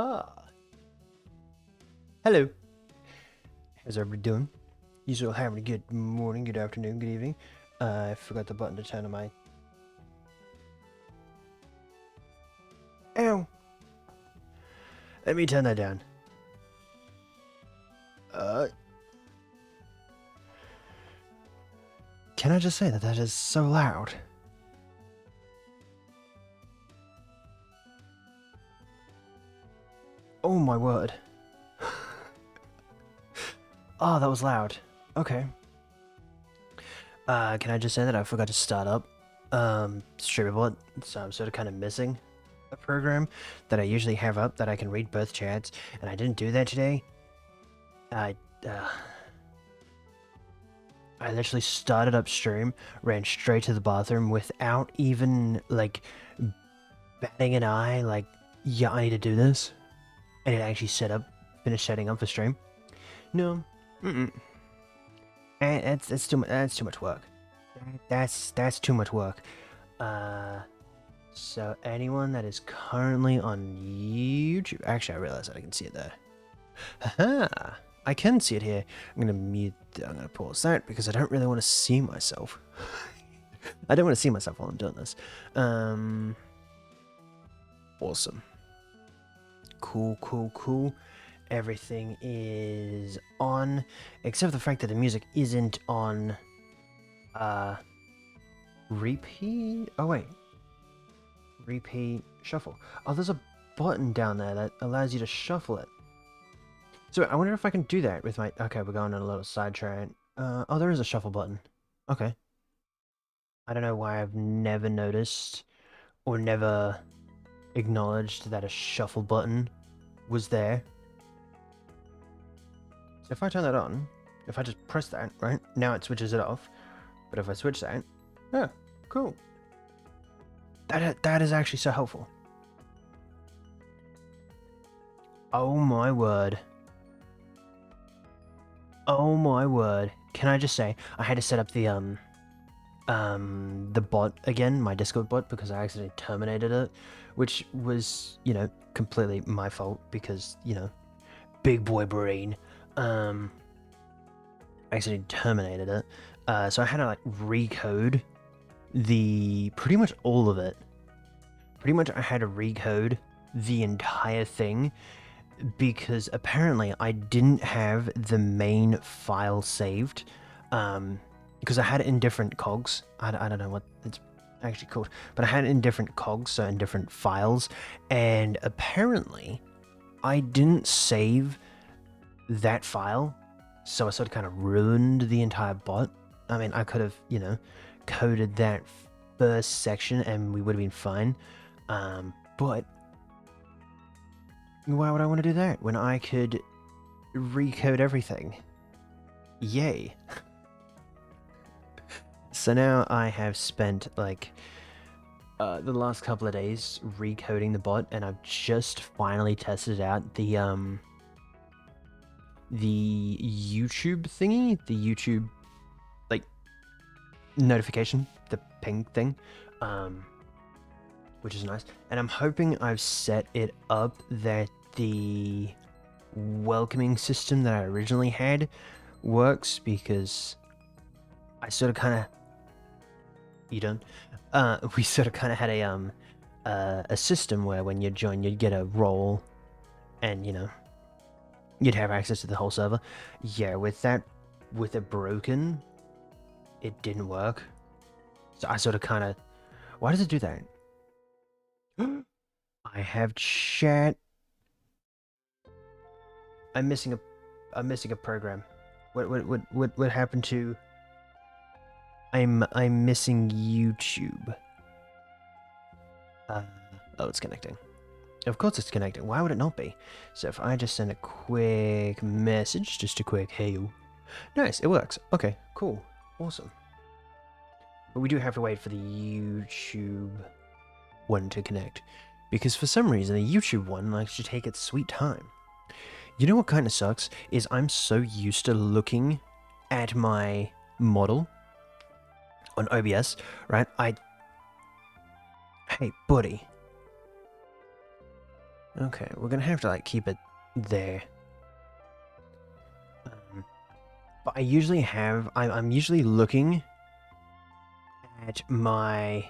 Ah, hello. How's everybody doing? You all having a good morning, good afternoon, good evening. I forgot the button to turn on my... Ow! Let me turn that down. Can I just say that that is so loud? Oh my word. Oh, that was loud. Okay. Can I just say that I forgot to start up Streamerbot, so I'm sort of kind of missing a program that I usually have up that I can read both chats, and I didn't do that today. I literally started up stream, ran straight to the bathroom without even like batting an eye, like, yeah, I need to do this, and it actually finished setting up for stream. No, that's too much. That's too much work. That's too much work. So anyone that is currently on YouTube, actually, I realize that I can see it there. Haha, I can see it here. I'm gonna pause that because I don't really want to see myself. I don't want to see myself while I'm doing this. Awesome. Cool. Everything is on, except for the fact that the music isn't on, repeat? Oh, wait. Repeat, shuffle. Oh, there's a button down there that allows you to shuffle it. So I wonder if I can do that with my... Okay, we're going on a little sidetrack. Oh, there is a shuffle button. Okay. I don't know why I've never noticed or never acknowledged that a shuffle button was there. So if I turn that on, if I just press that, right, now it switches it off. But if I switch that, yeah, cool. That is actually so helpful. Oh my word. Oh my word. Can I just say, I had to set up the bot again, my Discord bot, because I accidentally terminated it, which was, you know, completely my fault because, you know, big boy brain. I accidentally terminated it. So I had to like recode pretty much all of it. Pretty much I had to recode the entire thing because apparently I didn't have the main file saved. Because I had it in different cogs. I don't know what it's actually called, but I had it in different cogs, so in different files, and apparently I didn't save that file, so I sort of kind of ruined the entire bot. I mean, I could have, you know, coded that first section and we would have been fine, but why would I want to do that when I could recode everything? Yay. So now I have spent like the last couple of days recoding the bot, and I've just finally tested out the YouTube thingy, the YouTube like notification, the ping thing, which is nice. And I'm hoping I've set it up that the welcoming system that I originally had works, because I sort of kind of... You done? We sort of kind of had a system where when you join, you'd get a role, and you know, you'd have access to the whole server. Yeah, with it broken, it didn't work. So I sort of kind of... Why does it do that? I have chat. I'm missing a program. What happened to... I'm missing YouTube. Oh, it's connecting. Of course it's connecting. Why would it not be? So if I just send a quick message, just a quick hey. Nice, it works. Okay, cool. Awesome. But we do have to wait for the YouTube one to connect, because for some reason the YouTube one likes to take its sweet time. You know what kind of sucks is I'm so used to looking at my model on OBS, right? Hey, buddy. Okay, we're gonna have to like keep it there. Um, but I usually have. I'm usually looking at my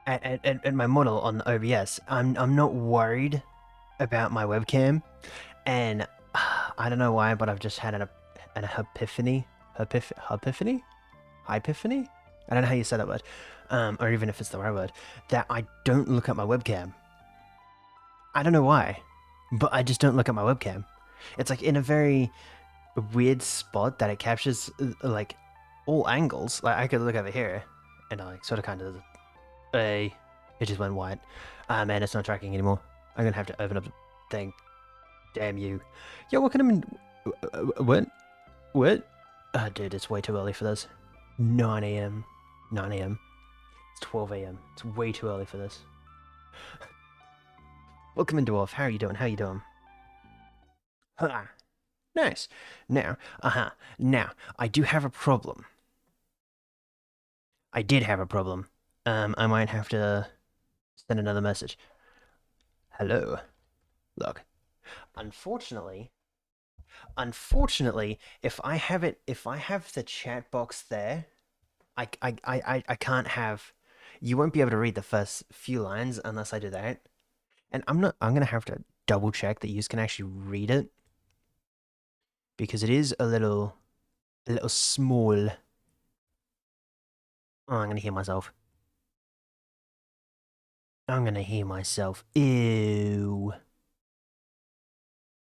at my model on OBS. I'm not worried about my webcam, and I don't know why, but I've just had an epiphany, epiphany, epiphany. I don't know how you say that word, or even if it's the right word. That I don't look at my webcam. I don't know why, but I just don't look at my webcam. It's like in a very weird spot that it captures like all angles. Like I could look over here, and I like sort of kind of a. It just went white. Ah man, it's not tracking anymore. I'm gonna have to open up the thing. Damn you. Yo, what kind of what? What? Dude, it's way too early for this. 9 a.m. 9 a.m. It's 12 a.m. It's way too early for this. Welcome in, Dwarf. How are you doing? How you doing? Ha. Nice. Now, now, I do have a problem. I did have a problem. I might have to send another message. Hello. Look. Unfortunately, if I have the chat box there, I can't have. You won't be able to read the first few lines unless I do that. And I'm gonna have to double check that you can actually read it because it is a little small. Oh, I'm gonna hear myself. I'm gonna hear myself. Ew.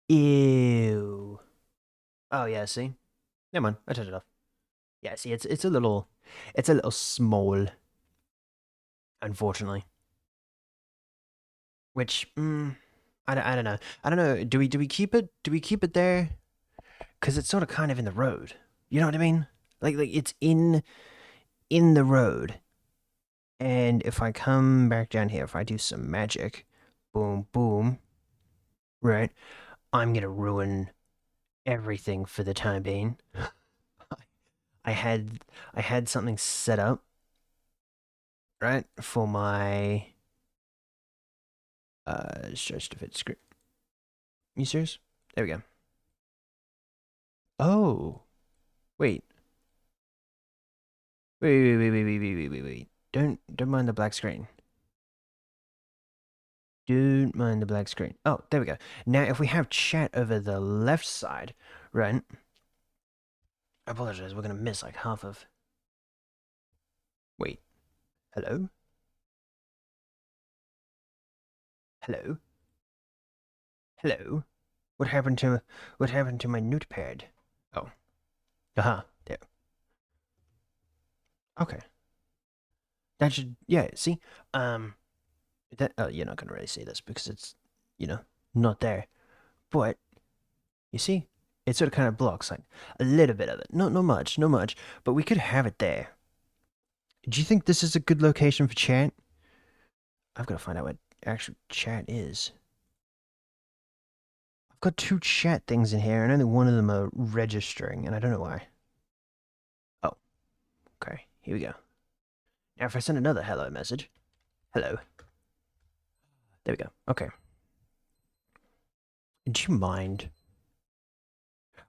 Ew. Oh yeah, see? Never mind, I turned it off. Yeah, see, it's a little small, unfortunately. Which, I don't know. I don't know. Do we keep it? Do we keep it there? Because it's sort of kind of in the road. You know what I mean? Like it's in the road. And if I come back down here, if I do some magic, boom, boom, right? I'm gonna ruin everything for the time being. I had I had something set up, right, for my stretch to fit script. You serious? There we go. Oh, wait. Wait. Don't mind the black screen. Don't mind the black screen. Oh, there we go. Now, if we have chat over the left side, right? I apologize. We're gonna miss like half of. Wait. Hello. Hello. Hello. What happened to my notepad? Oh. Aha. There. Okay. That should. Yeah. See. Um. That. You're not gonna really see this because it's, you know, not there. But you see, it sort of kind of blocks like a little bit of it. Not much. Not much. But we could have it there. Do you think this is a good location for chat? I've got to find out what actual chat is. I've got two chat things in here, and only one of them are registering, and I don't know why. Oh, okay. Here we go. Now, if I send another hello message, hello. There we go. Okay. Do you mind?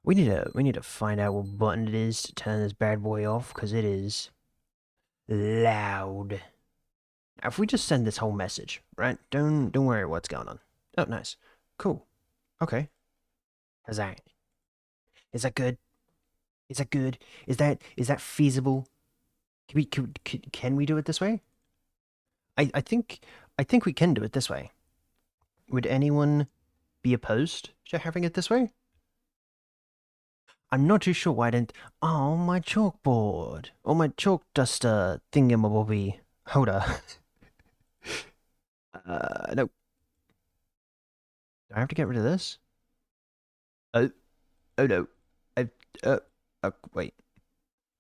We need to find out what button it is to turn this bad boy off, because it is loud. Now, if we just send this whole message, right? Don't worry what's going on. Oh, nice. Cool. Okay. How's that? Is that good? Is that good? Is that feasible? Can we do it this way? I think we can do it this way. Would anyone be opposed to having it this way? I'm not too sure why I didn't. Oh, my chalkboard. Oh, my chalk duster thingamabobby holder. No. Do I have to get rid of this? Oh, oh no. I, wait.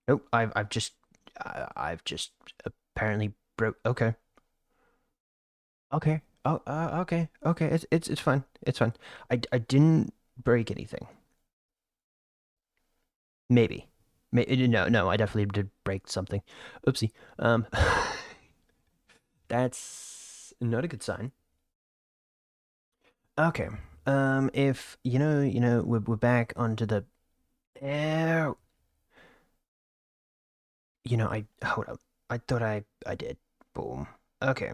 Nope. I've just apparently broke. Okay. Okay. Oh, okay. It's fine. It's fine. I didn't break anything. Maybe. No, I definitely did break something. Oopsie. That's not a good sign. Okay. If we're back onto the air. I hold up. I thought I did. Boom. Okay.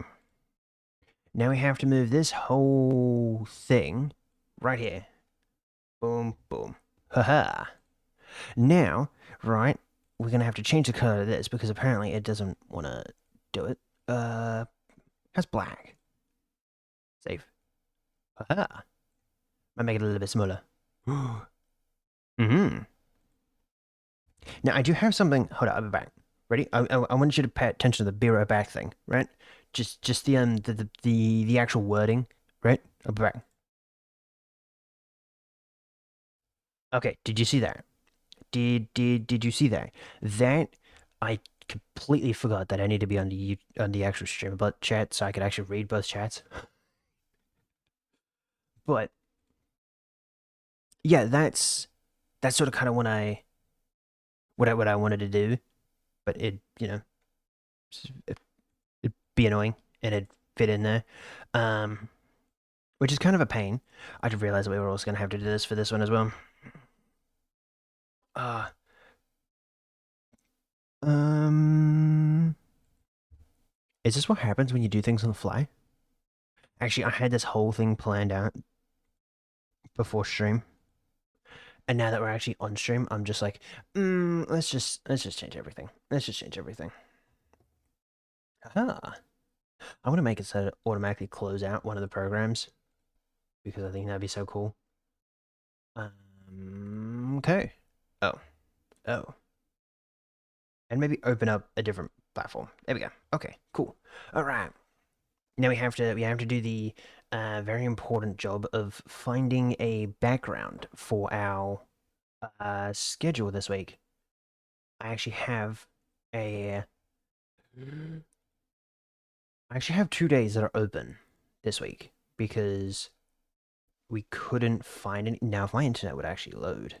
Now we have to move this whole thing right here. Boom, boom. Haha. Now, right, we're gonna have to change the color of this because apparently it doesn't want to do it. That's black. Save. Haha. Might make it a little bit smaller. Mm-hmm. Now I do have something. Hold on, I'll be back. Ready? I want you to pay attention to the be right back thing, right? Just the actual wording, right? I'll be back. Okay, did you see that? Did you see that? That I completely forgot that I need to be on the actual stream about chat so I could actually read both chats. But yeah, that's sort of kind of what I wanted to do, but it'd be annoying and it'd fit in there. Um, which is kind of a pain. I did realize that we were also gonna have to do this for this one as well. Uh, um, is this what happens when you do things on the fly? Actually, I had this whole thing planned out before stream, and now that we're actually on stream, I'm just like, let's just change everything. Let's just change everything. Ah, I want to make it so it automatically close out one of the programs because I think that'd be so cool. Okay. Oh, oh, and maybe open up a different platform. There we go. Okay, cool. All right. Now we have to do the very important job of finding a background for our schedule this week. I actually have a I actually have 2 days that are open this week because we couldn't find any. Now, if my internet would actually load.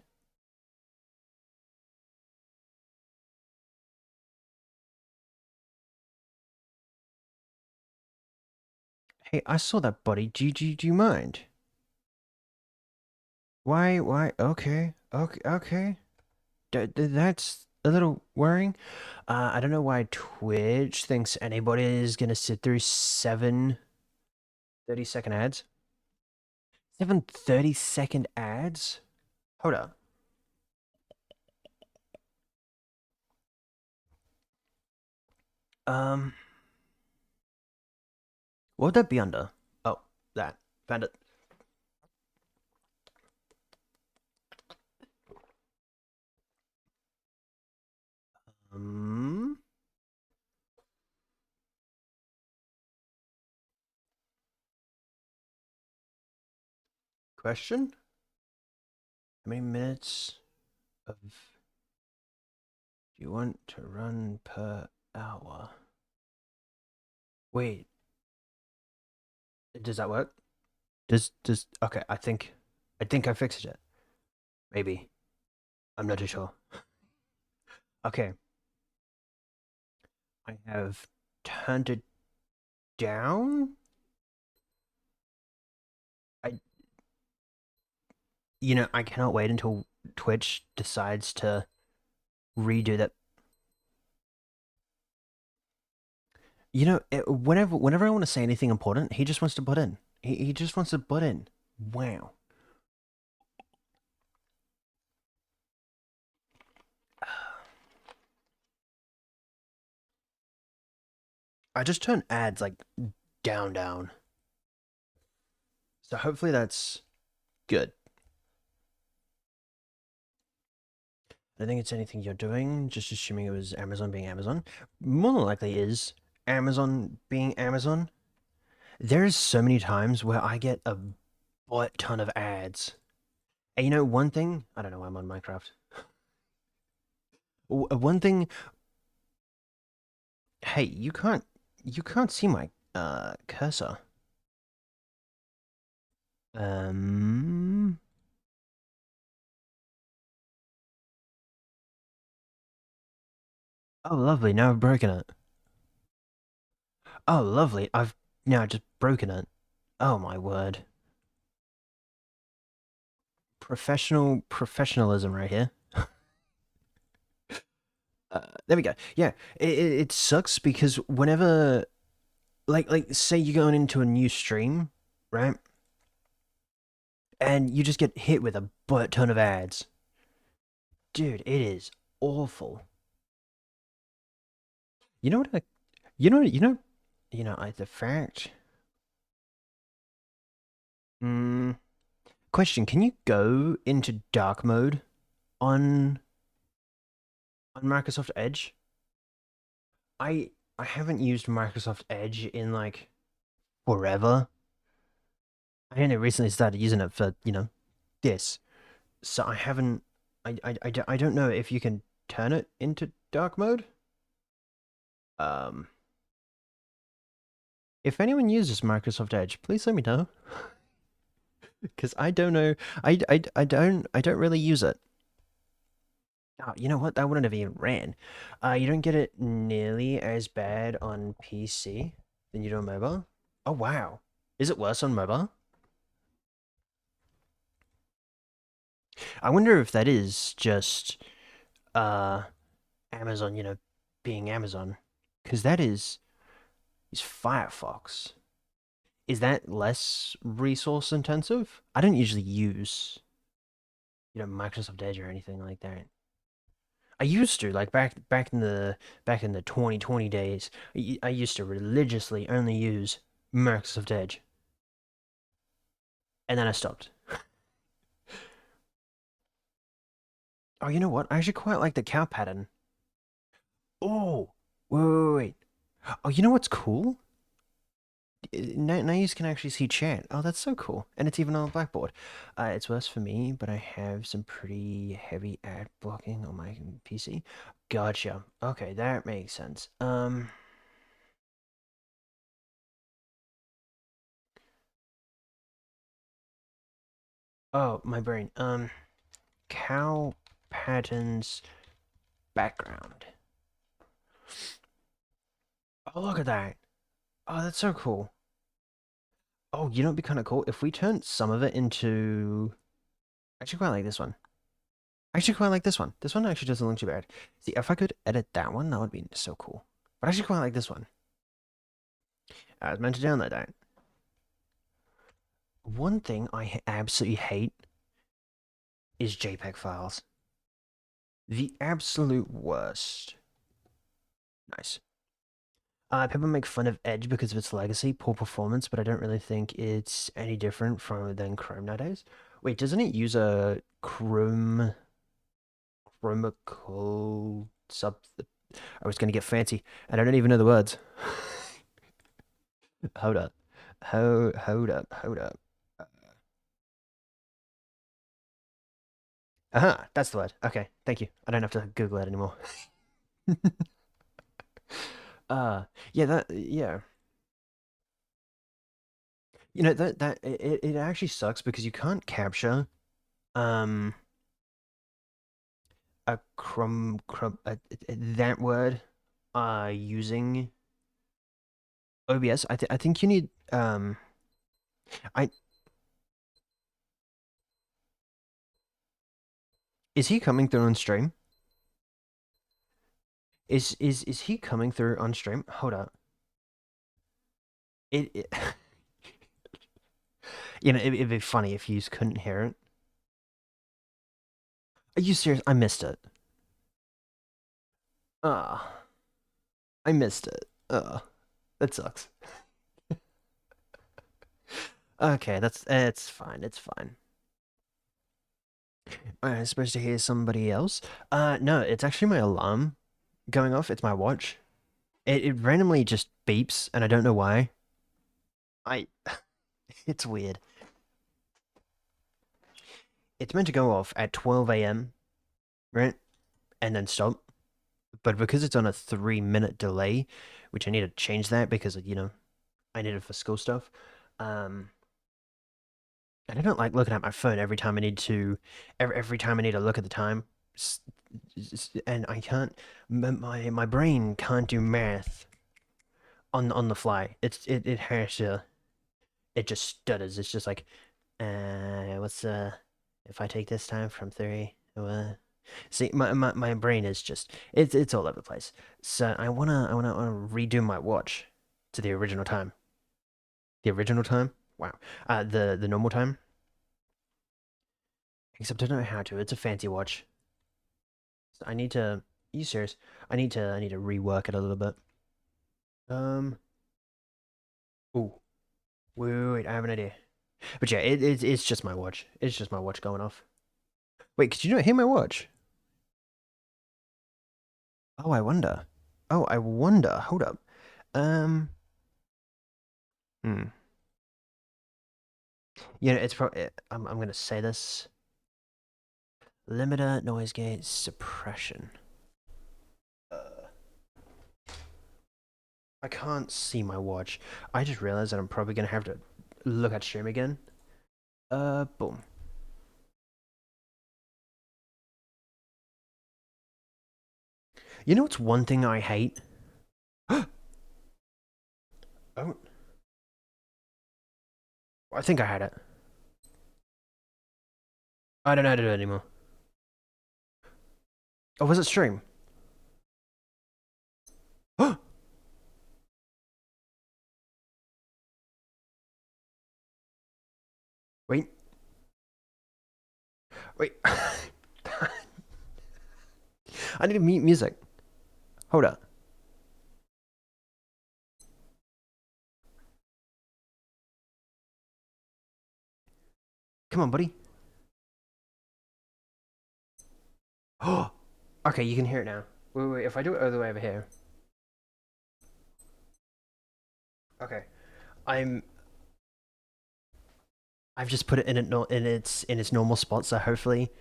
Hey, I saw that, buddy. Do you mind? Why? Okay, okay, okay. That's a little worrying. I don't know why Twitch thinks anybody is gonna sit through 7 30-second ads. 7 30-second ads? Hold up. Um, what would that be under? Oh, that. Found it. Um, question? How many minutes of do you want to run per hour? Wait, does that work? Does okay, I think I fixed it. Maybe. I'm not too sure. Okay. I have turned it down. I I cannot wait until Twitch decides to redo that. Whenever I want to say anything important, he just wants to butt in. He just wants to butt in. Wow. I just turned ads like down. So hopefully that's good. I don't think it's anything you're doing, just assuming it was Amazon being Amazon. More than likely is Amazon being Amazon. There's so many times where I get a butt ton of ads. And one thing, I don't know why I'm on Minecraft. One thing, hey, you can't see my cursor. Um, oh lovely, now I've broken it. Oh lovely, I've now just broken it. Oh my word. Professionalism right here. There we go. Yeah, it sucks because whenever like say you're going into a new stream, right? And you just get hit with a butt ton of ads. Dude, it is awful. You know what I, the fact. Mm, question, can you go into dark mode on Microsoft Edge? I I haven't used Microsoft Edge in like forever. I only recently started using it for, this. So I haven't I don't know if you can turn it into dark mode. Um if anyone uses Microsoft Edge, please let me know because I don't know. I don't really use it. Oh, you know what? That wouldn't have even ran. You don't get it nearly as bad on PC than you do on mobile. Oh wow. Is it worse on mobile? I wonder if that is just uh Amazon, being Amazon. Because that is Firefox. Is that less resource intensive? I don't usually use, Microsoft Edge or anything like that. I used to, like back in the 2020 days. I used to religiously only use Microsoft Edge, and then I stopped. Oh, you know what? I actually quite like the cow pattern. Oh, wait. Oh, you know what's cool? Now you can actually see chat. Oh, that's so cool. And it's even on a blackboard. It's worse for me, but I have some pretty heavy ad blocking on my PC. Gotcha. Okay, that makes sense. Oh, my brain. Cow patterns background. Oh, look at that. Oh, that's so cool. Oh, you know, it'd be kind of cool if we turned some of it into. Actually, quite like this one. Actually, quite like this one. This one actually doesn't look too bad. See, if I could edit that one, that would be so cool. But I actually quite like this one. I was meant to download that. One thing I absolutely hate is JPEG files. The absolute worst. Nice. People make fun of Edge because of its legacy, poor performance, but I don't really think it's any different from than Chrome nowadays. Wait, doesn't it use a chromical sub? I was gonna get fancy, and I don't even know the words. Hold up, hold up. Aha, that's the word. Okay, thank you. I don't have to Google it anymore. Yeah, yeah. It actually sucks because you can't capture um a that word using OBS. I think you need I is he coming through on stream? Is he coming through on stream? Hold up. It it'd be funny if you couldn't hear it. Are you serious? I missed it. Ah, I missed it. That sucks. Okay, it's fine. It's fine. I'm supposed to hear somebody else. No, it's actually my alarm going off. It's my watch. It randomly just beeps, and I don't know why. I it's weird. It's meant to go off at 12 a.m., right? And then stop. But because it's on a 3-minute delay, which I need to change that because, I need it for school stuff. Um, and I don't like looking at my phone every time I need to, every time I need to look at the time. And I can't, my brain can't do math on the fly. It has to, it just stutters. It's just like, what's If I take this time from 3, see, my brain is just it's all over the place. So I wanna redo my watch to the original time. The original time? Wow. The normal time. Except I don't know how to. It's a fancy watch. So I need to. Are you serious? I need to rework it a little bit. Um. Oh. Wait. I have an idea. But yeah, it's just my watch. It's just my watch going off. Wait, could you not hear my watch? Oh, I wonder. Oh, I wonder. Hold up. Um. Hmm. It's probably. I'm gonna say this. Limiter, noise gate, suppression. I can't see my watch. I just realized that I'm probably gonna have to look at stream again. Boom. You know what's one thing I hate? Oh, I think I had it. I don't know how to do it anymore. Oh, was it stream? Wait, wait. I need to mute music. Hold up. Come on, buddy. Oh, okay, you can hear it now. Wait. If I do it all the way over here. Okay, I'm. I've just put it in its normal spot, so hopefully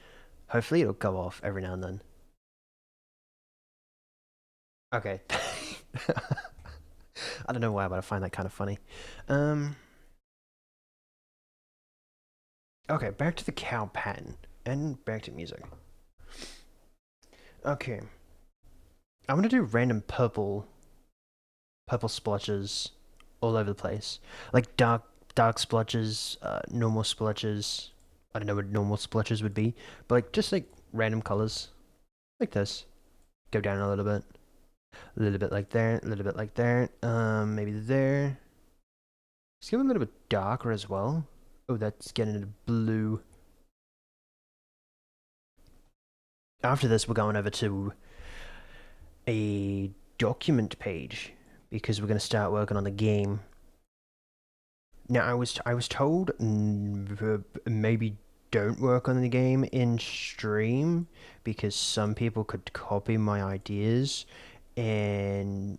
it'll go off every now and then. Okay. I don't know why, but I find that kind of funny. Um. Okay, back to the cow pattern and back to music. Okay, I'm gonna do random purple splotches all over the place, like dark splotches, normal splotches. I don't know what normal splotches would be, but like just like random colors, like this. Go down a little bit like there, a little bit like there. Maybe there. Let's give it a little bit darker as well. Oh, that's getting into blue. After this, we're going over to a document page because we're going to start working on the game. Now, I was told maybe don't work on the game in stream because some people could copy my ideas, and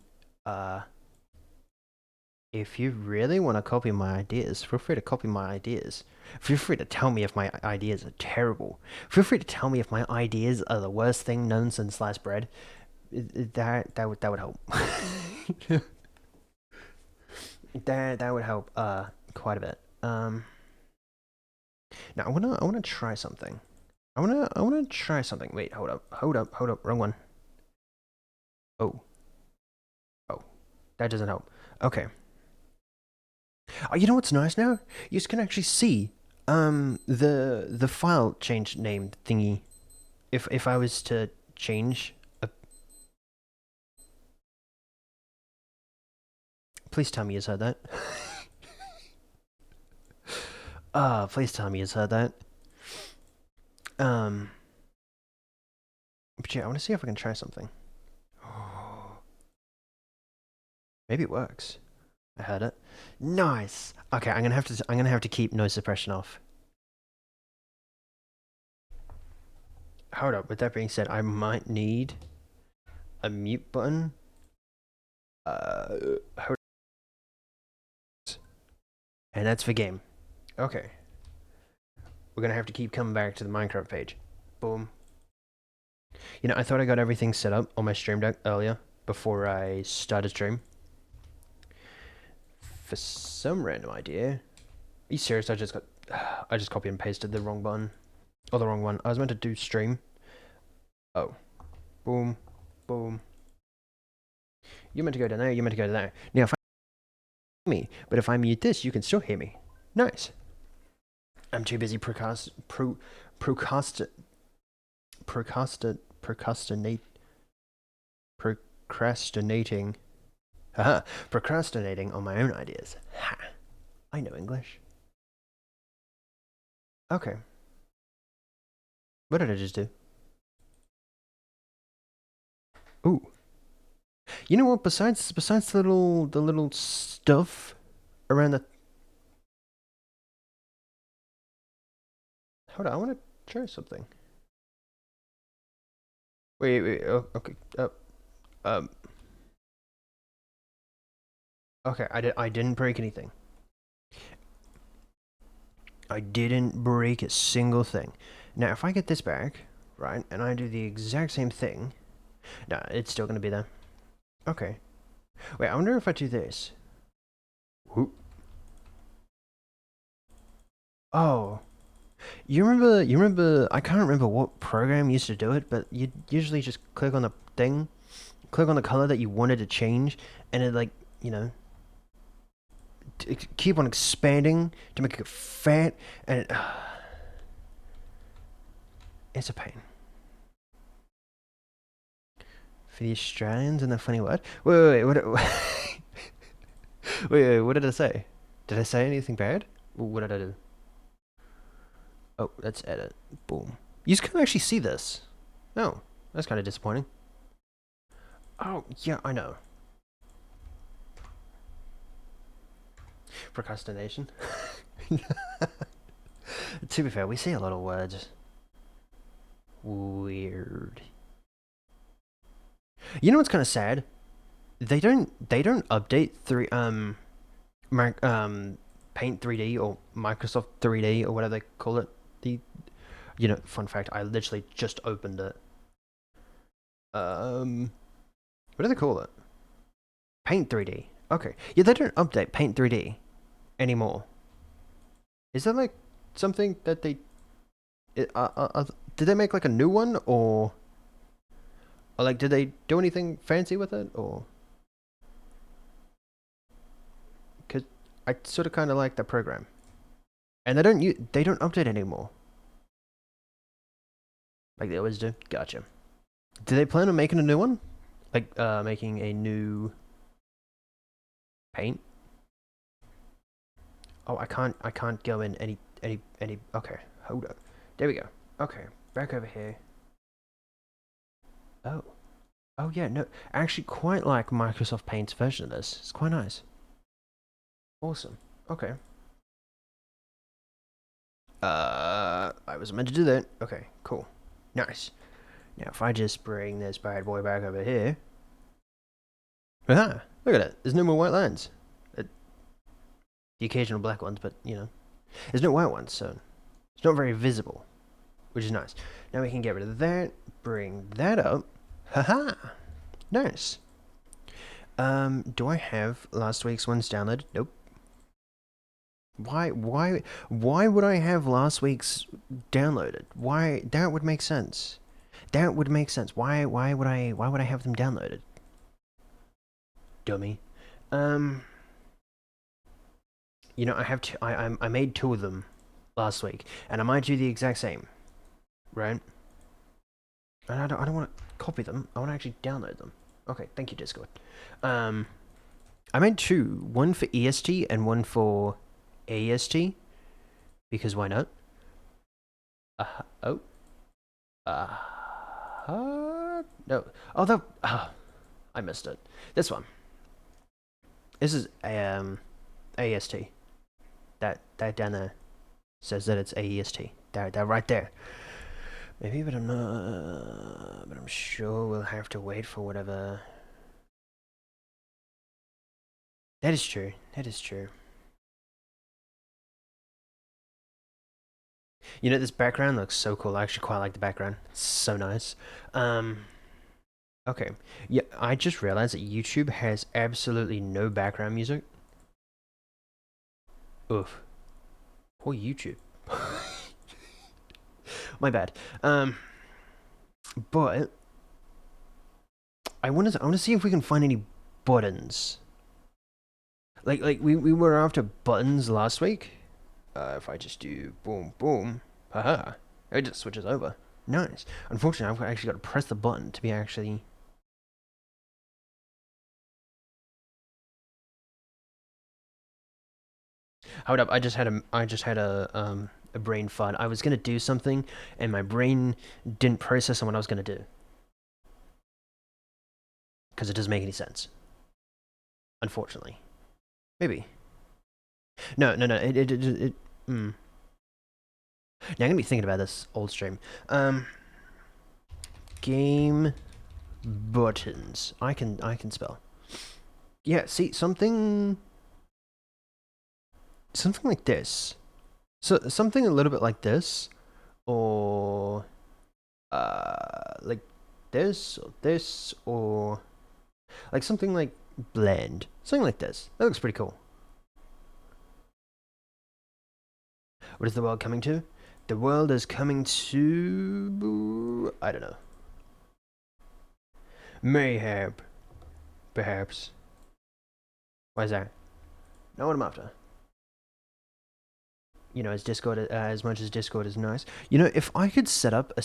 if you really want to copy my ideas, feel free to copy my ideas. Feel free to tell me if my ideas are terrible. Feel free to tell me if my ideas are the worst thing known since sliced bread. That would help. That would help quite a bit. Now I wanna try something. I wanna try something. Wait, hold up, wrong one. Oh, oh, that doesn't help. Okay. Oh, you know what's nice now? You can actually see the file change name thingy. If I was to change a, please tell me you heard that. Please tell me you heard that. Um, but yeah, I want to see if I can try something. Maybe it works. I heard it. Nice. Okay, I'm gonna have to keep noise suppression off. Hold up. With that being said, I might need a mute button. Hold and that's for game. Okay. We're gonna have to keep coming back to the Minecraft page. Boom. I thought I got everything set up on my stream deck earlier before I started stream. For some random idea. Are you serious? I just copied and pasted the wrong button. Or the wrong one. I was meant to do stream. Oh. Boom. Boom. You're meant to go down there, you're meant to go down there. Now if I me, but if I mute this, you can still hear me. Nice. I'm too busy procrastinate, procrastinate, procrastinating, haha, procrastinating on my own ideas. Ha! I know English. Okay. What did I just do? Ooh. You know what? Besides the little stuff around the. Hold on, I want to try something. Wait. Oh, okay. Um. Okay. I didn't break anything. I didn't break a single thing. Now, if I get this back, right, and I do the exact same thing, no, it's still gonna be there. Okay. Wait, I wonder if I do this. Whoop. Oh, you remember, I can't remember what program used to do it, but you'd usually just click on the thing, click on the color that you wanted to change, and it, like, you know, keep on expanding to make it fat, and it's a pain. For the Australians and the funny word? Wait, wait, what did I say? Did I say anything bad? What did I do? Oh, let's edit. Boom. You just can't actually see this. No, that's kind of disappointing. Oh, yeah, I know. Procrastination. To be fair, we see a lot of words. Weird. You know what's kind of sad? They don't update Paint 3D or Microsoft 3D or whatever they call it. The fun fact, I literally just opened it. What do they call it? Paint 3D. Okay. Yeah, they don't update Paint 3D anymore. Is that like something that they did they make like a new one, or like did they do anything fancy with it, or cuz I sort of kind of like the program. And they don't update anymore. Like they always do. Gotcha. Do they plan on making a new one? Like making a new paint? Oh, I can't go in any okay, hold up. There we go. Okay, back over here. Oh. Oh yeah, no. I actually quite like Microsoft Paint's version of this. It's quite nice. Awesome. Okay. I was meant to do that. Okay, cool. Nice. Now if I just bring this bad boy back over here. Aha! Look at it. There's no more white lines. The occasional black ones, but there's no white ones, so it's not very visible, which is nice. Now we can get rid of that, bring that up. Haha! Nice. Do I have last week's ones downloaded? Nope. Why would I have last week's downloaded? Why? That would make sense. That would make sense. Why would I have them downloaded? Dummy. I have two, I made two of them last week, and I might do the exact same, right? And I don't want to copy them. I want to actually download them. Okay, thank you, Discord. I made two, one for EST and one for AST, because why not? Oh. No. Oh, I missed it. This one. This is AST. That down there says that it's AEST. That right there. Maybe, but I'm not. But I'm sure we'll have to wait for whatever. That is true. That is true. This background looks so cool. I actually quite like the background. It's so nice. Okay. Yeah, I just realized that YouTube has absolutely no background music. Oof. Poor YouTube. My bad. But I want to see if we can find any buttons. Like we were after buttons last week. If I just do boom boom, haha. It just switches over. Nice. Unfortunately, I've actually got to press the button to be actually... Hold up, I just had a brain fart. I was gonna do something, and my brain didn't process on what I was gonna do. Because it doesn't make any sense. Unfortunately. Maybe. No. Now I'm gonna be thinking about this old stream. Game buttons. I can spell. Yeah, see, something like this. So something a little bit like this, or like this, or like something like blend, something like this. That looks pretty cool. What is the world coming to? The world is coming to... I don't know. Mayhap. Perhaps. Why is that? Know what I'm after. You know, as much as Discord is nice. You know, if I could set up a...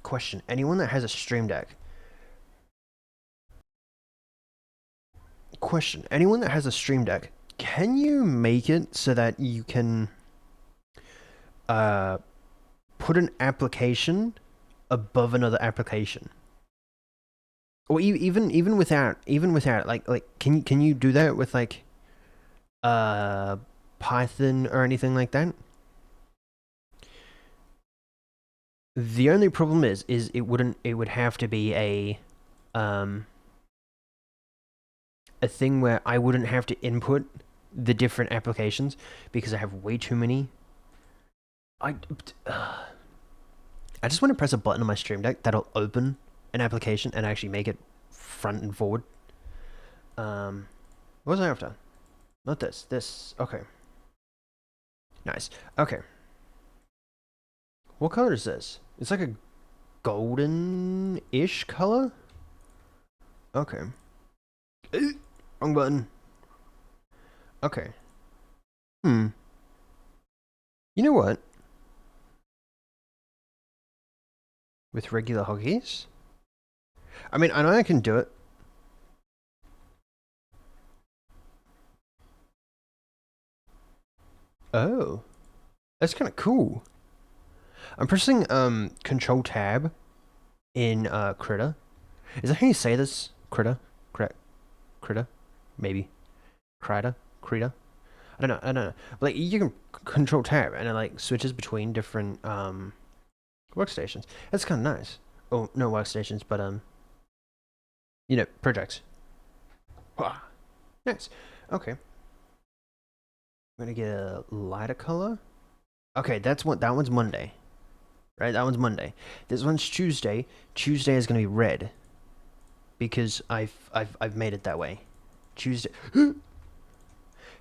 Question. Anyone that has a Stream Deck... Question. Anyone that has a Stream Deck, can you make it so that you can... put an application above another application? Or even without like can you do that with like Python or anything like that? The only problem is it would have to be a thing where I wouldn't have to input the different applications because I have way too many. I just want to press a button on my Stream Deck that'll open an application and actually make it front and forward. What was I after? Not this. This. Okay. Nice. Okay. What color is this? It's like a golden-ish color? Okay. Wrong button. Okay. You know what? With regular hotkeys? I mean, I know I can do it. Oh. That's kind of cool. I'm pressing Control Tab in Critter. Is that how you say this? Critter? Critter? Maybe. Critter? I don't know. But, like, you can Control Tab and it like switches between different workstations. That's kind of nice. Oh, no workstations, but you know, projects. Nice. Okay. I'm gonna get a lighter color. Okay, that one's Monday. Right, that one's Monday. This one's Tuesday. Tuesday is gonna be red. Because I've made it that way. Tuesday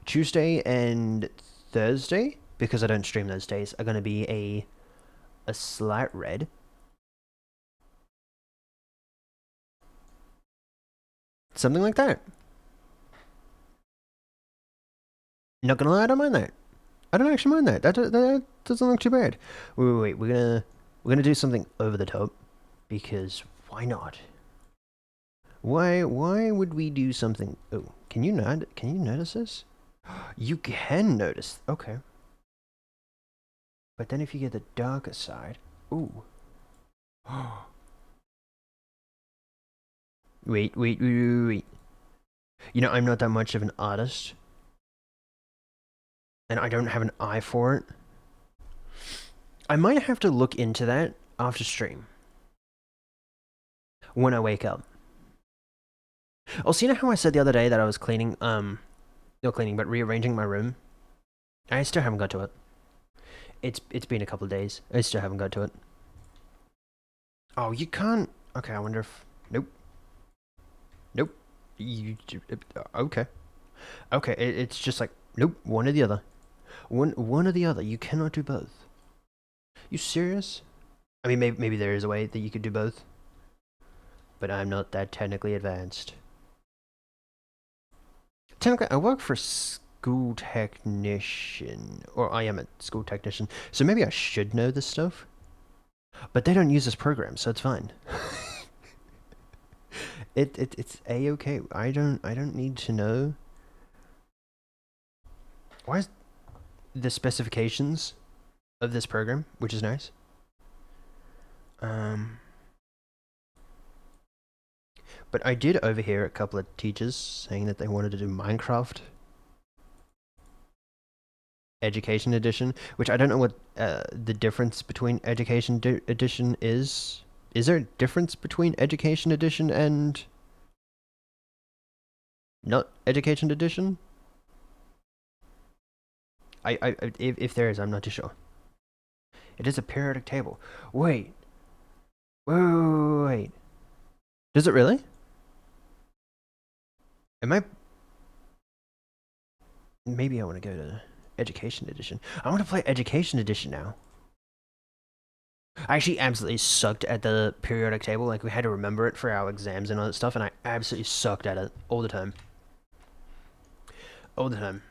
Tuesday and Thursday, because I don't stream those days, are gonna be a slight red. Something like that. Not gonna lie, I don't mind that. I don't actually mind that. That doesn't look too bad. Wait. We're gonna do something over the top, because why not? Why would we do something? Oh, can you notice this? You can notice. Okay. But then if you get the darker side, ooh. Wait. You know, I'm not that much of an artist. And I don't have an eye for it. I might have to look into that after stream. When I wake up. Also, you know how I said the other day that I was cleaning, not cleaning, but rearranging my room? I still haven't got to it. It's been a couple of days. I still haven't got to it. Oh, you can't... Okay, I wonder if... Nope. Okay. Okay, it's just like... Nope, one or the other. One or the other. You cannot do both. You serious? I mean, maybe there is a way that you could do both. But I'm not that technically advanced. Technically, I work for school technician, or I am a school technician, so maybe I should know this stuff. But they don't use this program, so it's fine. It's a-okay. I don't need to know. Why is the specifications of this program, which is nice. But I did overhear a couple of teachers saying that they wanted to do Minecraft Education Edition, which I don't know what the difference between Education Edition is. Is there a difference between Education Edition and not Education Edition? If there is, I'm not too sure. It is a periodic table. Wait. Wait. Does it really? Am I... Maybe I want to go to Education Edition. I want to play Education Edition now. I actually absolutely sucked at the periodic table. Like, we had to remember it for our exams and all that stuff, and I absolutely sucked at it all the time. All the time.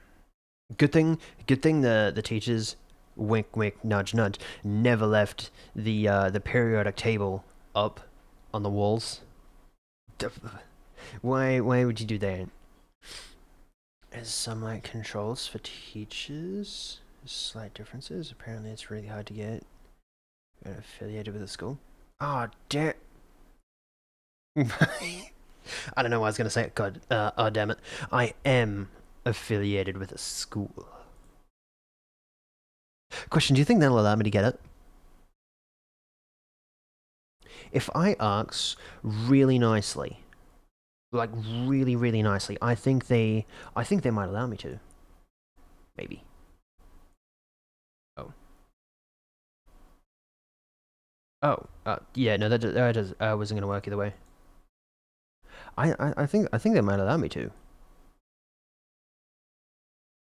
Good thing the teachers, wink wink, nudge nudge, never left the periodic table up on the walls. Why would you do that? As some like controls for teachers, slight differences. Apparently, it's really hard to get affiliated with a school. Oh, damn. I don't know why I was going to say it. God, oh, damn it. I am affiliated with a school. Question, do you think that'll allow me to get it? If I ask really nicely, like really, really nicely, I think they might allow me to. Maybe. Oh. Oh. Yeah. No, that wasn't gonna work either way. I think they might allow me to.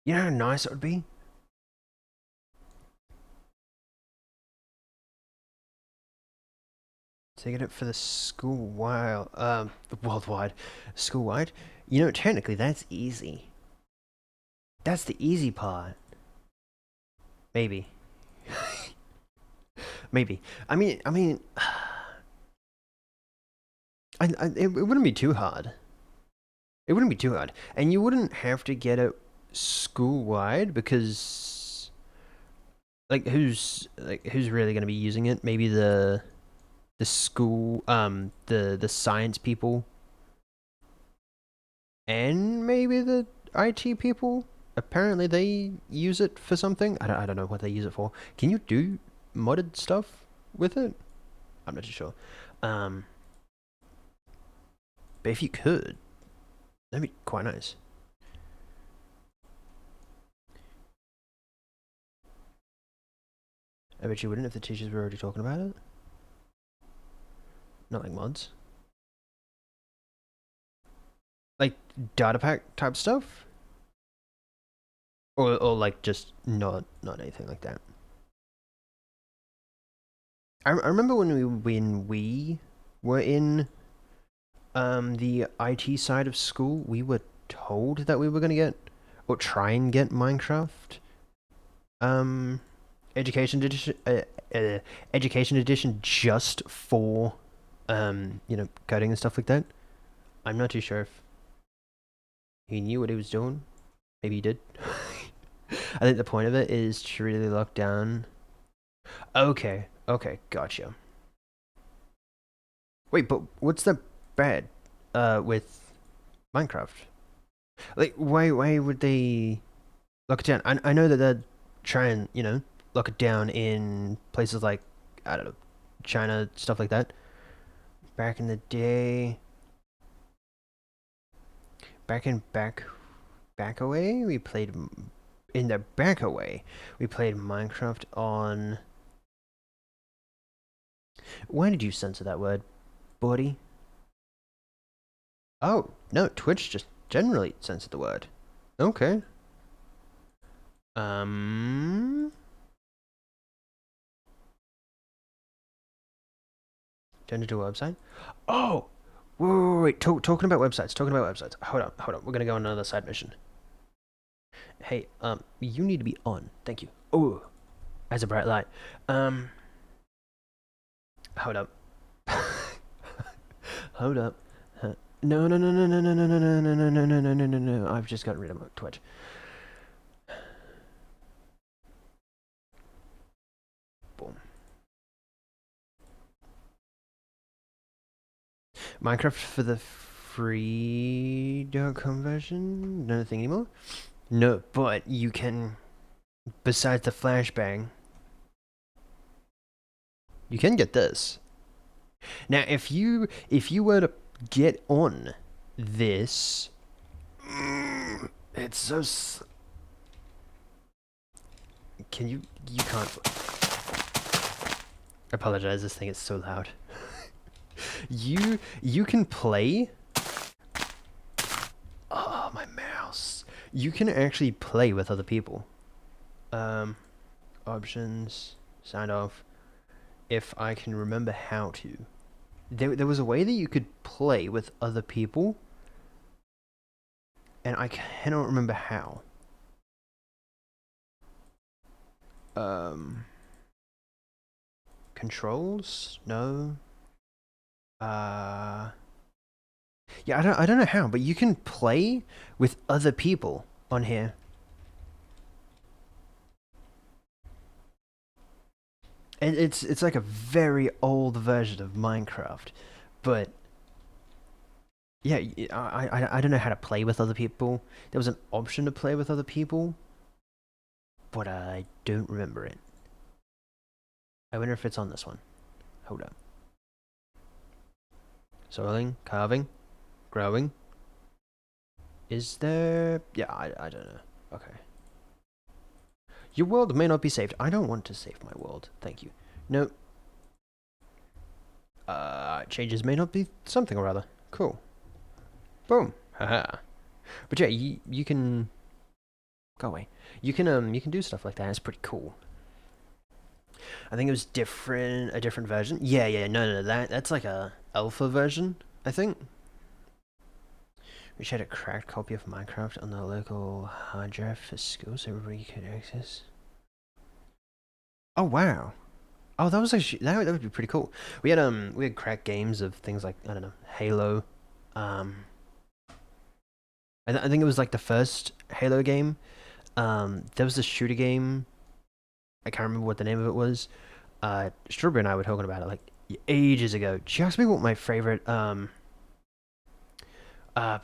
You know how nice it would be. To get it for the school worldwide, school wide. You know, technically that's easy. That's the easy part. Maybe. Maybe. I mean, it wouldn't be too hard. It wouldn't be too hard, and you wouldn't have to get it school wide because, like, who's really going to be using it? Maybe the school, the science people, and maybe the IT people. Apparently, they use it for something. I don't know what they use it for. Can you do modded stuff with it? I'm not too sure. But if you could, that'd be quite nice. I bet you wouldn't if the teachers were already talking about it. Not like mods. Like data pack type stuff? Or like just not anything like that. I remember when we were in the IT side of school, we were told that we were gonna get or try and get Minecraft education edition education edition just for you know, coding and stuff like that. I'm not too sure if he knew what he was doing. Maybe he did. I think the point of it is to really lock down. Okay, gotcha. Wait, but what's the bad with Minecraft? Like, why would they lock it down? I know that they're trying, you know, lock it down in places like, I don't know, China, stuff like that. Back in the day, back away, we played in the back away. We played Minecraft on. Why did you censor that word, buddy? Oh no, Twitch just generally censored the word. Okay. Turned into a website. Oh, wait. Talking about websites. Hold on. We're gonna go on another side mission. Hey, you need to be on. Thank you. Oh, as a bright light. Um, hold up. Hold up. No, no, no, no, no, no, no, no, no, no, no, no, no, no, no, no, no. I've just gotten rid of my Twitch. Boom. Minecraft for the free.com version? Not a thing anymore? No, but you can, besides the flashbang, you can get this. Now, if you were to get on this, it's so. Can you? You can't. I apologize. This thing is so loud. You can play. Oh, my mouse. You can actually play with other people. Options, sign off. If I can remember how to. There was a way that you could play with other people, and I cannot remember how. Controls? No. Yeah, I don't know how, but you can play with other people on here. And it's like a very old version of Minecraft, but yeah, I don't know how to play with other people. There was an option to play with other people, but I don't remember it. I wonder if it's on this one. Hold up. Soiling, carving, growing. Is there? Yeah, I don't know. Okay. Your world may not be saved. I don't want to save my world. Thank you. No. Changes may not be something or other. Cool. Boom. Haha. But yeah, you can go away. You can do stuff like that. It's pretty cool. I think it was a different version. Yeah, no, that's like a alpha version, I think. We shared a cracked copy of Minecraft on the local hard drive for school so everybody could access. Oh wow. Oh, that was actually that would be pretty cool. We had cracked games of things like I don't know Halo. I think it was like the first Halo game. There was this shooter game. I can't remember what the name of it was. Strawberry and I were talking about it like ages ago. She asked me what my favorite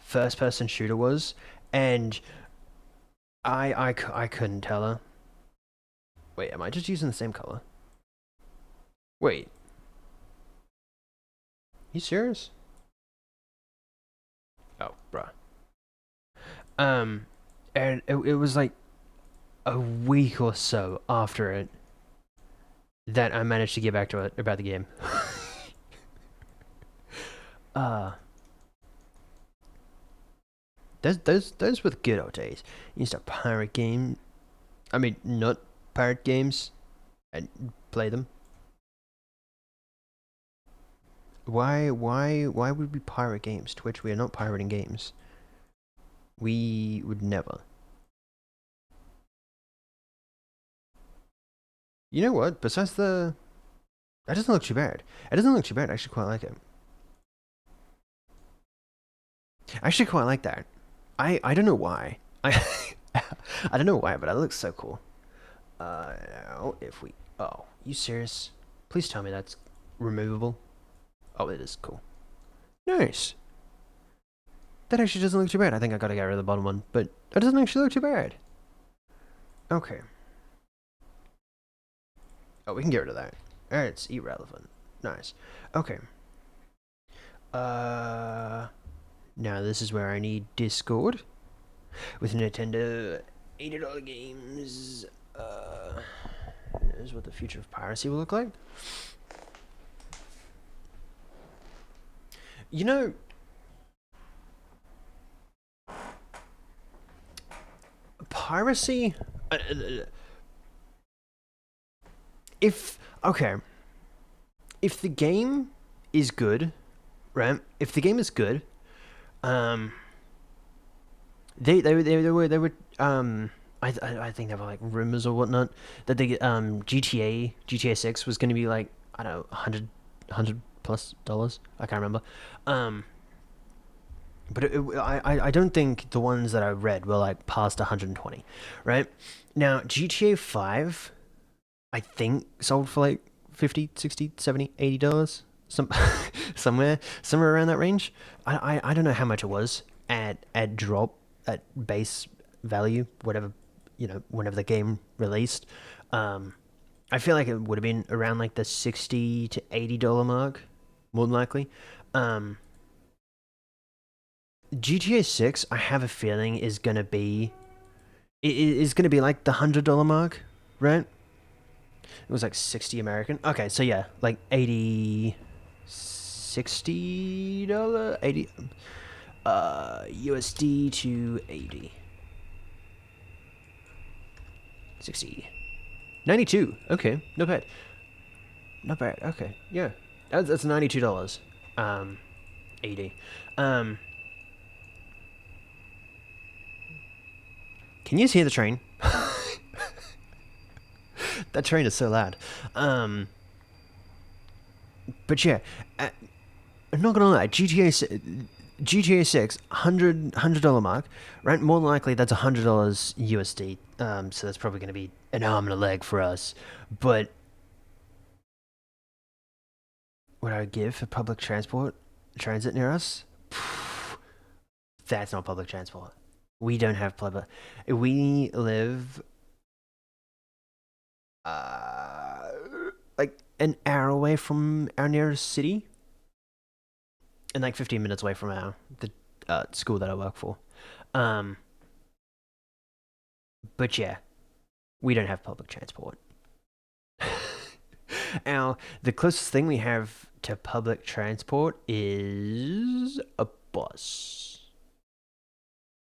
first-person shooter was, and I couldn't tell her. Wait, am I just using the same color? Wait, you serious? Oh, bruh. And it was like a week or so after it that I managed to get back to it about the game. Those were the good old days. You used to pirate game. I mean, not pirate games, and play them. Why would we pirate games? Twitch, we are not pirating games. We would never. You know what? Besides that doesn't look too bad. It doesn't look too bad. I actually quite like it. I actually quite like that. I don't know why. I don't know why, but it looks so cool. Now if we you serious? Please tell me that's removable. Oh, it is cool. Nice. That actually doesn't look too bad. I think I gotta get rid of the bottom one, but that doesn't actually look too bad. Okay. Oh, we can get rid of that. It's irrelevant. Nice. Okay. Now this is where I need Discord. With Nintendo $80 games. Here's what the future of piracy will look like. You know, piracy. If the game is good, right? If the game is good, they would I think there were like rumors or whatnot that GTA 6 was going to be like, I don't know, 100 plus dollars. I can't remember. Um, but I don't think the ones that I read were like past 120, right? Now GTA 5, I think sold for like 50, 60, 70, $80, some somewhere around that range. I don't know how much it was at drop, at base value, whatever, whenever the game released. Um, I feel like it would have been around like the 60 to $80 mark, more than likely. Um, GTA 6, I have a feeling is gonna be like the $100 mark, right? It was like 60 American. Okay, so yeah, like 80, $60, 80 USD to 80, 60, 92. Okay, not bad. Not bad. Okay, yeah. That's $92. 80. Um can you hear the train? That train is so loud. Um but yeah, I'm not gonna lie, GTA 6, $100 mark, right? More than likely, that's $100 USD. So that's probably gonna be an arm and a leg for us. But what I would give for public transit near us, that's not public transport. We don't have public. We live uh like an hour away from our nearest city, and like 15 minutes away from the school that I work for. Um, but yeah, we don't have public transport. Now, the closest thing we have to public transport is a bus.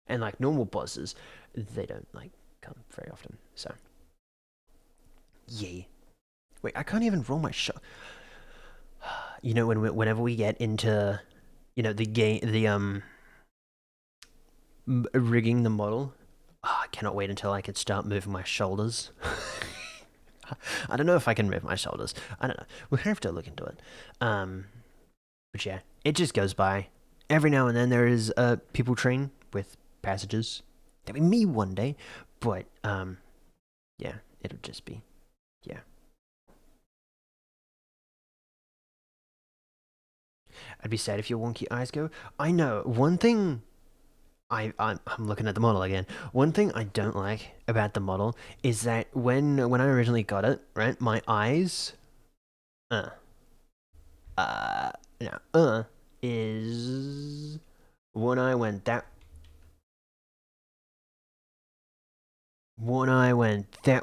And like normal buses, they don't like come very often. So, yeah. Wait, I can't even roll my shot. Whenever we get into, the game, rigging the model, I cannot wait until I can start moving my shoulders. I don't know if I can move my shoulders. I don't know. We'll have to look into it. But yeah, it just goes by. Every now and then there is a people train with passengers. That'll be me one day. But yeah, it'll just be, yeah. I'd be sad if your wonky eyes go. I know one thing. I'm looking at the model again. One thing I don't like about the model is that when I originally got it, right, my eyes, uh, no, is one eye went that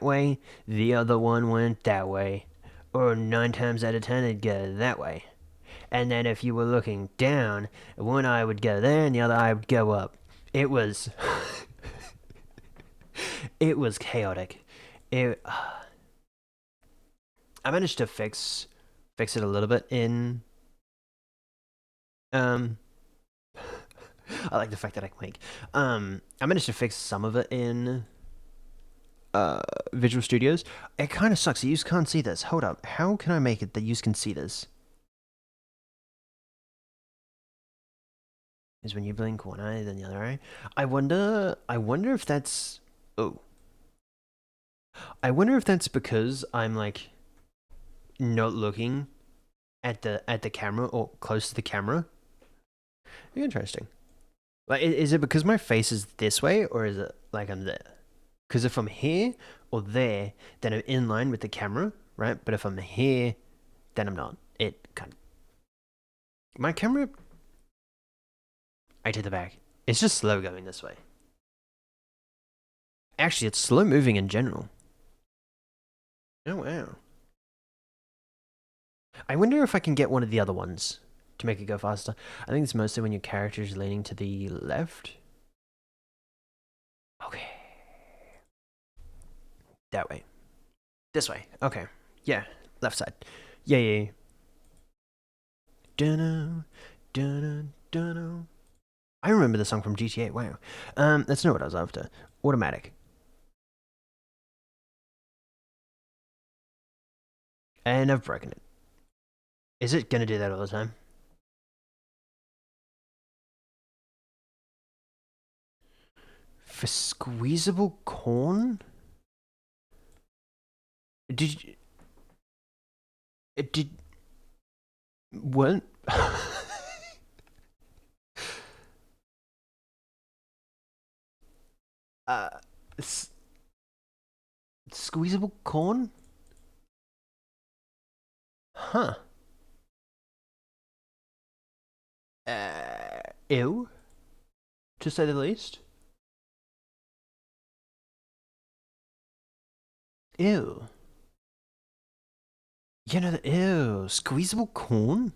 way, the other one went that way, or 9 times out of 10 it'd go that way. And then if you were looking down, one eye would go there and the other eye would go up. It was it was chaotic. It I managed to fix it a little bit in um I like the fact that I can make. I managed to fix some of it in Visual Studios. It kind of sucks. You can't see this. Hold up. How can I make it that you can see this? Is when you blink one eye, then the other eye. I wonder if that's. Oh. I wonder if that's because I'm like not looking at the camera or close to the camera. Interesting. Like, is it because my face is this way, or is it like I'm there? Because if I'm here or there, then I'm in line with the camera, right? But if I'm here, then I'm not. It kind of. My camera. I take the back. It's just slow going this way. Actually, it's slow moving in general. Oh wow. I wonder if I can get one of the other ones to make it go faster. I think it's mostly when your character is leaning to the left. Okay. That way. This way. Okay. Yeah. Left side. Yeah, yeah, yeah. Dunno, dunno, dunno. I remember the song from GTA. Wow. That's not what I was after. Automatic. And I've broken it. Is it gonna do that all the time? For squeezable corn? Did you... It did... What? uh... Squeezable corn? Huh. Ew. To say the least. Ew. You know, ew. Squeezable corn?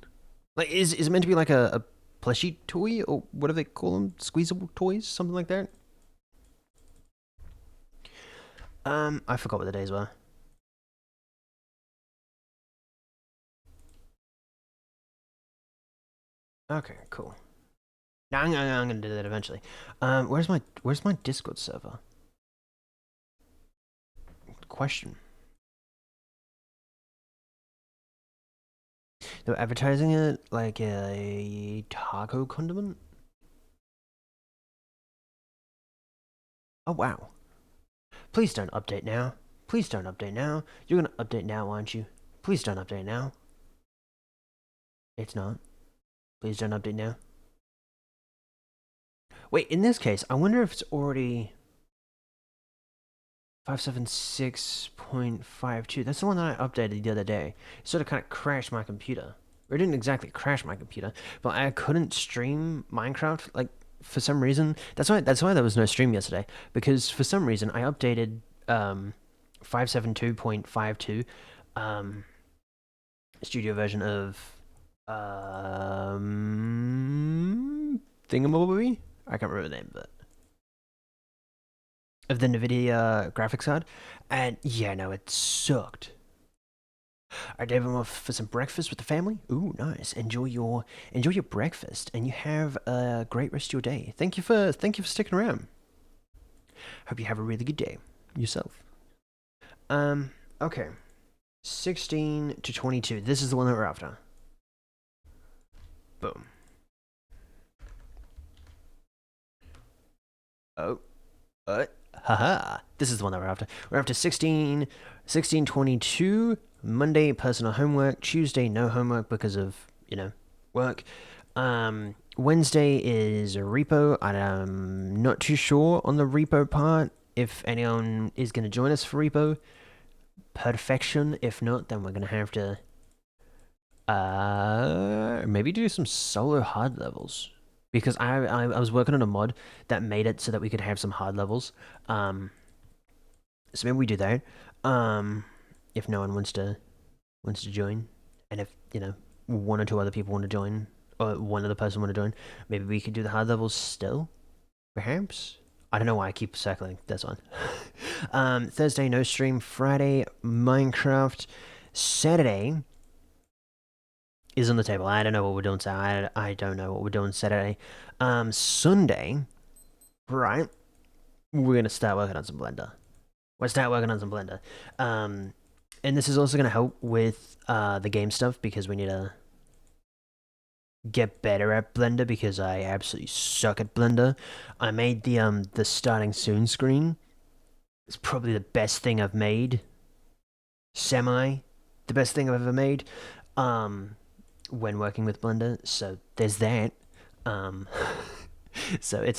Like, is it meant to be like a plushy toy? Or what do they call them? Squeezable toys? Something like that? I forgot what the days were. Okay, cool. Now I'm gonna do that eventually. Where's my Discord server? Question. They were advertising it like a taco condiment. Oh wow. Please don't update now. Please don't update now. You're gonna update now, aren't you? Please don't update now. It's not. Please don't update now. Wait, in this case, I wonder if it's already 576.52. That's the one that I updated the other day. It sort of kind of crashed my computer. Or it didn't exactly crash my computer, but I couldn't stream Minecraft, like, for some reason. That's why there was no stream yesterday, because for some reason I updated 572.52 studio version of Thingamabobby? I can't remember the name, but of the NVIDIA graphics card, and yeah, no, it sucked. Are David off for some breakfast with the family? Ooh, nice. Enjoy your breakfast, and you have a great rest of your day. Thank you for sticking around. Hope you have a really good day yourself. Okay. 16 to 22. This is the one that we're after. Boom. Oh. Haha. This is the one that we're after. We're after 1622. Monday, personal homework. Tuesday, no homework because of, work. Wednesday is a repo. I'm not too sure on the repo part. If anyone is going to join us for repo, perfection. If not, then we're going to have to maybe do some solo hard levels. Because I was working on a mod that made it so that we could have some hard levels. So maybe we do that. If no one wants to join, and if one or two other people want to join, or one other person want to join, maybe we could do the hard levels still. Perhaps. I don't know why I keep circling. That's one. Thursday no stream. Friday Minecraft. Saturday is on the table. I don't know what we're doing Saturday. I don't know what we're doing Saturday. Sunday, right? We're gonna start working on some Blender. And this is also gonna help with the game stuff because we need to get better at Blender because I absolutely suck at Blender. I made the starting soon screen. It's probably the best thing I've made. The best thing I've ever made. When working with Blender, so there's that. So we're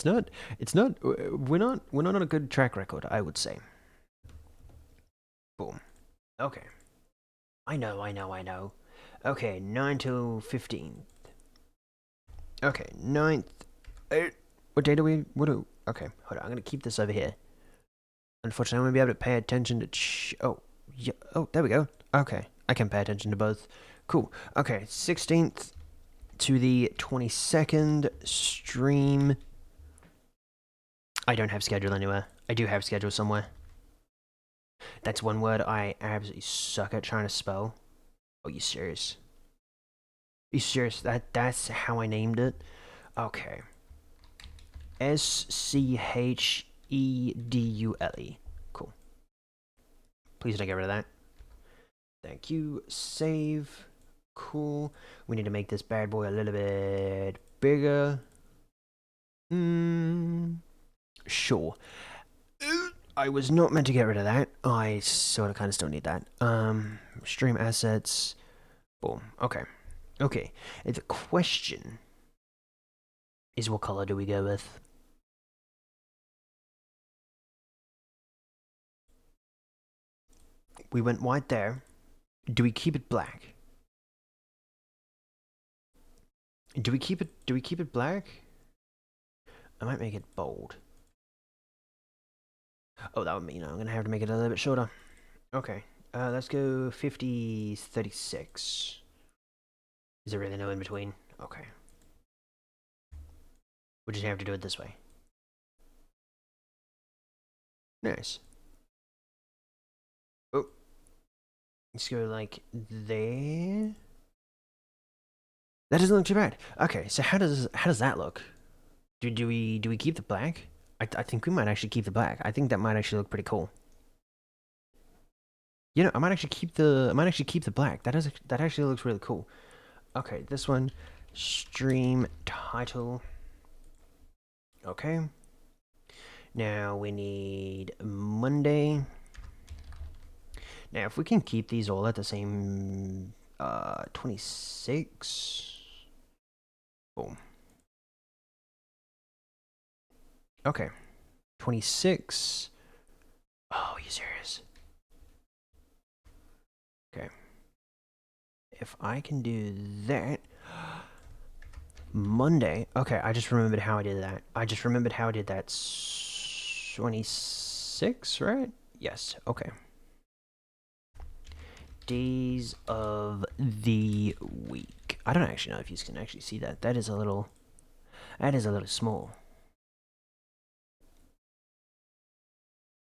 not on a good track record, I would say. Boom. Okay. I know. Okay, 9 till 15. Okay, 9th. What day do we? Okay, hold on. I'm gonna keep this over here. Unfortunately, I'm gonna be able to pay attention to. Oh, yeah. Oh, there we go. Okay, I can pay attention to both. Cool. Okay, 16th to the 22nd stream. I don't have schedule anywhere. I do have schedule somewhere. That's one word I absolutely suck at trying to spell. Oh, you serious? You serious? That's how I named it? Okay. SCHEDULE. Cool. Please don't get rid of that. Thank you. Save. Cool. We need to make this bad boy a little bit bigger. Sure. I was not meant to get rid of that. I sort of kind of still need that. Stream assets. Boom. Okay. Okay. The question is, what color do we go with? We went white there. Do we keep it black? Do we keep it black? I might make it bold. Oh, that would mean I'm gonna have to make it a little bit shorter. Okay. Let's go 50, 36. Is there really no in between? Okay. We just have to do it this way. Nice. Oh. Let's go like there. That doesn't look too bad. Okay, so how does that look? Do we keep the black? I think we might actually keep the black. I think that might actually look pretty cool. You know, I might actually keep the black. That actually looks really cool. Okay, this one, stream title. Okay. Now we need Monday. Now, if we can keep these all at the same 26. Boom. Okay. 26. Oh, are you serious? Okay. If I can do that. Monday. Okay, I just remembered how I did that. I just remembered how I did that. 26, right? Yes. Okay. Days of the week. I don't actually know if you can actually see that. That is a little small.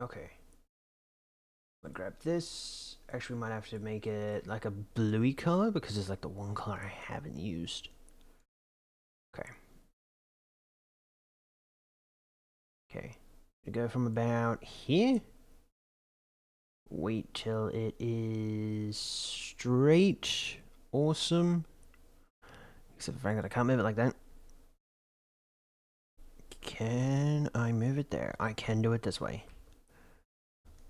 Okay. I'm gonna grab this. Actually, we might have to make it like a bluey color because it's like the one color I haven't used. Okay. Okay. We go from about here. Wait till it is straight. Awesome. Except for the fact that I can't move it like that. Can I move it there? I can do it this way.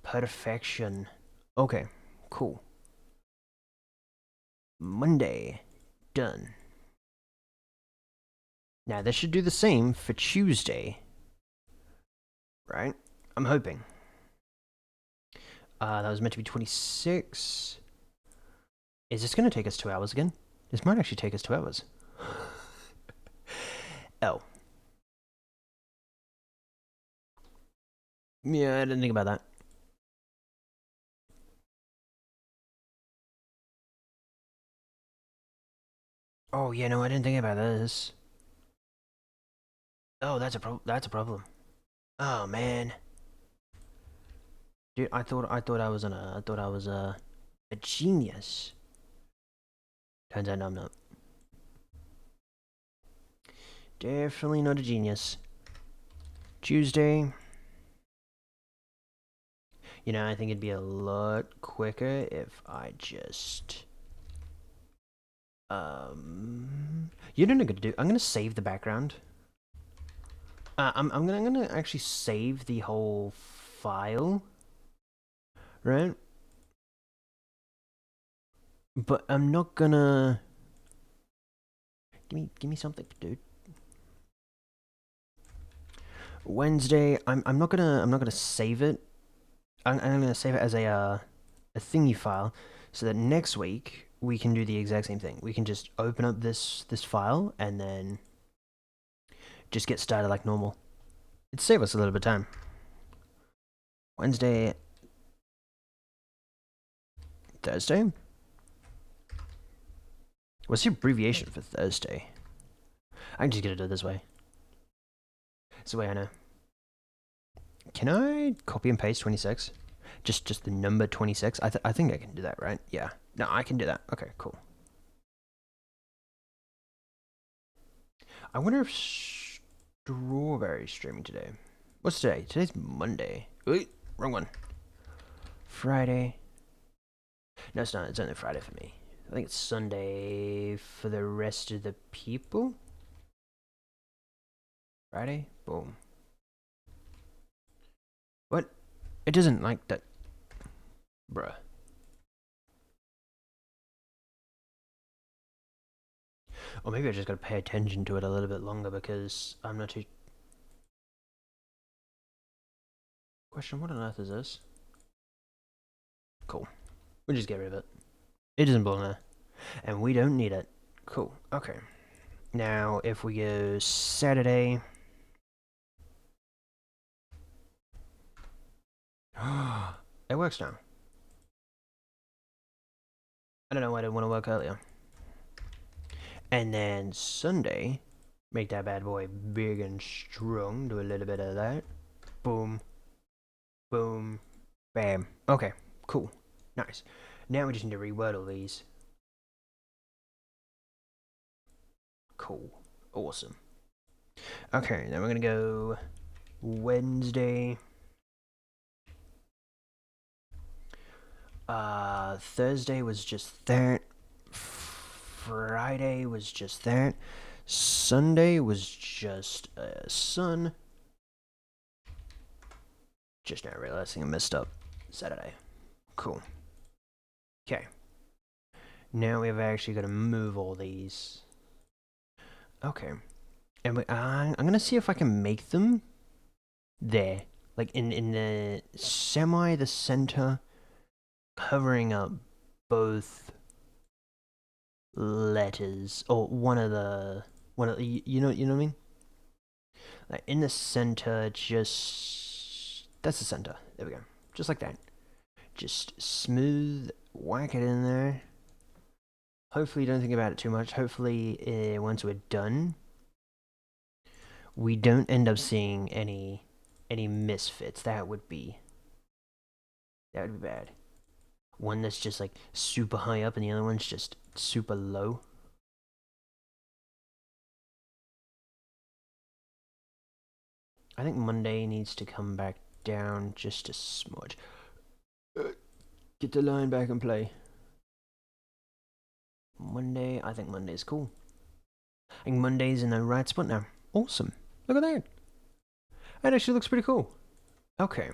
Perfection. Okay, cool. Monday. Done. Now, this should do the same for Tuesday. Right? I'm hoping. That was meant to be 26. Is this going to take us 2 hours again? This might actually take us 2 hours. Oh. Yeah, I didn't think about that. Oh, yeah, no, I didn't think about this. Oh, that's a problem. Oh, man. Dude, I thought I was a genius. Turns out no, I'm not. Definitely not a genius. Tuesday. You know, I think it'd be a lot quicker if I just... You know what I'm gonna do? I'm gonna save the background. I'm gonna actually save the whole file. Right? But I'm not gonna... Give me something, dude. Wednesday, I'm not gonna save it. I'm gonna save it as a thingy file, so that next week we can do the exact same thing. We can just open up this file and then just get started like normal. It'd save us a little bit of time. Wednesday, Thursday. What's the abbreviation for Thursday? I can just get it this way. It's the way I know. Can I copy and paste 26? Just the number 26? I think I can do that, right? Yeah. No, I can do that. Okay, cool. I wonder if Strawberry's streaming today. What's today? Today's Monday. Wait, wrong one. Friday. No, it's not. It's only Friday for me. I think it's Sunday for the rest of the people. Friday? Boom. What? It doesn't like that. Bruh. Or maybe I just gotta pay attention to it a little bit longer because I'm not too... Question, what on earth is this? Cool. We'll just get rid of it. It doesn't belong there. And we don't need it. Cool. Okay. Now, if we go Saturday... It works now. I don't know why I didn't want to work earlier. And then Sunday, make that bad boy big and strong. Do a little bit of that. Boom. Boom. Bam. Okay. Cool. Nice. Now we just need to reword all these. Cool. Awesome. Okay, then we're gonna go Wednesday. Thursday was just that. Friday was just that. Sunday was just sun. Just now realizing I messed up. Saturday. Cool. Okay. Now we've actually got to move all these. Okay. And I'm gonna see if I can make them there, like in the center, covering up both letters or one of the you know what I mean? Like in the center, just that's the center. There we go. Just like that. Just smooth, whack it in there. Hopefully, don't think about it too much. Hopefully, once we're done, we don't end up seeing any misfits. That would be bad. One that's just like super high up and the other one's just super low. I think Monday needs to come back down just a smudge. Get the line back and play. Monday, I think Monday's cool. I think Monday's in the right spot now. Awesome. Look at that. That actually looks pretty cool. Okay.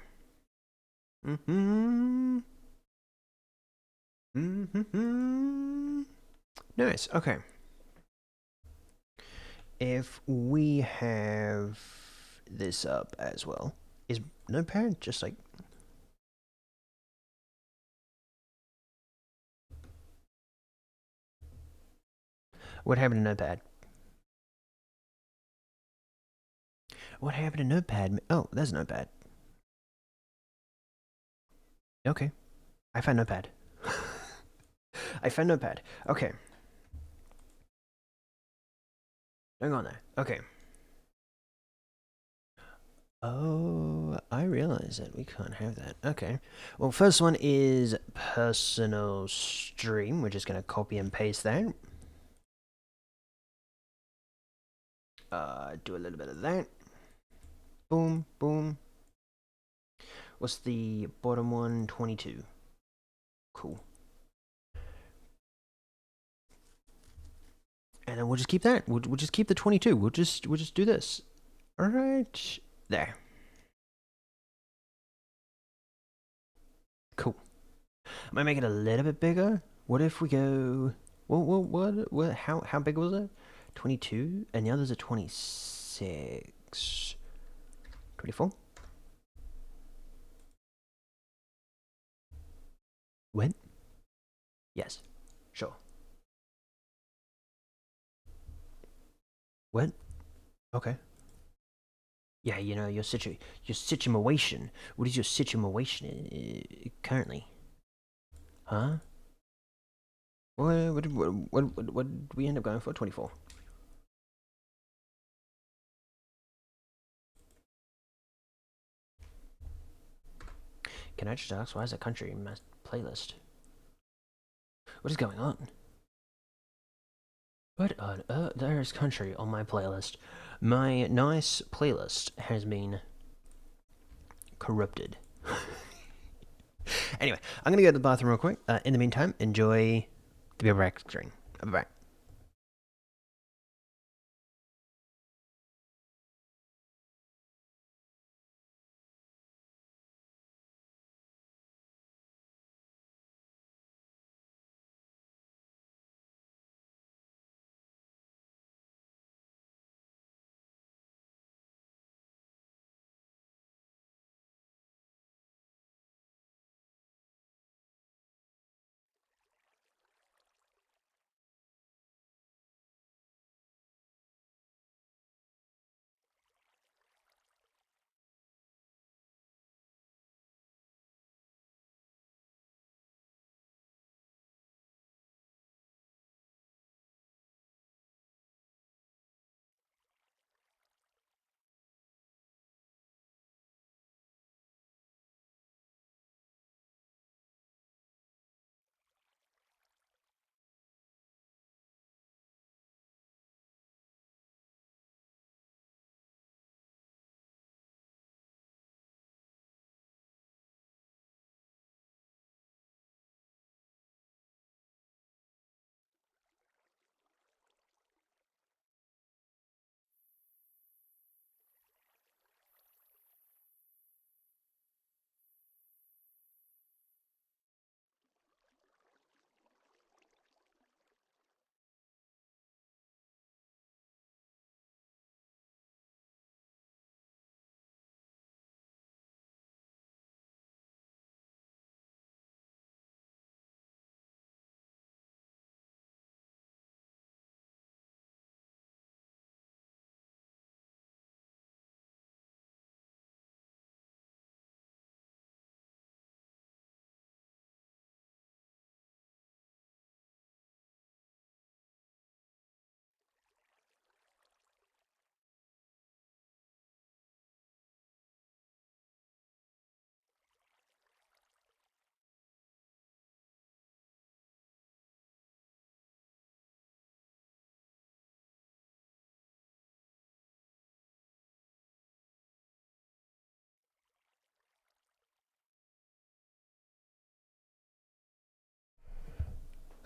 Nice. Okay. If we have this up as well, is Notepad just like... What happened to Notepad? What happened to Notepad? Oh, there's Notepad. Okay. I found Notepad. I found Notepad. Okay. Hang on there. Okay. Oh, I realize that we can't have that. Okay. Well, first one is personal stream. We're just going to copy and paste that. Do a little bit of that. Boom, boom. What's the bottom one? 22. Cool. And then we'll just keep that. We'll just keep the 22. We'll just do this. All right. There. Cool. I might make it a little bit bigger. What if we go... What? How big was it? 22? And the others are 26. 24? When? Yes. Sure. What? Okay. Yeah, you know, your situation. What is your situation currently? Huh? What did we end up going for? 24. Can I just ask, why is a country in my playlist? What is going on? What on earth? There's country on my playlist. My nice playlist has been corrupted. Anyway, I'm gonna go to the bathroom real quick. In the meantime, enjoy the paper bag string. Bye.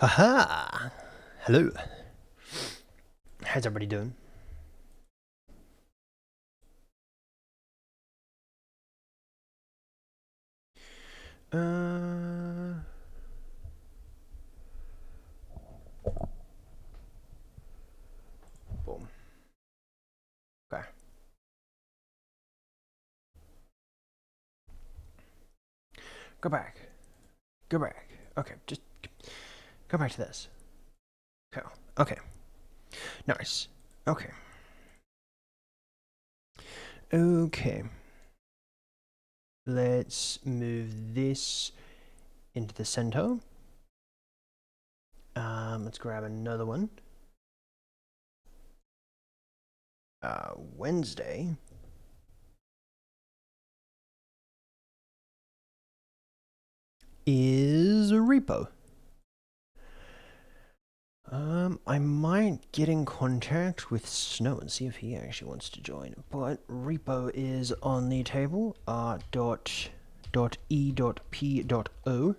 Haha! Hello. How's everybody doing? Uh. Boom. Okay. Go back. Go back. Okay, just go back to this. Okay. Okay. Nice. Okay. Okay. Let's move this into the center. Let's grab another one. Wednesday. Is a repo. I might get in contact with Snow and see if he actually wants to join. But repo is on the table. .e.p.o.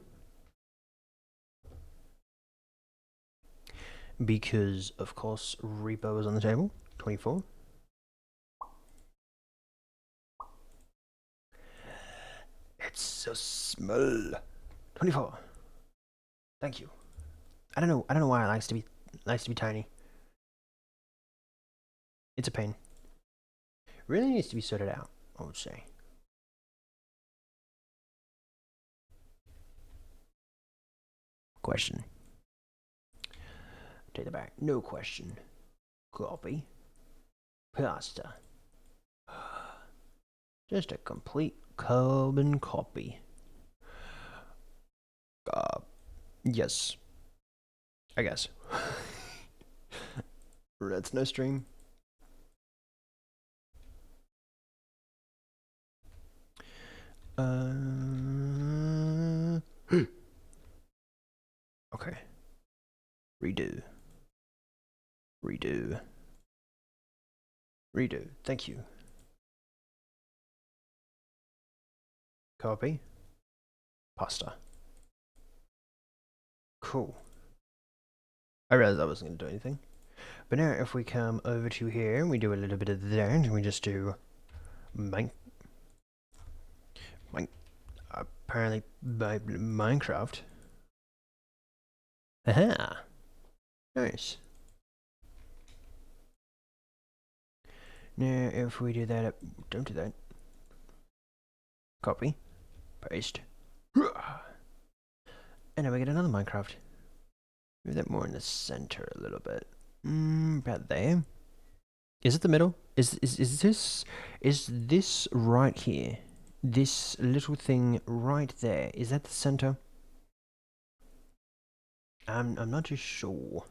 Because of course repo is on the table. 24. It's so small. 24. Thank you. I don't know why it likes to be tiny. It's a pain. Really needs to be sorted out, I would say. Question. Take that back. No question. Copy. Pasta. Just a complete carbon copy. Yes. I guess. That's no stream. Okay. Redo. Redo. Redo. Thank you. Copy. Pasta. Cool. I realized I wasn't going to do anything. But now if we come over to here and we do a little bit of that and we just do apparently by Minecraft. Aha! Nice. Now if we do that, don't do that. Copy. Paste. And now we get another Minecraft. Move that more in the center a little bit. About there. Is it the middle? Is this right here? This little thing right there, is that the center? I'm not too sure.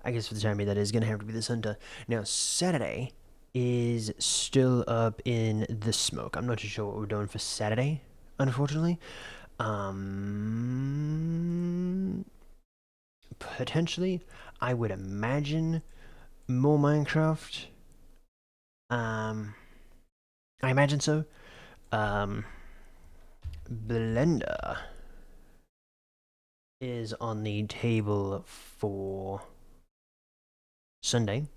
I guess for the time being that is gonna have to be the center. Now Saturday is still up in the smoke. I'm not too sure what we're doing for Saturday, unfortunately. Potentially, I would imagine more Minecraft. I imagine so. Blender is on the table for Sunday.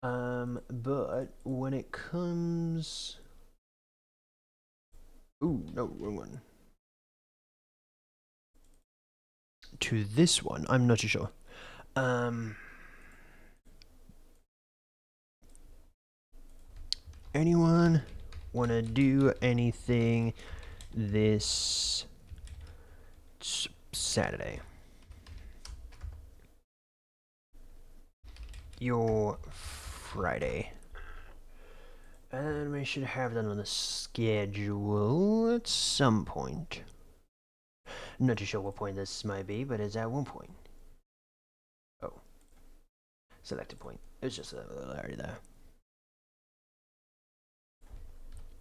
But when it comes... Ooh, no, wrong one. To this one, I'm not too sure. Anyone wanna do anything this Saturday? Your Friday. And we should have that on the schedule at some point. Not too sure what point this might be, but it's at one point. Oh. Select a point. It's just a little area there.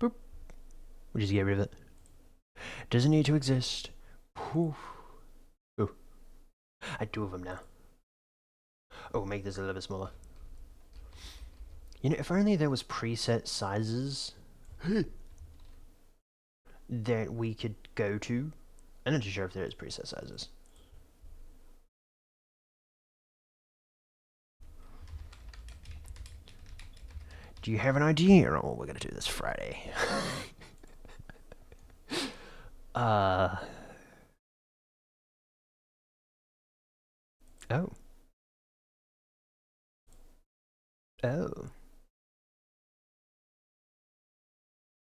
Boop. We'll just get rid of it. Doesn't need to exist. Poof. Oh. I have two of them now. Oh, make this a little bit smaller. You know, if only there was preset sizes that we could go to. I'm not too sure if there is preset sizes. Do you have an idea on what we're gonna do this Friday? Oh. Oh.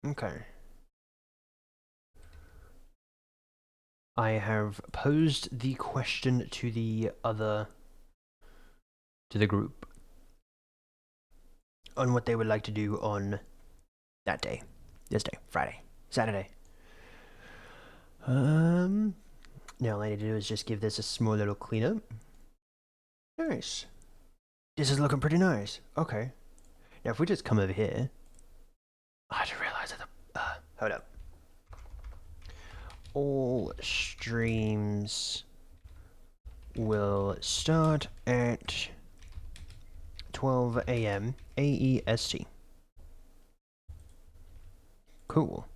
Okay. I have posed the question to the group on what they would like to do on that day. This day, Friday, Saturday. Now all I need to do is just give this a small little cleanup. Nice. This is looking pretty nice. Okay. Now if we just come over here, I just realized that hold up. All streams will start at 12 a.m. AEST. Cool.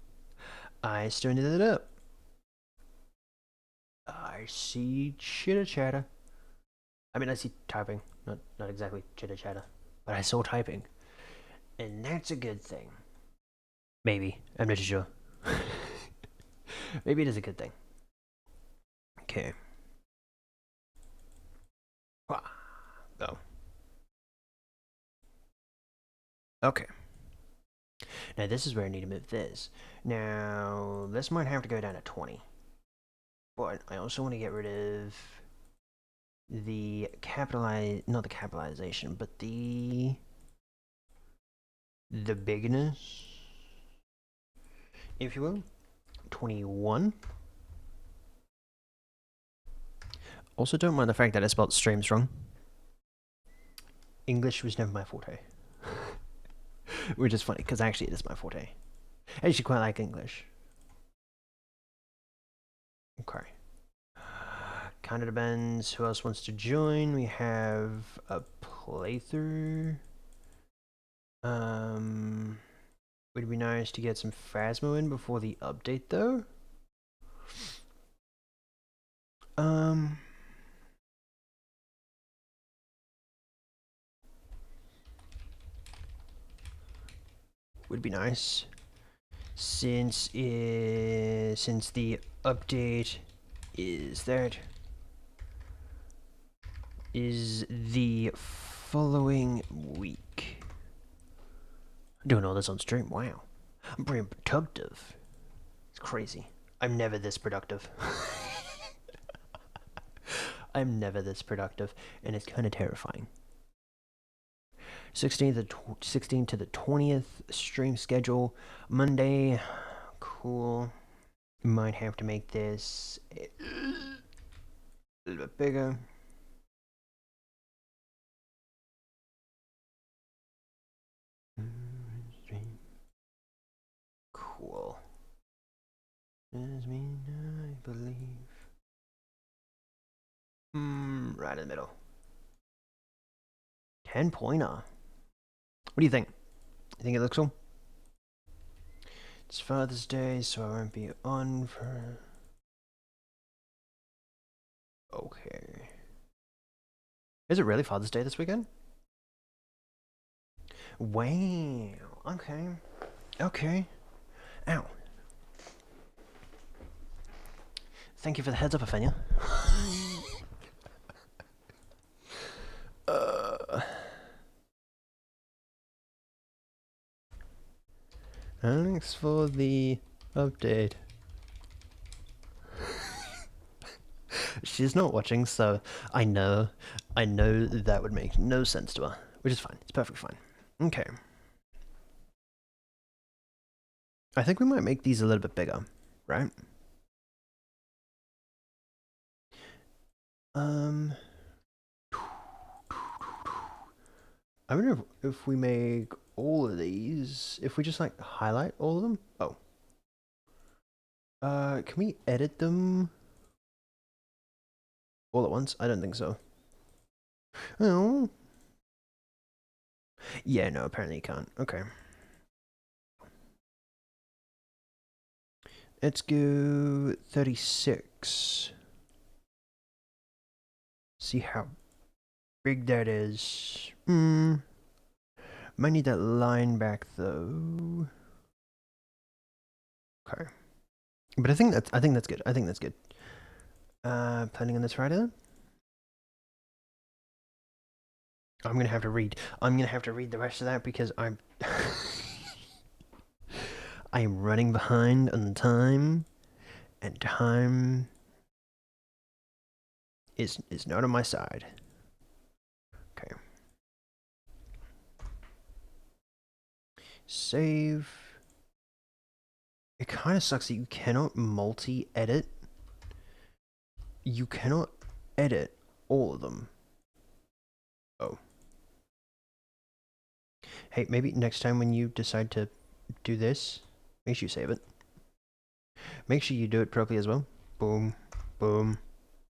I started it up. I see chitter chatter. I mean, I see typing. Not exactly chitter chatter, but I saw typing, and that's a good thing. Maybe. I'm not too sure. Maybe it is a good thing. Okay. Oh. Okay. Now this is where I need to move this. Now this might have to go down to 20. But I also want to get rid of the not the capitalization, but the bigness, if you will. 21. Also, don't mind the fact that I spelled streams wrong. English was never my forte. Which is funny, because actually it is my forte. I actually quite like English. Okay. Kind of depends who else wants to join. We have a playthrough. Would be nice to get some Phasmo in before the update, though. Would be nice. Since the update is the following week. Doing all this on stream, wow. I'm pretty productive. It's crazy. I'm never this productive. I'm never this productive, and it's kind of terrifying. 16th to the 20th stream schedule. Monday, cool. Might have to make this a little bit bigger. Cool. Does mean I believe. Right in the middle. 10-pointer. What do you think? You think it looks cool? It's Father's Day, so I won't be on for... Okay. Is it really Father's Day this weekend? Wow. Okay. Okay. Ow. Thank you for the heads up, Athenia. Thanks for the update. She's not watching, so I know that would make no sense to her, which is fine. It's perfectly fine. Okay. I think we might make these a little bit bigger, right? I wonder if we make all of these, if we just like highlight all of them. Oh. Can we edit them all at once? I don't think so. Oh. Yeah, no, apparently you can't. Okay. Let's go 36. See how big that is. Might need that line back though. Okay. But I think that's good. I think that's good. Planning on this Friday then? I'm gonna have to read the rest of that because I'm I'm running behind on time, and time is not on my side. Okay. Save. It kind of sucks that you cannot multi-edit. You cannot edit all of them. Oh. Hey, maybe next time when you decide to do this, make sure you save it. Make sure you do it properly as well. Boom, boom,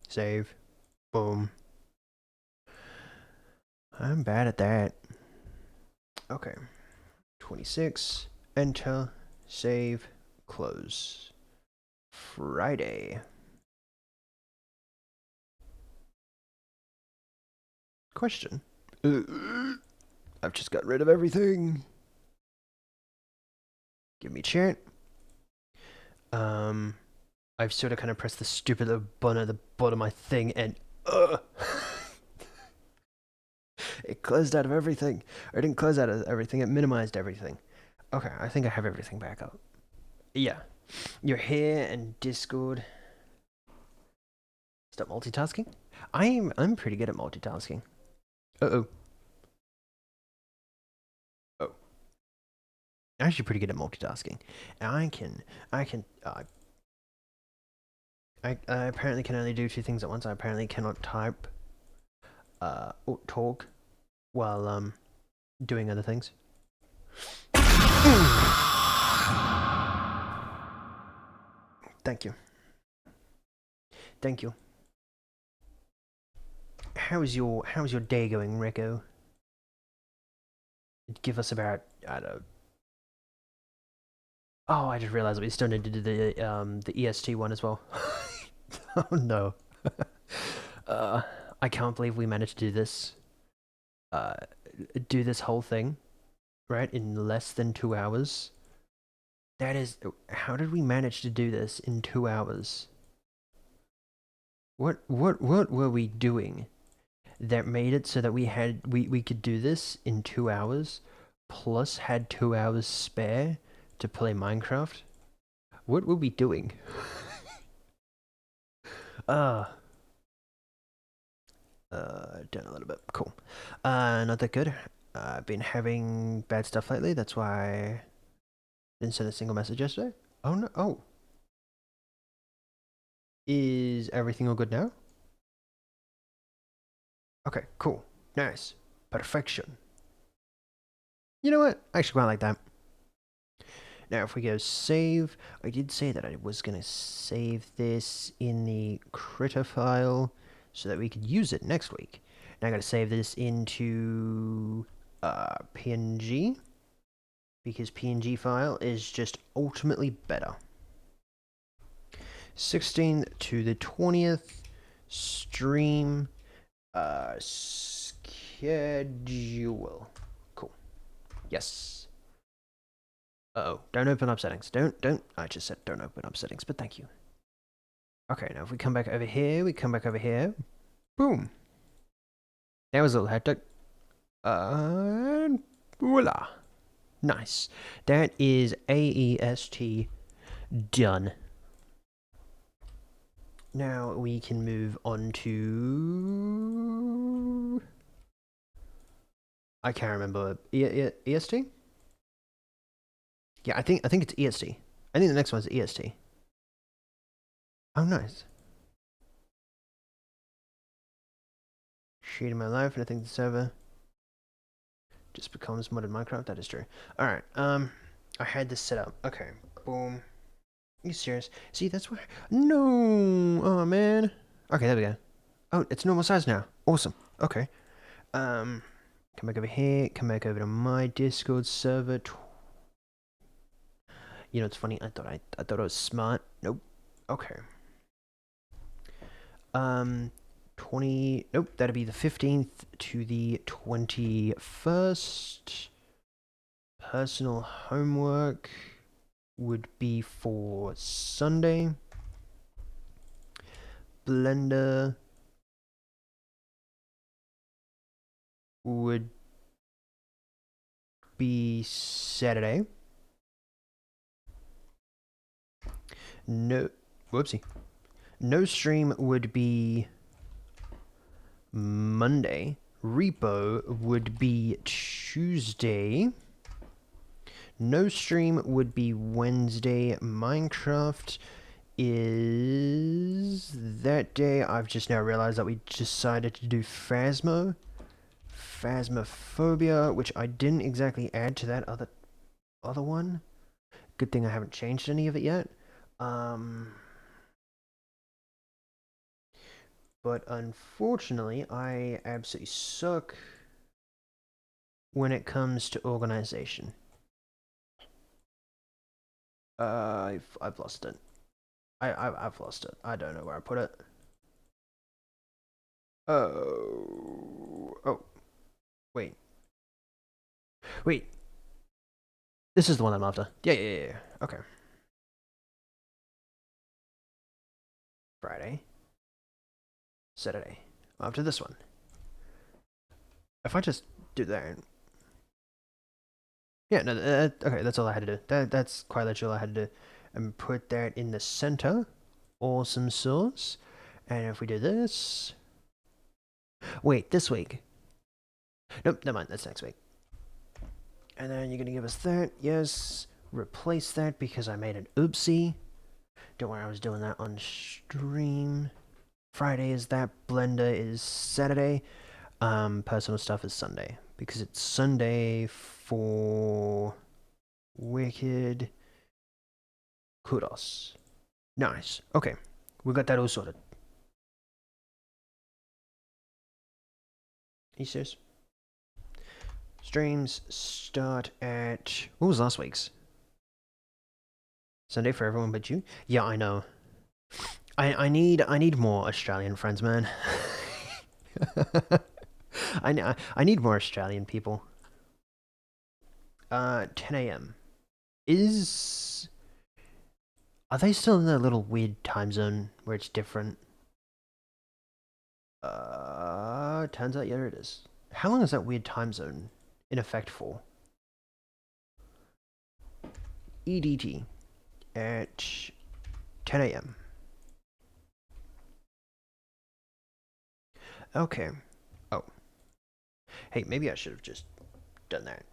save, boom. I'm bad at that. Okay. 26, enter, save, close. Friday. Question. I've just got rid of everything. Give me chat. I've sort of kind of pressed the stupid little button at the bottom of my thing and it closed out of everything. Or it didn't close out of everything, it minimized everything. Okay, I think I have everything back up. Yeah. You're here and Discord. Stop multitasking? I'm pretty good at multitasking. Uh-oh. Oh. I'm actually pretty good at multitasking. I apparently can only do two things at once. I apparently cannot type or talk while doing other things. Thank you. Thank you. How's your day going, Rico? Give us about, I don't know, Oh, I just realized we still need to do the EST one as well. Oh no. Uh, I can't believe we managed to do this. Uh, do this whole thing, right, in less than 2 hours. That is, how did we manage to do this in 2 hours? What were we doing that made it so that we could do this in 2 hours, plus had 2 hours spare to play Minecraft? What were we doing? Uh, down a little bit. Cool. Not that good. I've been having bad stuff lately. That's why I didn't send a single message yesterday. Oh no. Oh, is everything all good now? Okay, cool. Nice. Perfection. You know what? I actually quite like that. Now, if we go save, I did say that I was going to save this in the critter file so that we could use it next week. Now I got to save this into PNG because PNG file is just ultimately better. 16th to the 20th stream schedule. Cool. Yes. Uh-oh. Don't open up settings. Don't. I just said don't open up settings, but thank you. Okay, now if we come back over here, we come back over here. Boom. That was a little hectic. Voila. Nice. That is AEST done. Now we can move on to... I can't remember. EST? Yeah, I think it's EST. I think the next one's EST. Oh, nice. Sheet of my life, and I think the server just becomes modded Minecraft. That is true. All right. I had this set up. Okay. Boom. Are you serious? See, that's why. No. Oh man. Okay, there we go. Oh, it's normal size now. Awesome. Okay. Come back over here. Come back over to my Discord server. You know, it's funny. I thought I was smart. Nope. Okay. 20. Nope. That'd be the 15th to the 21st. Personal homework would be for Sunday. Blender would be Saturday. No, whoopsie. No stream would be Monday. Repo would be Tuesday. No stream would be Wednesday. Minecraft is that day. I've just now realized that we decided to do Phasmophobia, which I didn't exactly add to that other one. Good thing I haven't changed any of it yet. But unfortunately, I absolutely suck when it comes to organization. I've lost it. I've lost it. I don't know where I put it. Oh, wait. This is the one I'm after. Yeah. Okay. Friday, Saturday. I'm after this one. If I just do that. Yeah, no, okay, that's all I had to do. That's quite literally all I had to do. And put that in the center. Awesome sauce. And if we do this... Wait, this week. Nope, never mind, that's next week. And then you're going to give us that. Yes. Replace that because I made an oopsie. Don't worry, I was doing that on stream. Friday is that. Blender is Saturday. Personal stuff is Sunday. Because it's Sunday for Wicked Kudos. Nice. Okay. We got that all sorted. Are you serious? Streams start at... What was last week's? Sunday for everyone but you. Yeah, I know. I need more Australian friends, man. I need more Australian people. 10 a.m. Is Are they still in their little weird time zone where it's different? Turns out, yeah, it is. How long is that weird time zone in effect for? EDT at 10 a.m. Okay. Oh, hey, maybe I should have just done that.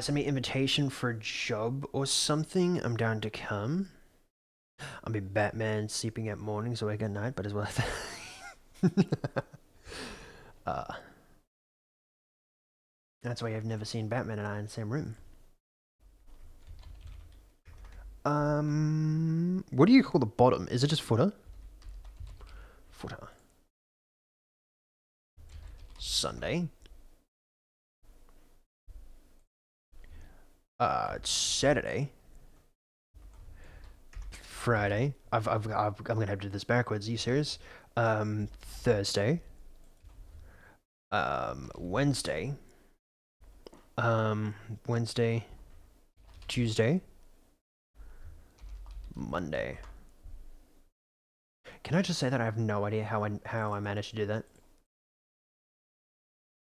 Send me an invitation for a job or something. I'm down to come. I'll be Batman sleeping at mornings, awake at night, but as well. uh, that's why I've never seen Batman and I in the same room. What do you call the bottom? Is it just footer? Footer. Sunday. It's Saturday. Friday. I'm gonna have to do this backwards. Are you serious? Thursday. Wednesday. Wednesday. Tuesday. Monday. Can I just say that I have no idea how I managed to do that?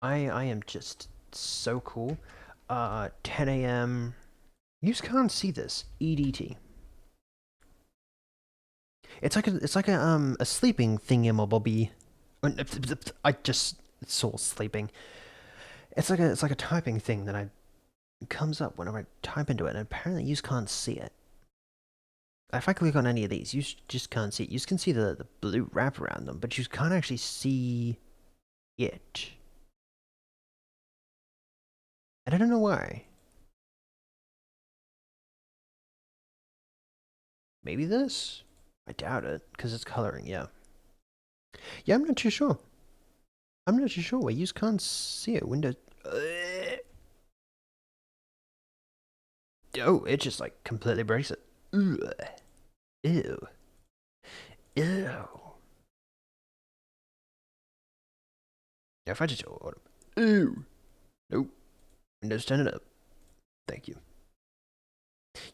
I am just so cool. 10 a.m. You just can't see this. EDT. It's like a sleeping thingamabobby. I just saw sleeping. It's like a typing thing that it comes up whenever I type into it, and apparently you just can't see it. If I click on any of these, you just can't see it. You just can see the blue wrap around them, but you can't actually see it. And I don't know why. Maybe this? I doubt it, because it's coloring, yeah. Yeah, I'm not too sure. I'm not too sure why you just can't see it. Windows. Oh, it just like completely breaks it. Ugh. Ew. Ew. Yeah, if I just ew. Nope. Windows, turn it up. Thank you.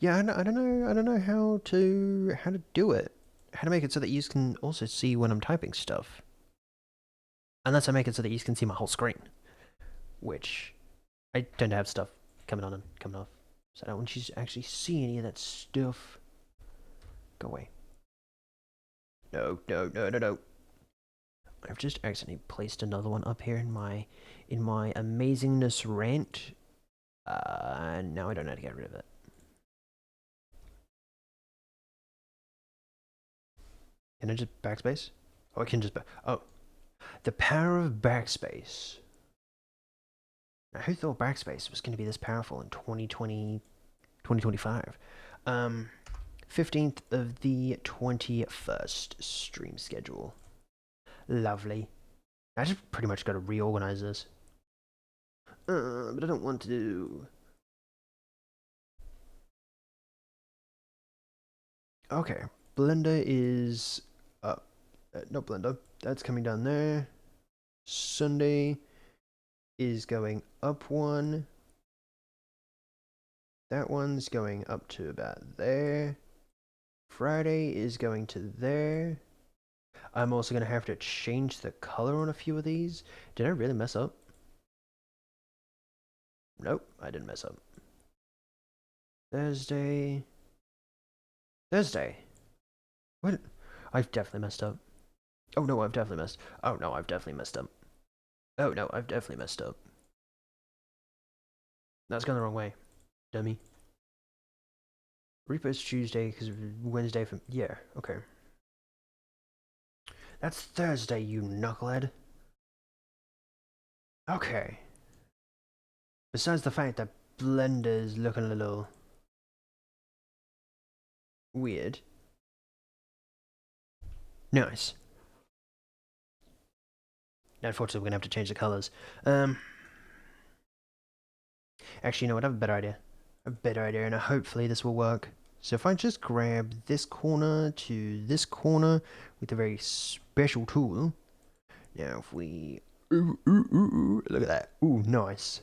Yeah, I don't know how to do it. How to make it so that you can also see when I'm typing stuff. Unless I make it so that you can see my whole screen, which I tend to have stuff coming on and coming off. So I don't want you to actually see any of that stuff. Go away. No, no, no, no, no. I've just accidentally placed another one up here in my amazingness rant. And now I don't know how to get rid of it. Can I just backspace? Oh, I can just oh, the power of backspace. Now, who thought backspace was going to be this powerful in 2020, 2025? 15th of the 21st stream schedule. Lovely. I just pretty much got to reorganize this. But I don't want to. Okay, Blender is up. Not Blender. That's coming down there. Sunday is going up one. That one's going up to about there. Friday is going to there. I'm also going to have to change the color on a few of these. Did I really mess up? Nope, I didn't mess up. Thursday. Thursday. What? I've definitely messed up. Oh no, I've definitely messed. Oh no, I've definitely messed up. Oh no, I've definitely messed up. That's gone the wrong way, dummy. Repost Tuesday because Wednesday from yeah. Okay. That's Thursday, you knucklehead. Okay. Besides the fact that Blender's looking a little weird. Nice. Unfortunately, we're gonna have to change the colors. Actually, you know what? I have a better idea. And hopefully this will work. So if I just grab this corner to this corner with a very special tool. Now if we... Ooh, look at that. Ooh, nice.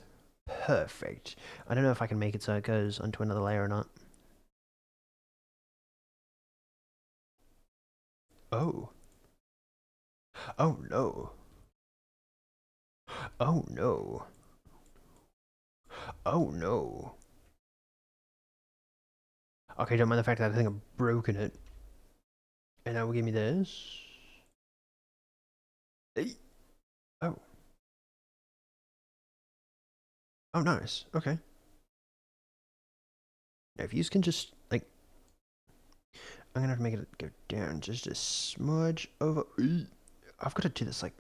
Perfect. I don't know if I can make it so it goes onto another layer or not. Oh. Oh no. Oh no. Oh no. Okay, don't mind the fact that I think I've broken it. And now will give me this. Hey. Oh. Oh, nice. Okay. Now, if you can just, like... I'm gonna have to make it go down just a smudge over... I've got to do this, like,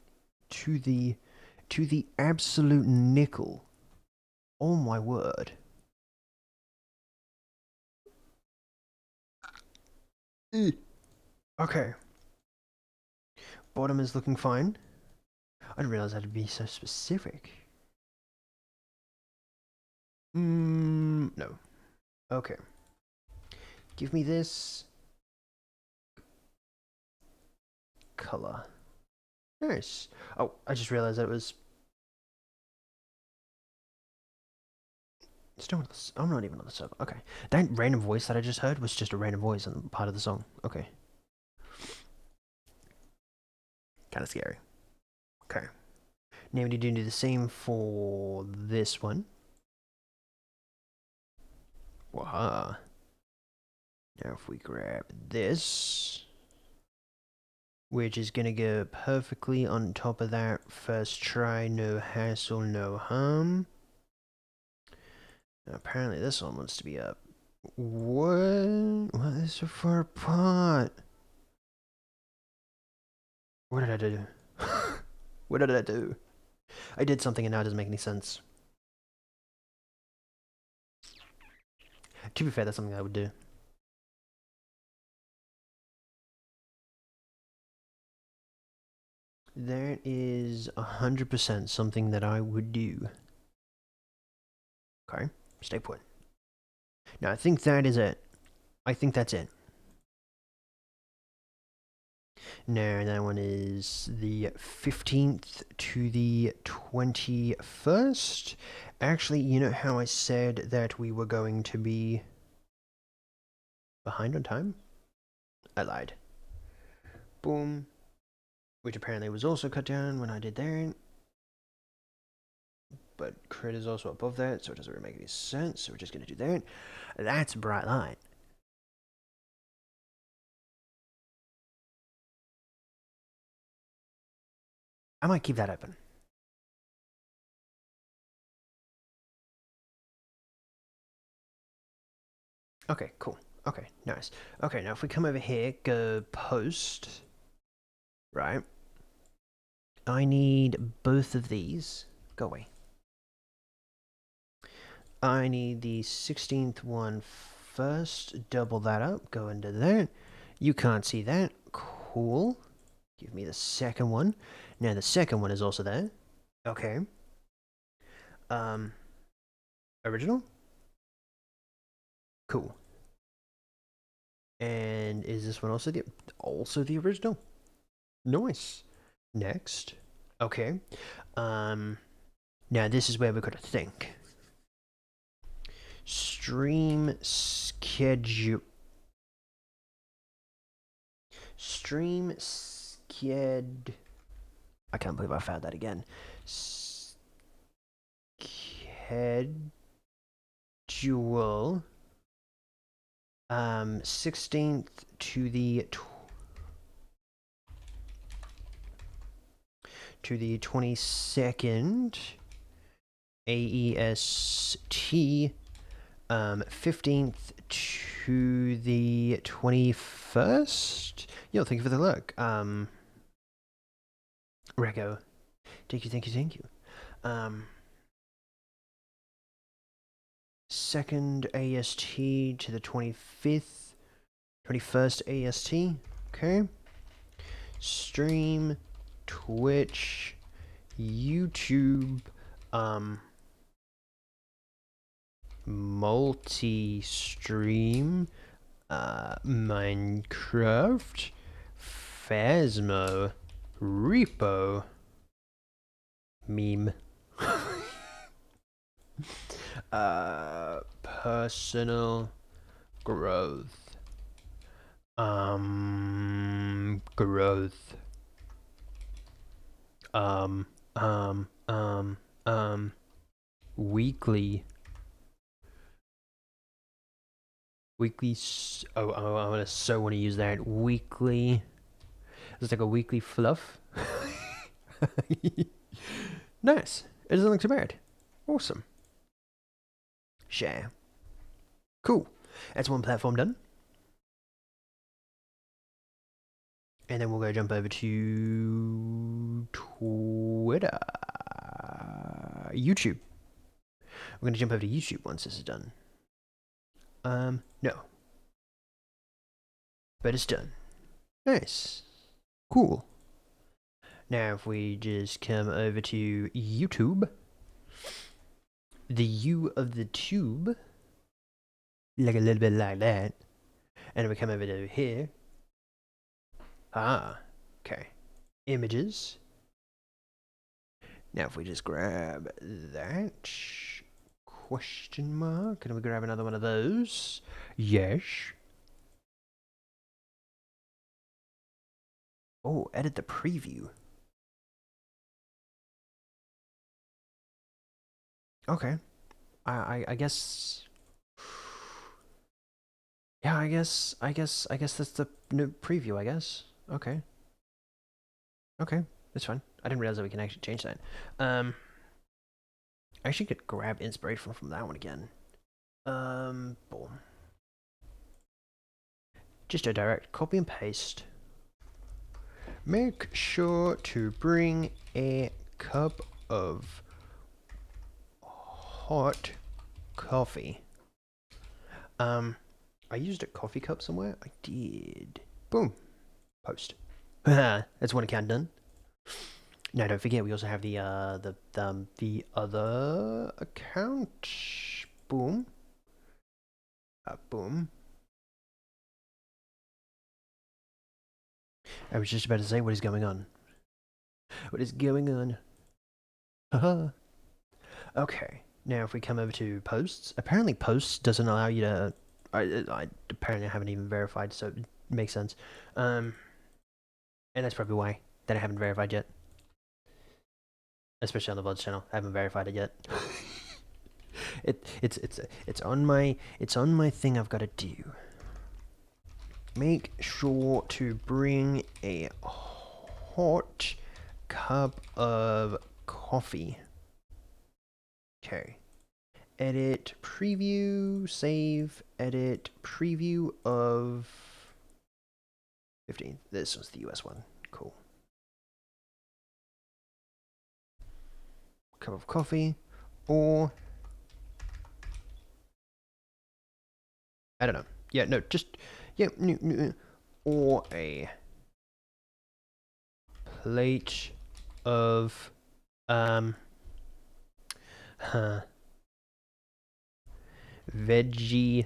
to the... To the absolute nickel. Oh my word. Okay. Bottom is looking fine. I didn't realize I had to be so specific. No. Okay. Give me this color. Nice. Oh, I just realized that it was... I'm not even on the server. Okay. That random voice that I just heard was just a random voice on part of the song. Okay. Kind of scary. Okay. Now we need to do the same for this one. Waha. Now if we grab this, which is gonna go perfectly on top of that first try, no hassle, no harm. Now apparently this one wants to be up. What? What is so far apart? What did I do? What did I do? I did something and now it doesn't make any sense. To be fair, that's something I would do. That is 100% something that I would do. Okay, stay put. Now I think that is it. I think that's it. Now that one is the 15th to the 21st. Actually, you know how I said that we were going to be behind on time? I lied. Boom. Which apparently was also cut down when I did that. But crit is also above that, so it doesn't really make any sense. So we're just going to do that. That's a bright light. I might keep that open. Okay, cool. Okay, nice. Okay, now if we come over here, go post. Right. I need both of these. Go away. I need the 16th one first. Double that up. Go into there. You can't see that. Cool. Give me the second one. Now the second one is also there. Okay. Original? Cool. And is this one also the original? Nice. Next. Okay. Now this is where we've got to think. Stream schedule. Stream sched. I can't believe I found that again. Schedule. 16th to the 22nd. AEST. 15th to the 21st. Yo, thank you for the look. Rego. Thank you. Second AST to the 25th, 21st AST. Okay. Stream, Twitch, YouTube, multi-stream, Minecraft, Phasmo, Repo, meme. Personal growth. Growth. Um, um, um, weekly. Weekly. Oh, I so want to use that. Weekly. It's like a weekly fluff. Nice. It doesn't look too bad. Awesome. Share. Cool. That's one platform done. And then we'll go jump over to Twitter. YouTube. We're going to jump over to YouTube once this is done. No. But it's done. Nice. Cool. Now if we just come over to YouTube. The U of the tube. Like a little bit like that. And then we come over to here. Ah. Okay. Images. Now if we just grab that. Question mark. Can we grab another one of those? Yes. Oh, edit the preview. Okay. I guess. Yeah, I guess that's the new preview, I guess. Okay. Okay, that's fine. I didn't realize that we can actually change that. I actually could grab inspiration from that one again. Boom. Just a direct copy and paste. Make sure to bring a cup of hot coffee. I used a coffee cup somewhere. I did. Boom. Post. That's one account done. Now don't forget we also have the other account. Boom. Boom. I was just about to say what is going on. What is going on? Haha. Okay. Now if we come over to posts, apparently posts doesn't allow you to. I apparently haven't even verified, so it makes sense. And that's probably why that I haven't verified yet. Especially on the VODs channel, I haven't verified it yet. It's on my thing I've got to do. Make sure to bring a hot cup of coffee. Okay. Edit preview, save, edit preview of 15. This was the US one. Cool. Cup of coffee, or I don't know. Yeah, no, just or a plate of Vegemite.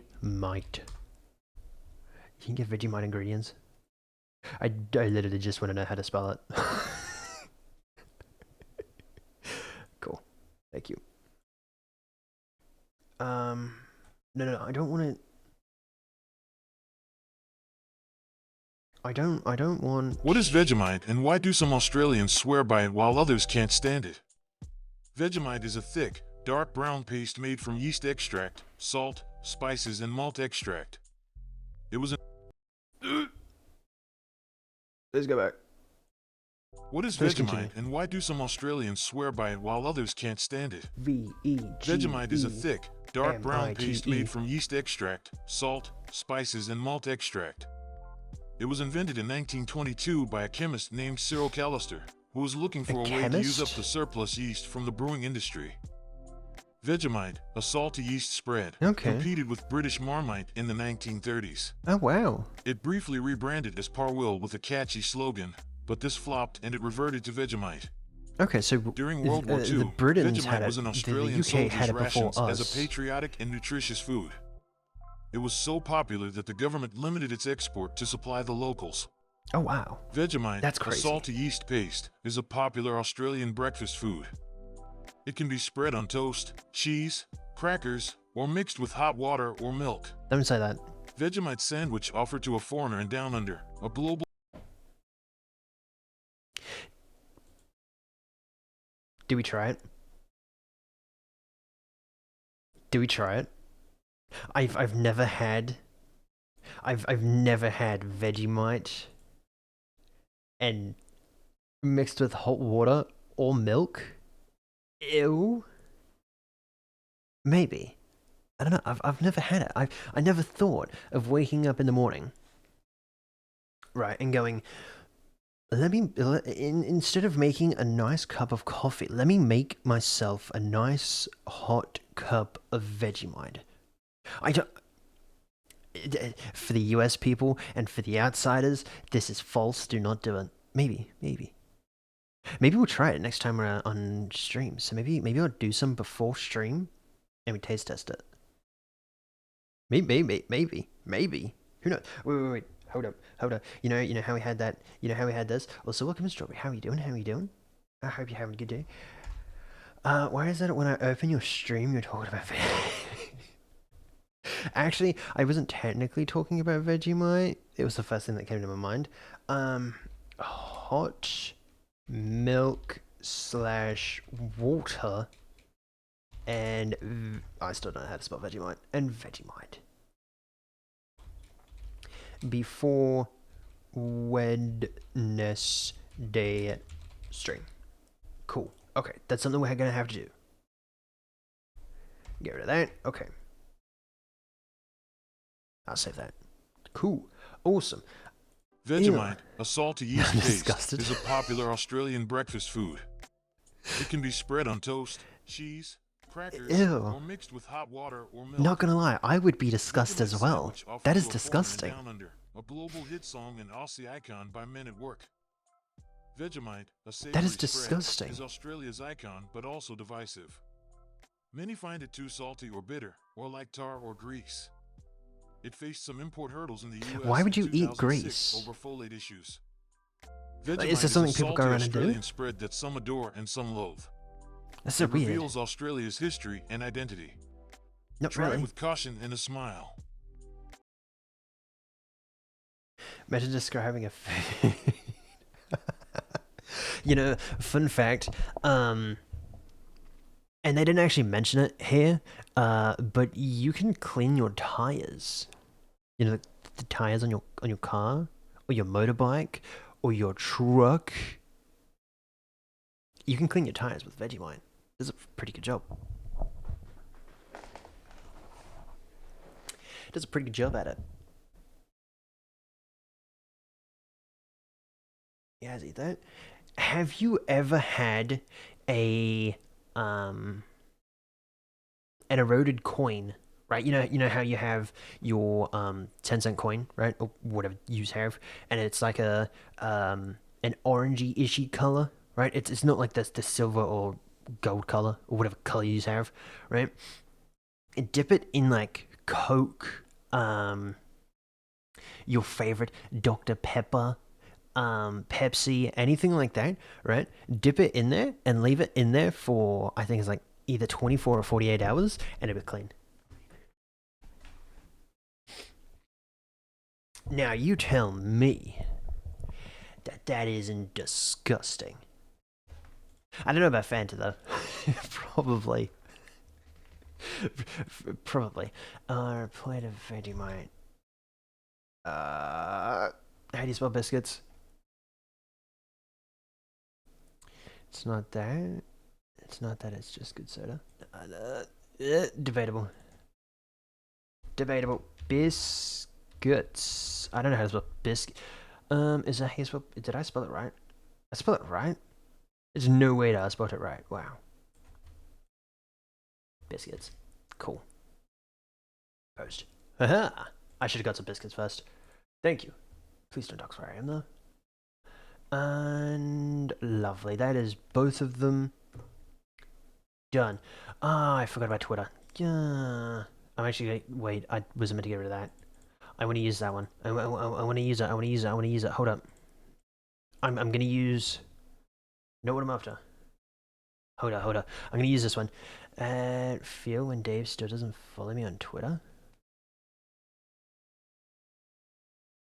You can get Vegemite ingredients. I literally just want to know how to spell it. Cool. Thank you. No, I don't want to. I don't want. What is Vegemite, and why do some Australians swear by it while others can't stand it? Vegemite is a thick, dark brown paste made from yeast extract, salt, spices, and malt extract. It was Let's go back. What is Please Vegemite, continue. and why do some Australians swear by it while others can't stand it? Vegemite is a thick, dark brown paste made from yeast extract, salt, spices, and malt extract. It was invented in 1922 by a chemist named Cyril Callister, who was looking for a way to use up the surplus yeast from the brewing industry. Vegemite, a salty yeast spread, competed with British Marmite in the 1930s. Oh, wow. It briefly rebranded as Parwill with a catchy slogan, but this flopped and it reverted to Vegemite. Okay, so during World War II, the Britons Vegemite had it. was an Australian the UK had soldier's it before rations us. as a patriotic and nutritious food. It was so popular that the government limited its export to supply the locals. Oh, wow. Vegemite, That's a crazy. salty yeast paste, is a popular Australian breakfast food. It can be spread on toast, cheese, crackers, or mixed with hot water or milk. Don't say that. Vegemite sandwich offered to a foreigner in Down Under, a global... Do we try it? Do we try it? I've never had Vegemite and mixed with hot water or milk. Ew. Maybe. I don't know. I've never had it. I never thought of waking up in the morning, right, and going, instead of making a nice cup of coffee, let me make myself a nice hot cup of Vegemite. I don't. For the US people and for the outsiders, this is false. Do not do it. Maybe we'll try it next time we're on stream. So maybe I'll do some before stream, and we taste test it. Maybe. Who knows? Wait. Hold up. You know how we had that. You know how we had this. Also, welcome to Strawberry. How are you doing? I hope you're having a good day. Why is it when I open your stream, you're talking about Actually, I wasn't technically talking about Vegemite. It was the first thing that came to my mind. Hot milk / water, and I still don't know how to spell Vegemite. And Vegemite before Wednesday stream. Cool. Okay, that's something we're gonna have to do. Get rid of that. Okay. I'll save that. Cool. Awesome. Vegemite, a salty yeast paste, disgusted. is a popular Australian breakfast food. It can be spread on toast, cheese, crackers, or mixed with hot water or milk. Not gonna lie, I would be disgusted as well. That is disgusting. Down Under, a global hit song and Aussie icon by Men at Work. Vegemite, a savory That is spread, disgusting. is Australia's icon, but also divisive. Many find it too salty or bitter, or like tar or grease. It faced some import hurdles in the US. Why would you eat 2006 grease? over folate issues. Vegemite is this something people go around and do? Australian spread that some adore and some loathe. That's so weird. It reveals Australia's history and identity. Not Try really. it with caution and a smile. Imagine just having a you know, fun fact, and they didn't actually mention it here, but you can clean your tires. You know, the tires on your car, or your motorbike, or your truck. You can clean your tires with Vegemite. Does a pretty good job. Does a pretty good job at it. Yeah, I eat that. Have you ever had an eroded coin? Right, you know how you have your 10-cent coin, right, or whatever you have, and it's like an orangey-ishy color, right? It's not like the silver or gold color or whatever color you have, right? And dip it in like Coke, your favorite Dr. Pepper, Pepsi, anything like that, right? Dip it in there and leave it in there for, I think it's like either 24 or 48 hours, and it'll be clean. Now you tell me that isn't disgusting. I don't know about Fanta though. Probably. A plate of Vegemite. How do you spell biscuits? It's not that. It's just good soda. Debatable. Biscuits. I don't know how to spell biscuit. Is that how you spell? Did I spell it right? I spelled it right? There's no way that I spelled it right. Wow. Biscuits. Cool. Post. Aha! I should have got some biscuits first. Thank you. Please don't talk where I am though. And lovely. That is both of them done. Ah, I forgot about Twitter. Yeah. I'm actually gonna wait. I wasn't meant to get rid of that. I want to use that one. I want to use it. I want to use it. I want to use it. Hold up. I'm gonna use. Know what I'm after. Hold up, hold up. I'm gonna use this one. Feel when Dave still doesn't follow me on Twitter.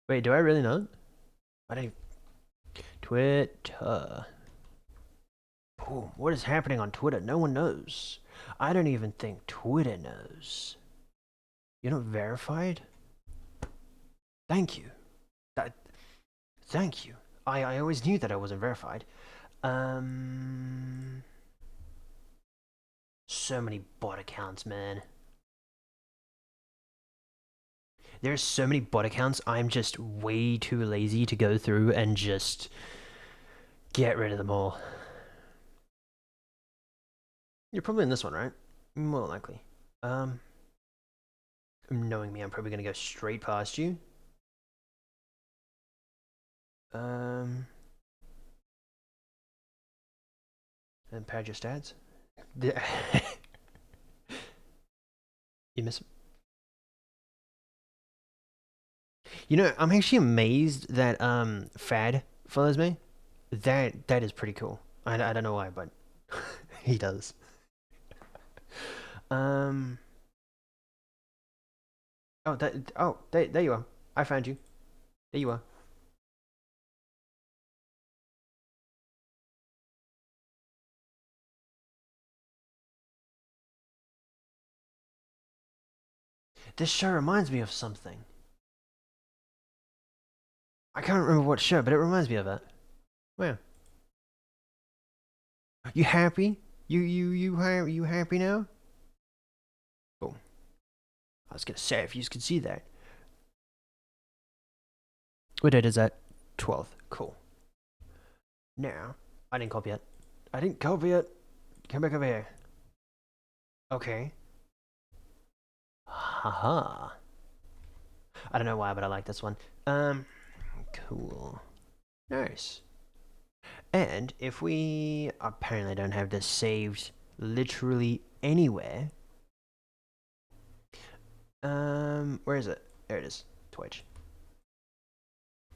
Wait, do I really not? I don't. Twitter. Ooh, what is happening on Twitter? No one knows. I don't even think Twitter knows. You're not verified? Thank you. That. Thank you. I always knew that I wasn't verified. So many bot accounts, man. There's so many bot accounts, I'm just way too lazy to go through and just get rid of them all. You're probably in this one, right? More than likely. Knowing me, I'm probably gonna go straight past you. And pad your stats. You miss. You know, I'm actually amazed that Fad follows me. That is pretty cool. I don't know why, but he does. Oh, there you are. I found you. There you are. This show reminds me of something. I can't remember what show, but it reminds me of it. Where? You happy? You happy now? Cool. I was gonna say if you could see that. What date is that? 12th. Cool. Now, I didn't copy it. I didn't copy it. Come back over here. Okay. Haha. I don't know why, but I like this one. Cool. Nice. And if we apparently don't have this saved literally anywhere. Where is it? There it is. Twitch.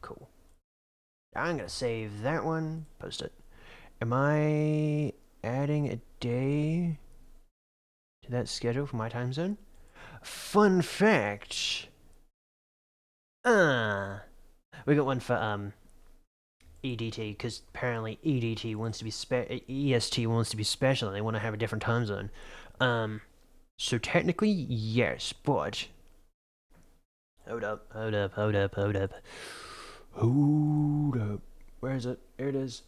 Cool. I'm gonna save that one. Post it. Am I adding a day to that schedule for my time zone? Fun fact. We got one for EDT because apparently EDT wants to be EST wants to be special and they want to have a different time zone. So technically yes, but hold up. Where is it? Here it is.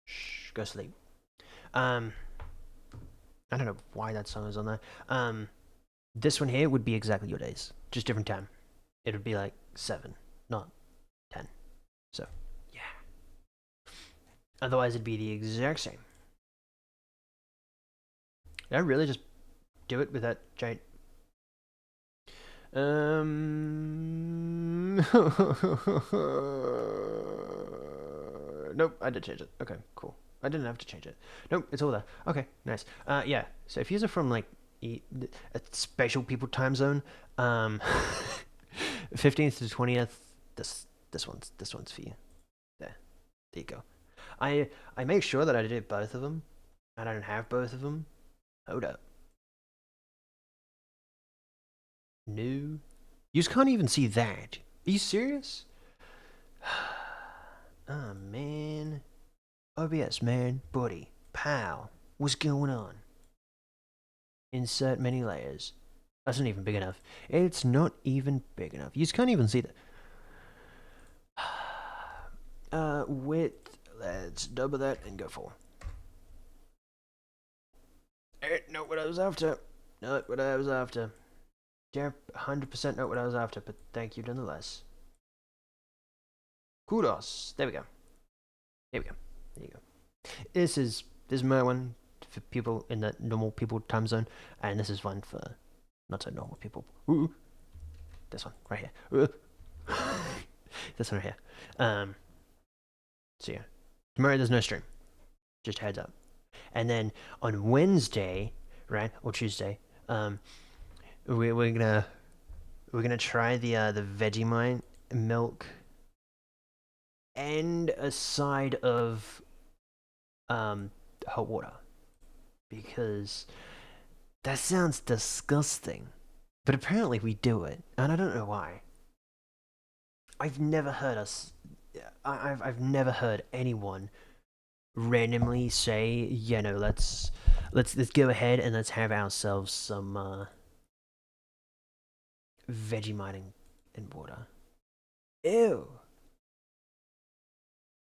Shh, go sleep. I don't know why that song is on there. This one here would be exactly your days, just different time. It would be like 7, not 10. So, yeah. Otherwise, it'd be the exact same. Did I really just do it with that giant? Nope, I did change it. Okay, cool. I didn't have to change it. Nope, it's all there. Okay, nice. Yeah. So if you're from like a special people time zone, 15th to 20th, this one's for you. There you go. I make sure that I did both of them. I don't have both of them. Hold up. New. You just can't even see that. Are you serious? Oh man. OBS man, buddy, pal, what's going on? Insert many layers. That's not even big enough. It's not even big enough. You just can't even see that. Width, let's double that and go for. Not what I was after. Not what I was after. 100% not what I was after, but thank you nonetheless. Kudos. There we go. There we go. There you go. This is my one for people in the normal people time zone, and this is one for not so normal people. Ooh. This one right here. This one right here. So yeah, tomorrow there's no stream. Just heads up. And then on Wednesday, right, or Tuesday, we're gonna try the Vegemite milk and a side of hot water because that sounds disgusting. But apparently we do it, and I don't know why. I've never heard us. I've never heard anyone randomly say, you know, let's go ahead and let's have ourselves some Vegemite and water. Ew.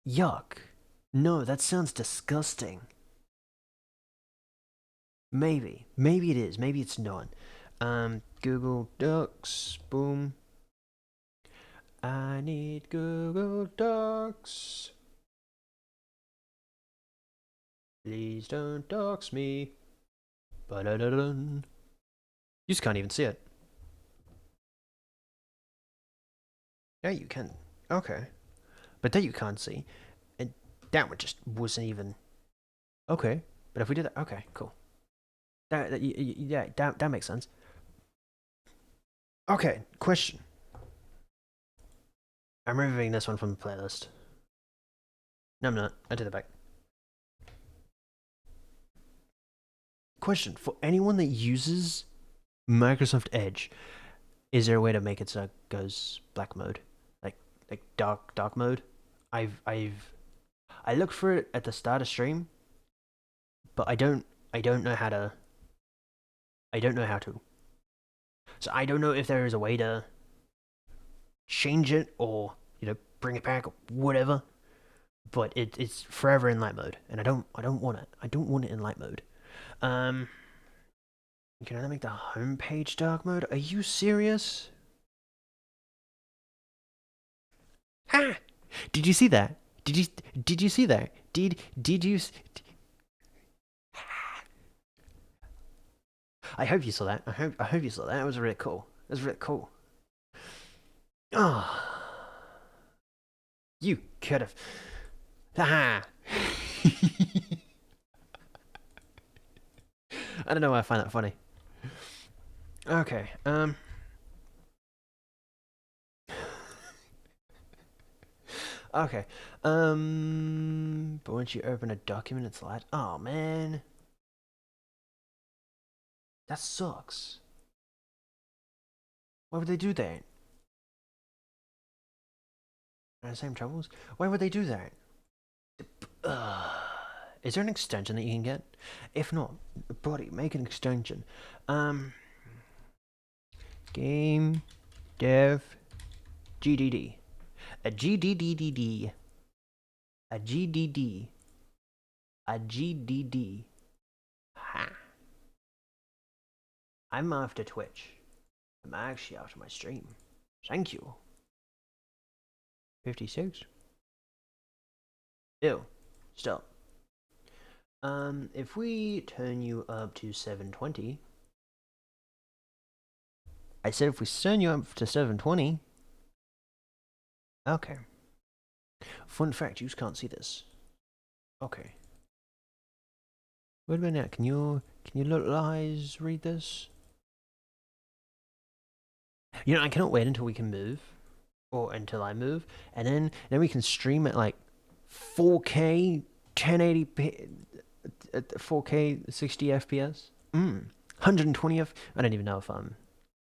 Yuck. No, that sounds disgusting. Maybe. Maybe it is. Maybe it's not. Google Docs. Boom. I need Google Docs. Please don't dox me. Ba-da-da-dun. You just can't even see it. Yeah, you can. Okay. But that you can't see. And that one just wasn't even... Okay. But if we did that... Okay, cool. Yeah, that makes sense. Okay, question. I'm removing this one from the playlist. No, I'm not. I did it back. Question. For anyone that uses Microsoft Edge, is there a way to make it so it goes black mode? Like dark mode? I looked for it at the start of stream, but I don't know how to. I don't know how to. So I don't know if there is a way to change it or, you know, bring it back or whatever. But it's forever in light mode, and I don't want it. I don't want it in light mode. Can I make the homepage dark mode? Are you serious? Ha! Did you see that? Did you see that? Did you? I hope you saw that. I hope you saw that. It was really cool. It was really cool. Oh, you could have. Ha! I don't know why I find that funny. Okay. Okay. But once you open a document, it's like, oh man, that sucks. Why would they do that? Are the same troubles? Why would they do that? Is there an extension that you can get? If not, buddy, make an extension. Game dev GDD. A GDDDD. A GDD. A GDD. Ha. I'm after Twitch. I'm actually after my stream. Thank you. 56? Ew. Stop. If we turn you up to 720... I said if we turn you up to 720... Okay. Fun fact, you just can't see this. Okay. Wait a minute, can your little eyes read this? You know, I cannot wait until we can move. Or until I move. And then we can stream at like 4K, 1080p, 4K, 60 FPS. 120 F. I don't even know if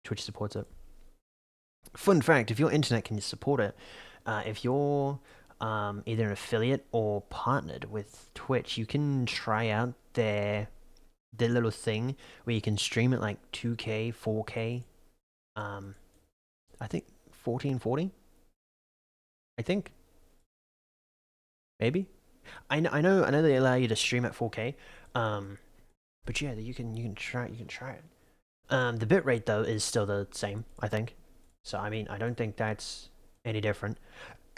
Twitch supports it. Fun fact, if your internet can support it, if you're either an affiliate or partnered with Twitch, you can try out their little thing where you can stream at like 2K, 4K, I think 1440. I think. Maybe. I know they allow you to stream at 4K. But yeah, you can try it. The bitrate though is still the same, I think. So I mean, I don't think that's any different.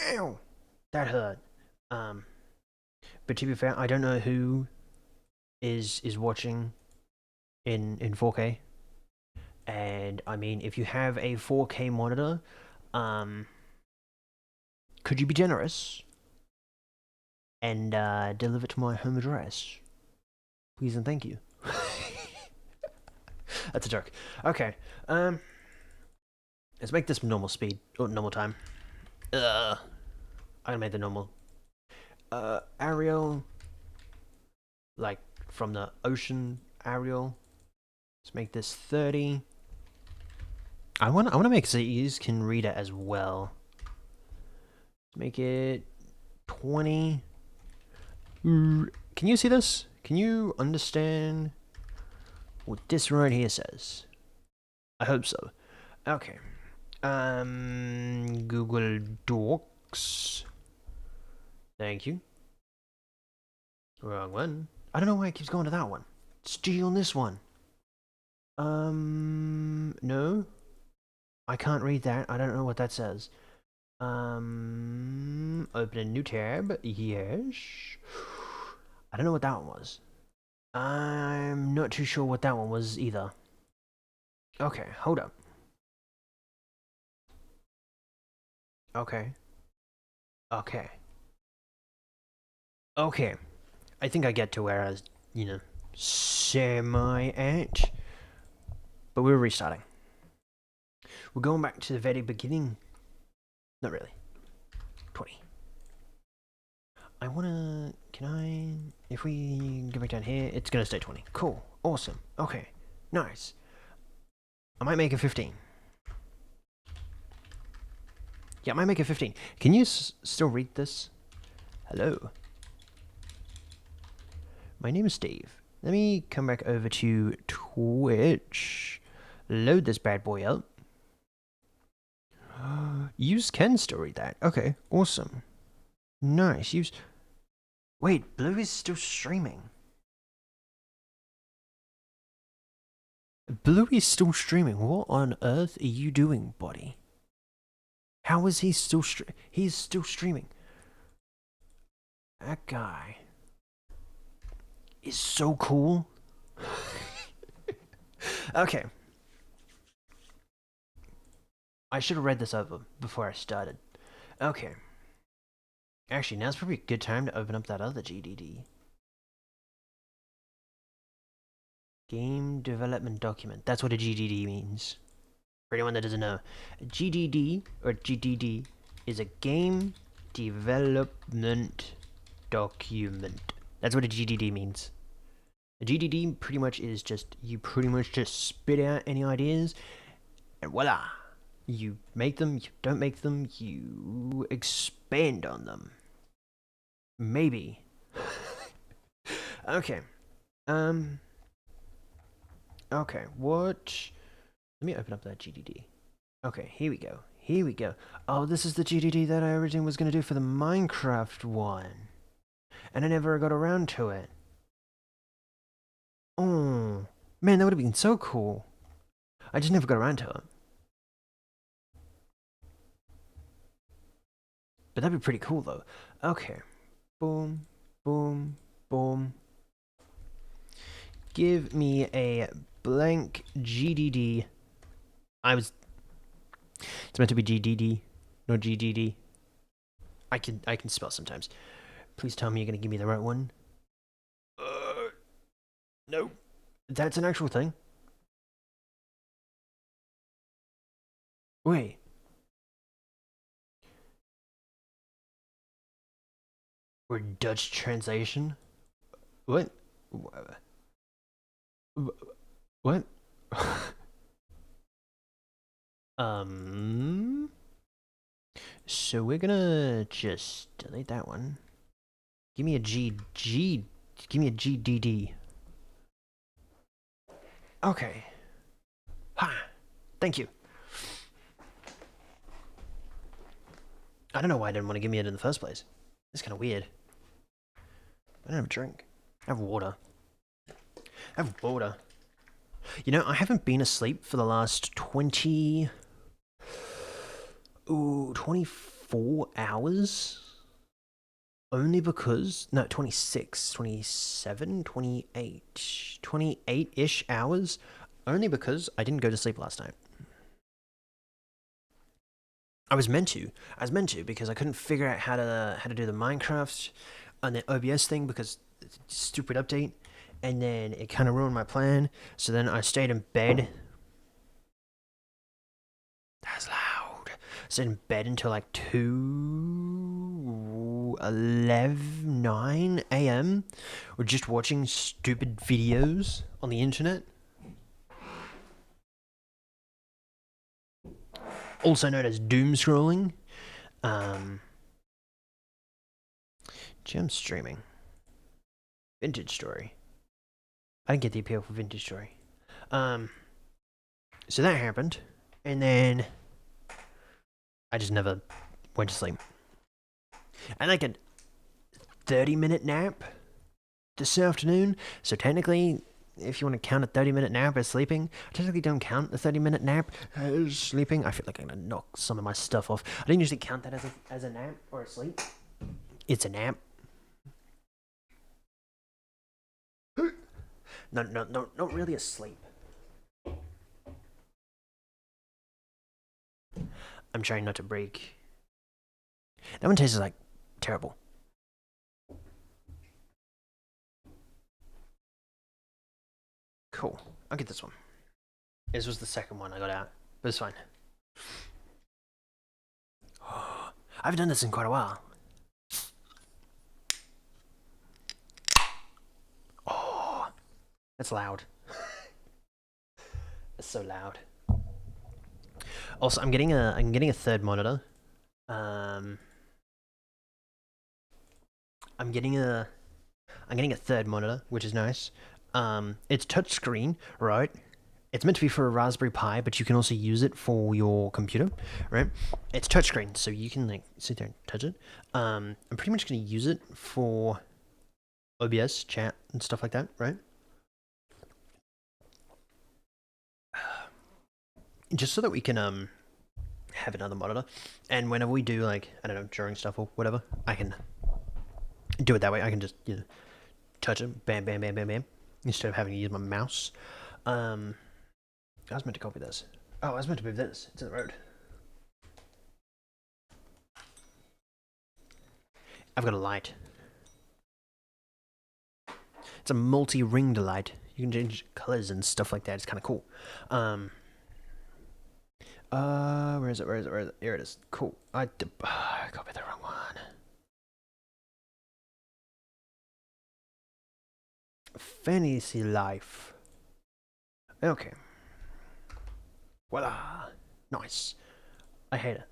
Ow, that hurt. But to be fair, I don't know who is watching in 4K. And I mean, if you have a 4K monitor, could you be generous and deliver to my home address? Please and thank you. That's a joke. Okay. Let's make this normal speed or normal time. I'm gonna make the normal. Ariel, like from the ocean. Ariel. Let's make this 30. I want to make it so you can read it as well. Let's make it 20. Can you see this? Can you understand what this right here says? I hope so. Okay. Google Docs. Thank you. Wrong one. I don't know why it keeps going to that one. Steal this one. No. I can't read that. I don't know what that says. Open a new tab. Yes. I don't know what that one was. I'm not too sure what that one was either. Okay, hold up. Okay. Okay. Okay. I think I get to where I was, semi-at. But we're restarting. We're going back to the very beginning. Not really. 20. I wanna... Can I... If we go back down here, it's gonna stay 20. Cool. Awesome. Okay. Nice. I might make it 15. Yeah, I might make it 15. Can you still read this? Hello. My name is Steve. Let me come back over to Twitch. Load this bad boy up. You can still read that. Okay, awesome. Nice. Wait, Blue is still streaming. Blue is still streaming. What on earth are you doing, buddy? How is he still He's still streaming. That guy is so cool. Okay. I should have read this over before I started. Okay. Actually, now's probably a good time to open up that other GDD. Game Development Document. That's what a GDD means. For anyone that doesn't know, a GDD or GDD is a Game Development Document. That's what a GDD means. A GDD pretty much is just, you pretty much just spit out any ideas, and voila! You make them, you don't make them, you expand on them. Maybe. Okay. Okay, what... Let me open up that GDD. Okay, here we go. Here we go. Oh, this is the GDD that I originally was going to do for the Minecraft one. And I never got around to it. Oh, man, that would have been so cool. I just never got around to it. But that'd be pretty cool, though. Okay. Boom, boom, boom. Give me a blank GDD. It's meant to be GDD, no GDD. I can spell sometimes. Please tell me you're gonna give me the right one. No. That's an actual thing. Wait. Or Dutch translation? What? What? So we're gonna just delete that one. Give me a give me a GDD. Okay. Ha! Thank you. I don't know why I didn't want to give me it in the first place. It's kind of weird. I don't have a drink. I have water. I have water. You know, I haven't been asleep for the last 24 hours. Only because, no, 26, 27, 28, 28-ish hours. Only because I didn't go to sleep last night. I was meant to because I couldn't figure out how to do the Minecraft and the OBS thing because it's a stupid update. and then it kind of ruined my plan. So then I stayed in bed. That's loud. Stayed in bed until like 9 a.m. We're just watching stupid videos on the internet. Also known as doom scrolling. Gem streaming. Vintage Story. I didn't get the appeal for Vintage Story. So that happened, and then I just never went to sleep. And like a 30-minute nap this afternoon. So technically, if you want to count a 30-minute nap as sleeping, I technically don't count a 30-minute nap as sleeping. I feel like I'm gonna knock some of my stuff off. I don't usually count that as a nap or a sleep. It's a nap. No, not really a sleep. I'm trying not to break. That one tastes like terrible. Cool. I'll get this one. This was the second one I got out, but it's fine. I haven't done this in quite a while. Oh, that's loud. It's so loud. Also, I'm getting a third monitor. I'm getting a third monitor, which is nice. It's touchscreen, right? It's meant to be for a Raspberry Pi, but you can also use it for your computer, right? It's touchscreen, so you can like sit there and touch it. I'm pretty much gonna use it for OBS, chat, and stuff like that, right? Just so that we can have another monitor, and whenever we do like I don't know during stuff or whatever, I can do it that way. I can just touch it, bam, bam, bam, bam, bam, instead of having to use my mouse. I was meant to copy this. Oh, I was meant to move this. It's in the road. I've got a light. It's a multi-ringed light. You can change colors and stuff like that. It's kind of cool. Where is it? Here it is. Cool. I copied the wrong one. Fantasy Life. Okay. Voila. Nice. I hate it.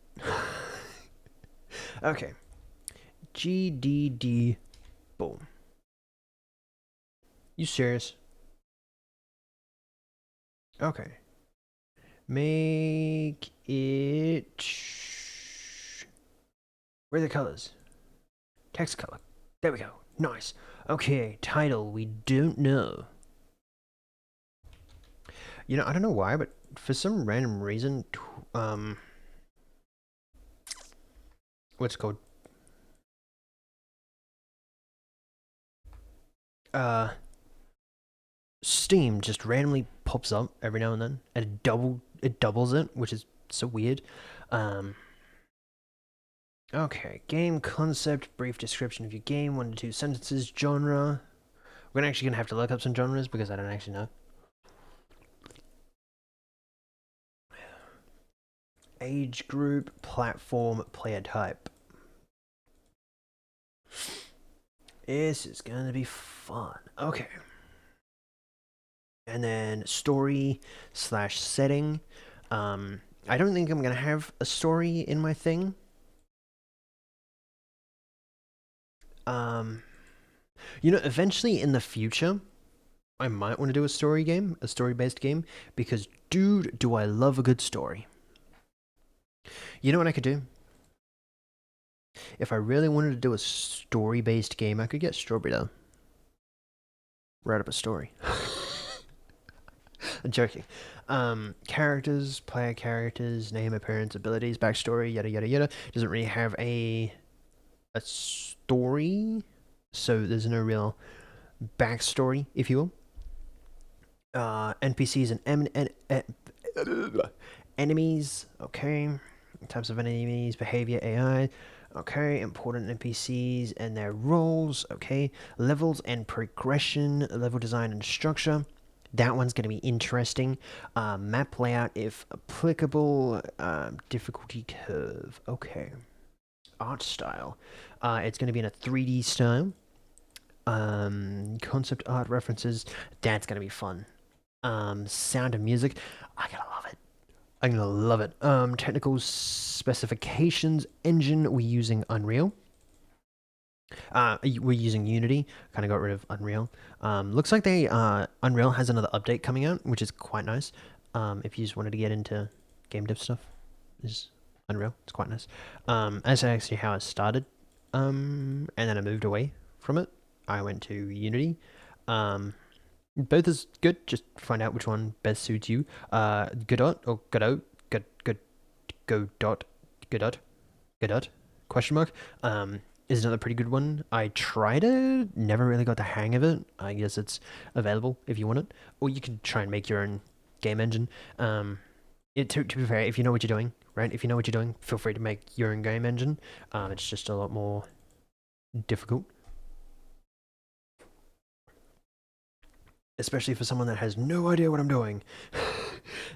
Okay. GDD. Boom. You serious? Okay. Make it... Where are the colors? Text color. There we go. Nice. Okay, title. We don't know. You know, I don't know why, but for some random reason, what's it called? Steam just randomly pops up every now and then, and it doubles it, which is so weird. Okay, game concept, brief description of your game, 1 to 2 sentences, genre. We're actually gonna have to look up some genres because I don't actually know. Age group, platform, player type. This is gonna be fun. Okay. And then story / setting. I don't think I'm gonna have a story in my thing. You know, eventually in the future, I might want to do a story-based game, because dude, do I love a good story. You know what I could do? If I really wanted to do a story-based game, I could get Strawberry though. Write up a story. I'm joking. Characters, player characters, name, appearance, abilities, backstory, yada yada yada. Doesn't really have a story, so there's no real backstory, if you will. NPCs and enemies. Okay. Types of enemies, behavior, AI. Okay, important NPCs and their roles. Okay, levels and progression, level design and structure. That one's going to be interesting. Map layout, if applicable. Difficulty curve. Okay. Art style. It's going to be in a 3D style. Concept art references. That's going to be fun. Sound and music. I gotta love it. I'm gonna love it. Technical specifications. Engine. We're using Unreal. We're using Unity. Kind of got rid of Unreal. Looks like Unreal has another update coming out, which is quite nice. If you just wanted to get into game dev stuff, is Unreal. It's quite nice. That's actually how it started. And then I moved away from it. I went to Unity. Both is good. Just find out which one best suits you. Godot or Godot, Godot, Godot, Godot, question mark. Is another pretty good one. I tried it, never really got the hang of it. I guess it's available if you want it, or you can try and make your own game engine. To be fair, if you know what you're doing, right? If you know what you're doing, feel free to make your own game engine. It's just a lot more difficult, especially for someone that has no idea what I'm doing.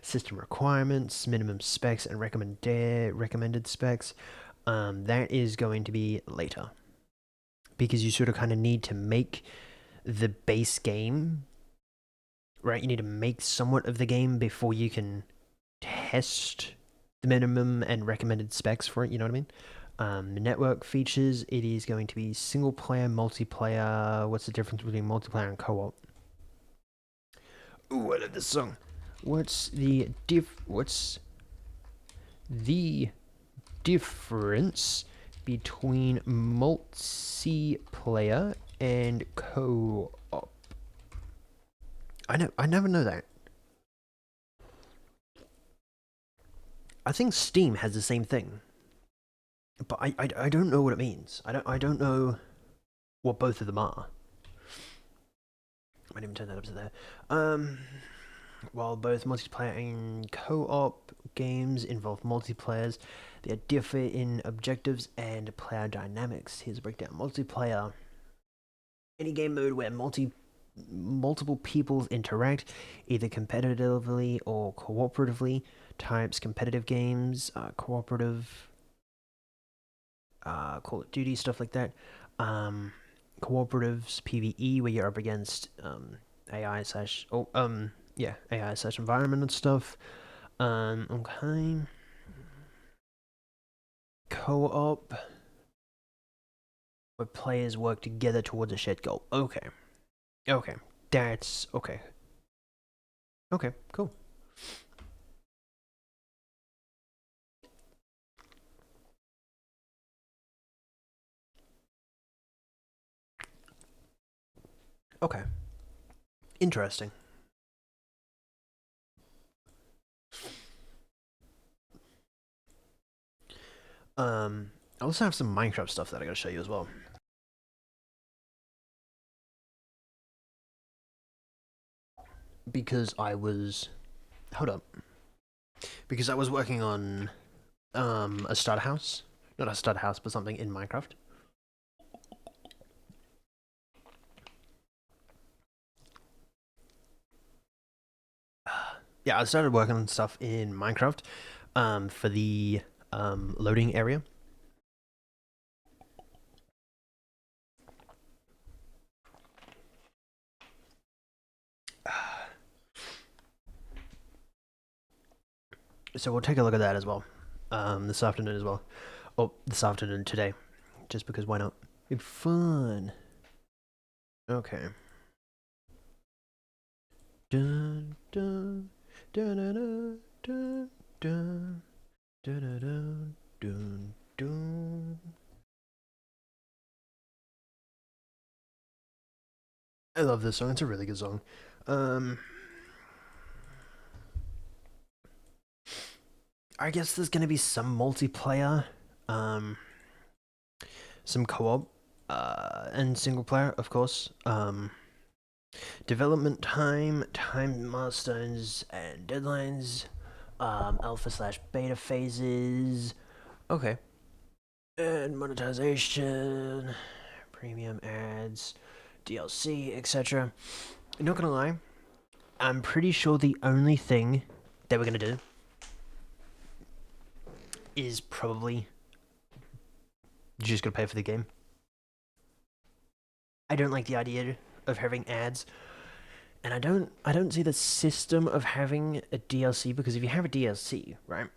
System requirements, minimum specs, and recommended specs. That is going to be later, because you sort of kind of need to make the base game, right? You need to make somewhat of the game before you can test the minimum and recommended specs for it. You know what I mean? Network features. It is going to be single player, multiplayer. What's the difference between multiplayer and co-op? Ooh, I love this song. What's the difference between multiplayer and co-op? I never know that. I think Steam has the same thing, but I don't know what it means. I don't know what both of them are. I might even turn that up to there. While both multiplayer and co-op games involve multiplayers, they differ in objectives and player dynamics. Here's a breakdown. Multiplayer. Any game mode where multiple people interact, either competitively or cooperatively. Types: competitive games, cooperative, Call of Duty, stuff like that. Cooperatives, PvE, where you're up against AI slash AI slash environment and stuff. Okay. Co-op, where players work together towards a shared goal. Okay. Okay. That's okay. Okay, cool. Okay. Interesting. I also have some Minecraft stuff that I gotta show you as well. Because I was... Hold up. Because I was working on a starter house. Not a starter house, but something in Minecraft. Yeah, I started working on stuff in Minecraft for the loading area. So we'll take a look at that as well this afternoon as well. Oh, this afternoon today. Just because why not? It's fun. Okay. Dun, dun, dun, dun, dun, dun, dun, dun, dun, dun. I love this song. It's a really good song. I guess there's gonna be some multiplayer, some co-op, and single player, of course. Development time milestones and deadlines, alpha slash beta phases. Okay. And monetization, premium ads, DLC, etc. Not gonna lie, I'm pretty sure the only thing that we're gonna do is probably just gonna pay for the game. I don't like the idea of having ads, and I don't see the system of having a DLC, because if you have a DLC, right,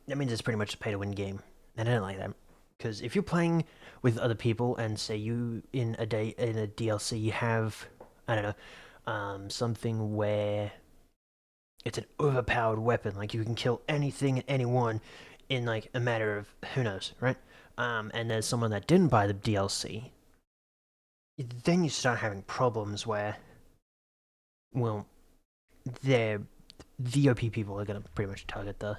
that means it's pretty much a pay to win game, and I don't like that. Because if you're playing with other people and say you in a DLC you have, I don't know, something where it's an overpowered weapon, like you can kill anything and anyone in like a matter of who knows, right? And there's someone that didn't buy the DLC, then you start having problems where, well, the OP people are gonna pretty much target the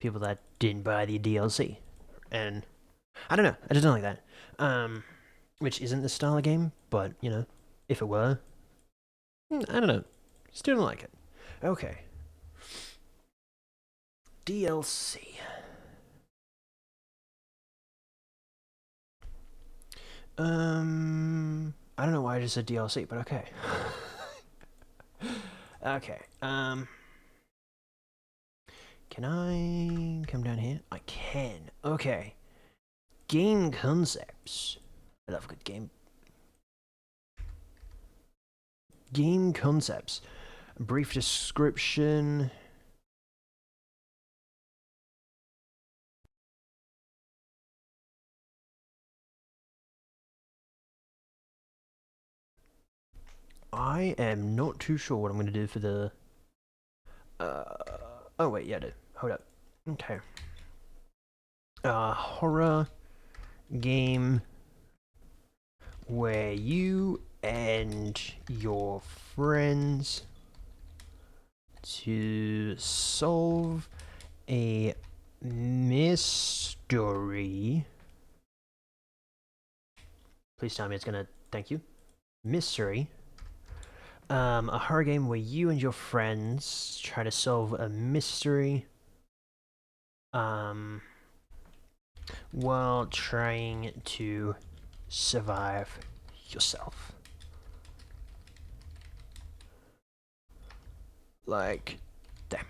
people that didn't buy the DLC, and I don't know, I just don't like that. Which isn't the style of game, but you know, if it were, I don't know, still don't like it. Okay, DLC. I don't know why I just said DLC, but okay. Okay, can I come down here? I can. Okay. Game concepts. I love a good game. Game concepts. Brief description. I am not too sure what I'm going to do for the... oh, wait, yeah, I do. Hold up. Okay. Horror game where you and your friends to solve a mystery. Please tell me it's gonna... Thank you. Mystery. A horror game where you and your friends try to solve a mystery. While trying to survive yourself. Like them.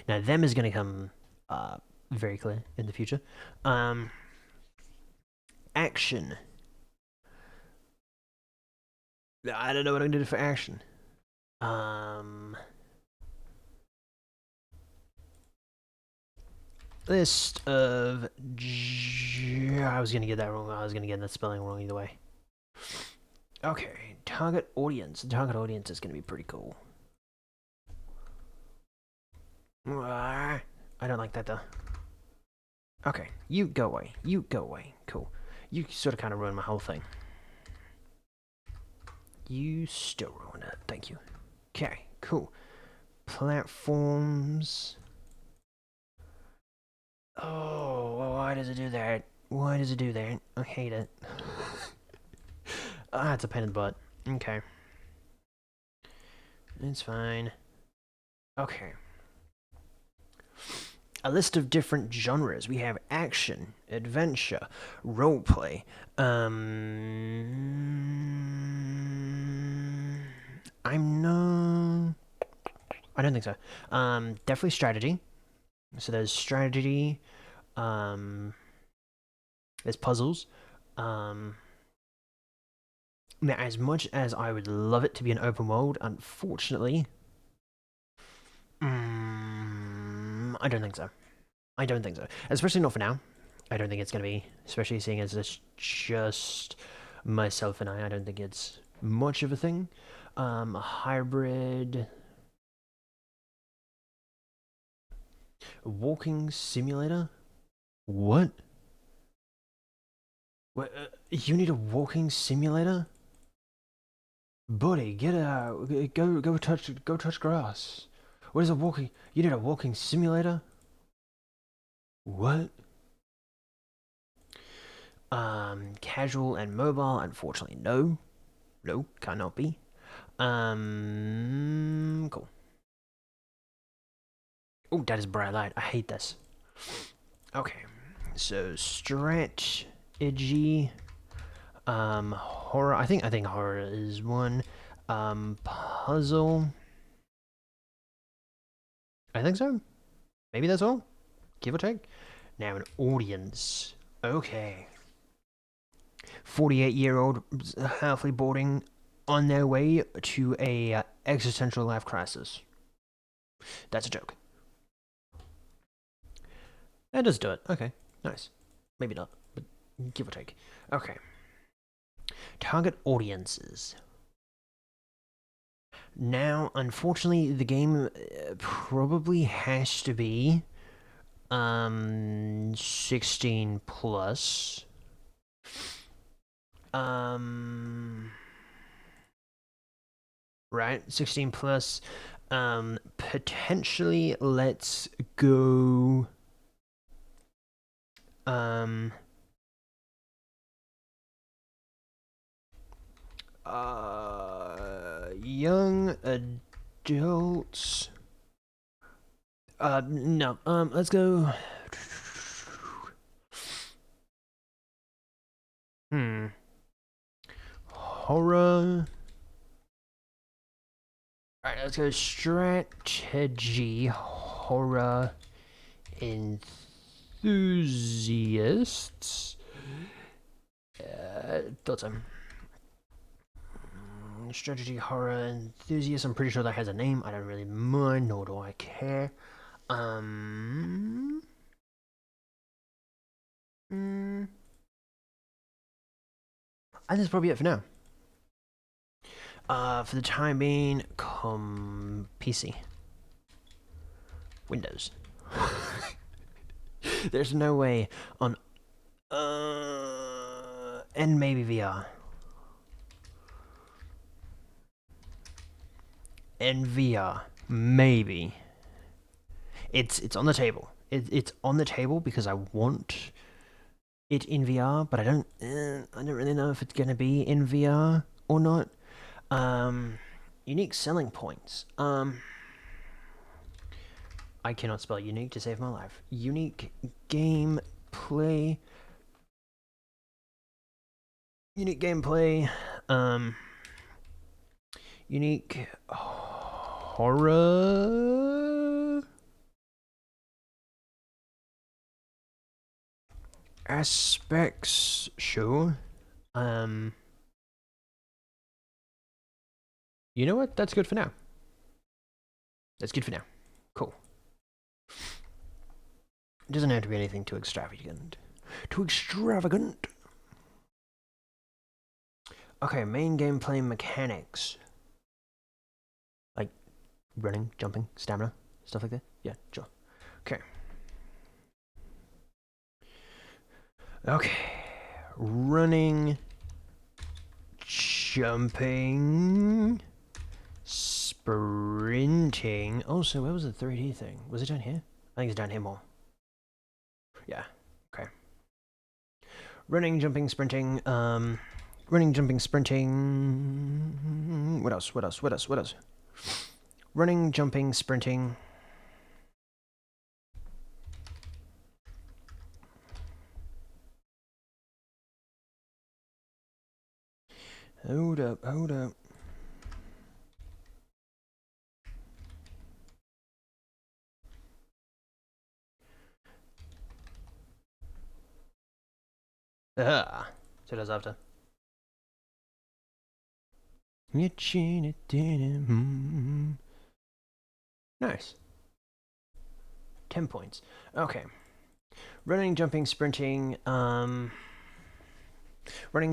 Now, them is going to come very clear in the future. Action. I don't know what I'm going to do for action. List of... I was going to get that wrong. I was going to get that spelling wrong either way. Okay, target audience. The target audience is going to be pretty cool. I don't like that, though. Okay, you go away. You go away. Cool. You sort of kind of ruined my whole thing. You still ruined it. Thank you. Okay, cool. Platforms. Oh, why does it do that? Why does it do that? I hate it. It's a pain in the butt. Okay. It's fine. Okay. A list of different genres. We have action, adventure, roleplay. I'm no... I don't think so. Definitely strategy. So there's strategy. There's puzzles. Now, as much as I would love it to be an open world, unfortunately, I don't think so. I don't think so. Especially not for now. I don't think it's going to be, especially seeing as it's just myself and I don't think it's much of a thing. A hybrid... A walking simulator? What? What? You need a walking simulator? Buddy, get out. Go touch grass. What is a walking... You need a walking simulator? What? Casual and mobile, unfortunately, no. No, cannot be. Cool. Oh, that is bright light. I hate this. Okay, so strategy, horror. I think horror is one. Puzzle. I think so. Maybe that's all. Give or take. Now an audience. Okay. 48-year-old halfway boarding on their way to a existential life crisis. That's a joke. That does do it. Okay, nice. Maybe not, but give or take. Okay. Target audiences. Now, unfortunately, the game probably has to be 16 plus. Right, 16 plus. Potentially, let's go. Young adults. No. Let's go. Horror. Alright, let's go strategy horror enthusiasts. Thought so. Strategy horror enthusiast. I'm pretty sure that has a name. I don't really mind, nor do I care. I think that's probably it for now. For the time being, PC. Windows. There's no way on. And maybe VR. And VR. Maybe. It's on the table. It's on the table because I want it in VR, but I don't really know if it's gonna be in VR or not. Unique selling points. I cannot spell unique to save my life. Unique gameplay. Unique gameplay. Unique horror aspects. Sure. You know what? That's good for now. That's good for now. Cool. It doesn't have to be anything too extravagant. Too extravagant. Okay, main gameplay mechanics. Like running, jumping, stamina, stuff like that? Yeah, sure. Okay. Okay. Running, jumping, sprinting. Oh, so where was the 3D thing? Was it down here? I think it's down here more. Yeah. Okay. Running, jumping, sprinting. Running, jumping, sprinting. What else? What else? What else? What else? Running, jumping, sprinting. Hold up, hold up. Ah, so that's after. Nice. 10 points. Okay. Running, jumping, sprinting. Running,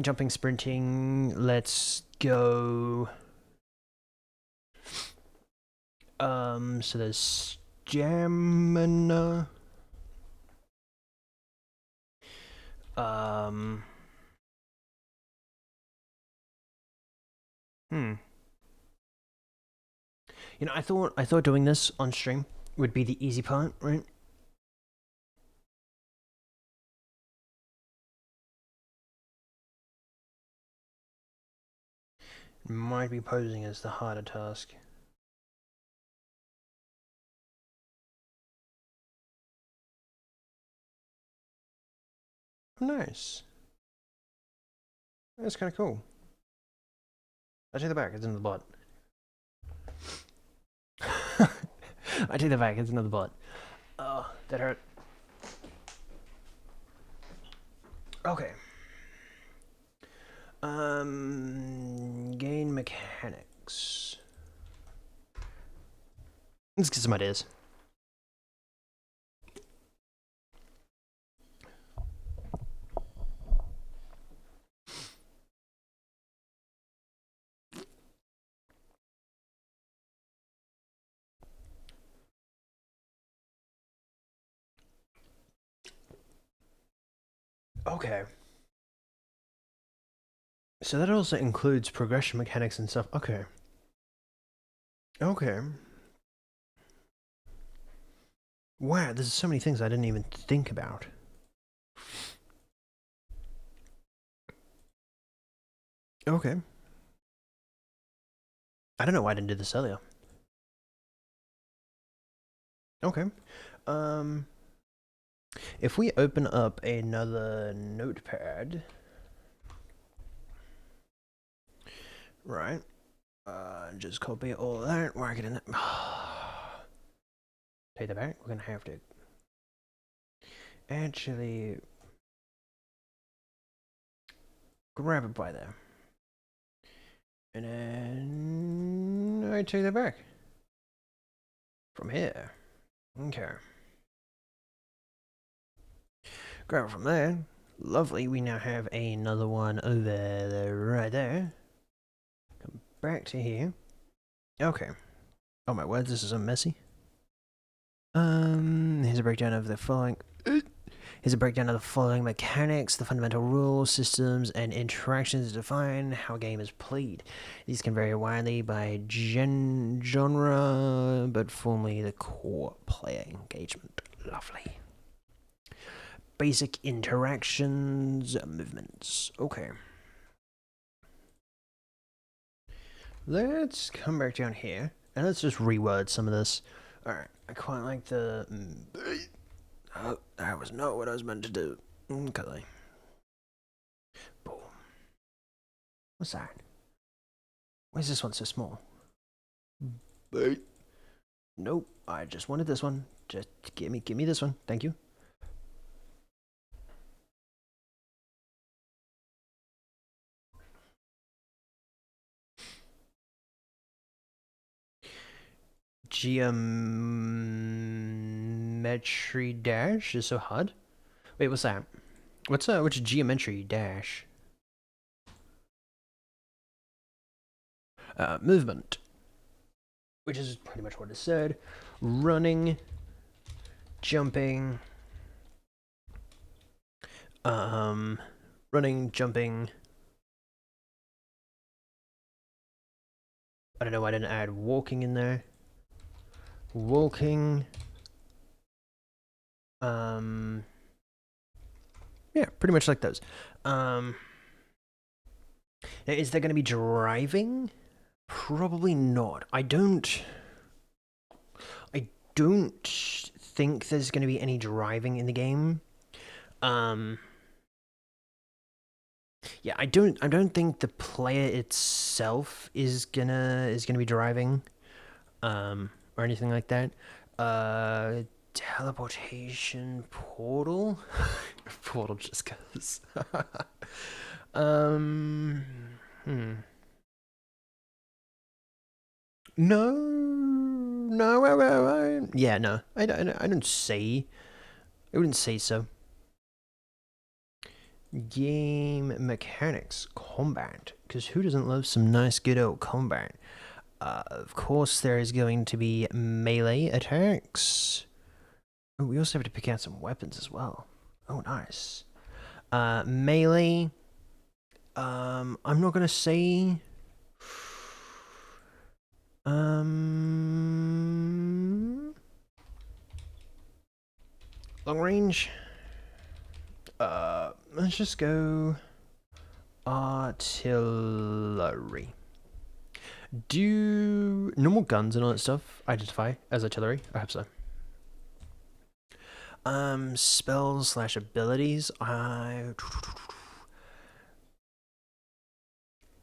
jumping, sprinting. Let's go. So there's stamina. You know, I thought doing this on stream would be the easy part, right? It might be posing as the harder task. Oh, nice. That's kind of cool. I take the back. It's another bot. I take the back. It's another bot. Oh, that hurt. Okay. Gain mechanics. Let's get some ideas. Okay. So that also includes progression mechanics and stuff. Okay. Okay. Wow, there's so many things I didn't even think about. Okay. I don't know why I didn't do this earlier. Okay. If we open up another notepad, right? Just copy all that, whack it in there. Take that back. We're gonna have to actually grab it by there. And then I take that back. From here. Okay. Grab it from there. Lovely, we now have another one over there, right there. Come back to here. Okay. Oh my word, this is so messy. Here's a breakdown of the following. Here's a breakdown of the following mechanics, the fundamental rules, systems, and interactions to define how a game is played. These can vary widely by genre, but formally the core player engagement. Lovely. Basic interactions, movements. Okay. Let's come back down here, and let's just reword some of this. Alright, I quite like the... Oh, that was not what I was meant to do. Okay. Boom. What's that? Why is this one so small? Nope, I just wanted this one. Just give me this one. Thank you. Geometry dash is so hard. Wait, what's that? What's geometry dash? Movement, which is pretty much what it said. Running, jumping, running, jumping. I don't know why I didn't add walking in there. Walking. Yeah, pretty much like those. Now, is there going to be driving? Probably not. I don't think there's going to be any driving in the game. Yeah, I don't think the player itself is gonna be driving, or anything like that. Teleportation portal, portal just goes. No, yeah, no, I don't say, I wouldn't say so. Game mechanics, combat, because who doesn't love some nice good old combat? Of course there is going to be melee attacks. Oh, we also have to pick out some weapons as well. Oh, nice. Melee. I'm not gonna say. Long range. Let's just go artillery. Do normal guns and all that stuff identify as artillery? I hope so. Spells slash abilities.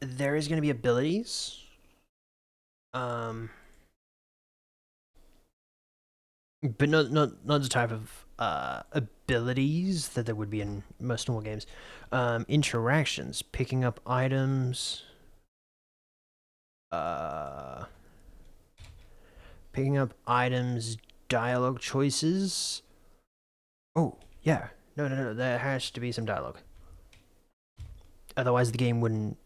There is going to be abilities. But not the type of abilities that there would be in most normal games. Interactions, picking up items. Picking up items, dialogue choices. Oh, yeah. No. There has to be some dialogue. Otherwise, the game wouldn't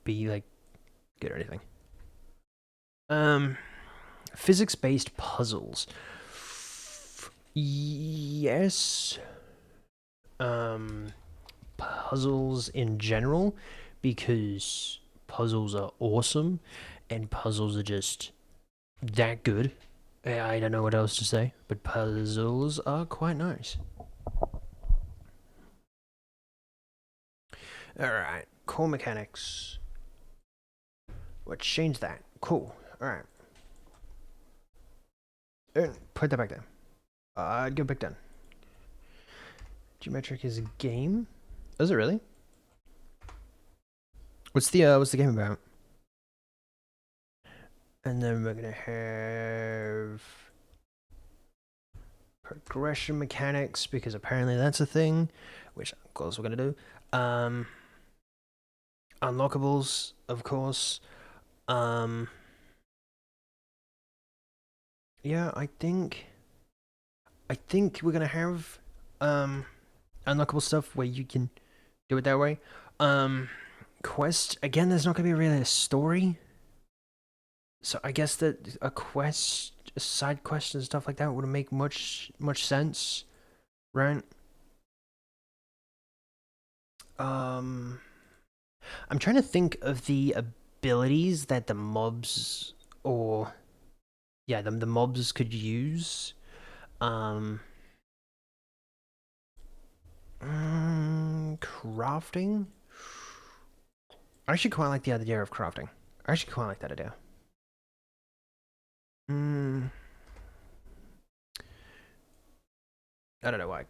be, like, good or anything. Physics-based puzzles. Yes. Puzzles in general, because puzzles are awesome, and puzzles are just that good. I don't know what else to say, but puzzles are quite nice. Alright, core mechanics. Let's change that. Cool. Alright. Put that back there. Go back down. Geometric is a game? Is it really? What's the game about? And then we're gonna have progression mechanics, because apparently that's a thing, which of course we're gonna do. Unlockables, of course. Yeah, I think we're gonna have unlockable stuff where you can do it that way. Quest, again, there's not gonna be really a story, so I guess that a side quest and stuff like that wouldn't make much sense, right? I'm trying to think of the abilities that the mobs, or yeah, the mobs could use. Crafting. I actually quite like the idea of crafting. I actually quite like that idea. I don't know why.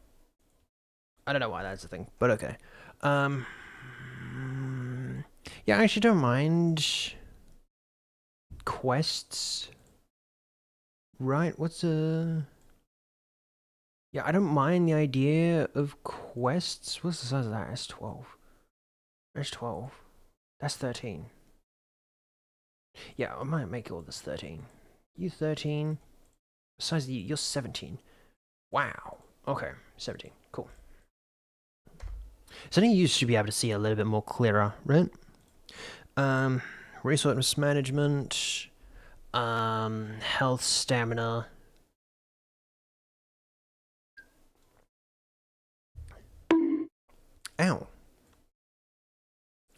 I don't know why that's a thing, but okay. Yeah, I actually don't mind quests. Right? Yeah, I don't mind the idea of quests. What's the size of that? S12. S12. That's 13. Yeah, I might make all this 13. You 13. Besides, you're 17. Wow. Okay, 17. Cool. So I think you should be able to see a little bit more clearer, right? Resource management, health, stamina. Ow.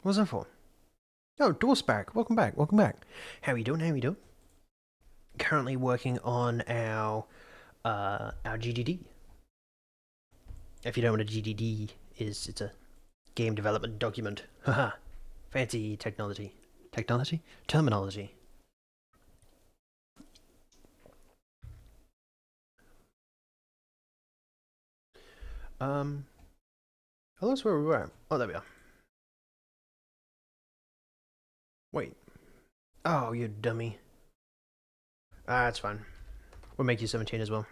What's that for? Oh, Door's back. Welcome back. Welcome back. How you doing? How you doing? Currently working on our GDD. If you don't know what a GDD is, it's a game development document. Haha. Fancy technology. Technology? Terminology. Oh, that's where we were. Oh, there we are. Wait. Oh, you dummy. Ah, that's fine. We'll make you 17 as well.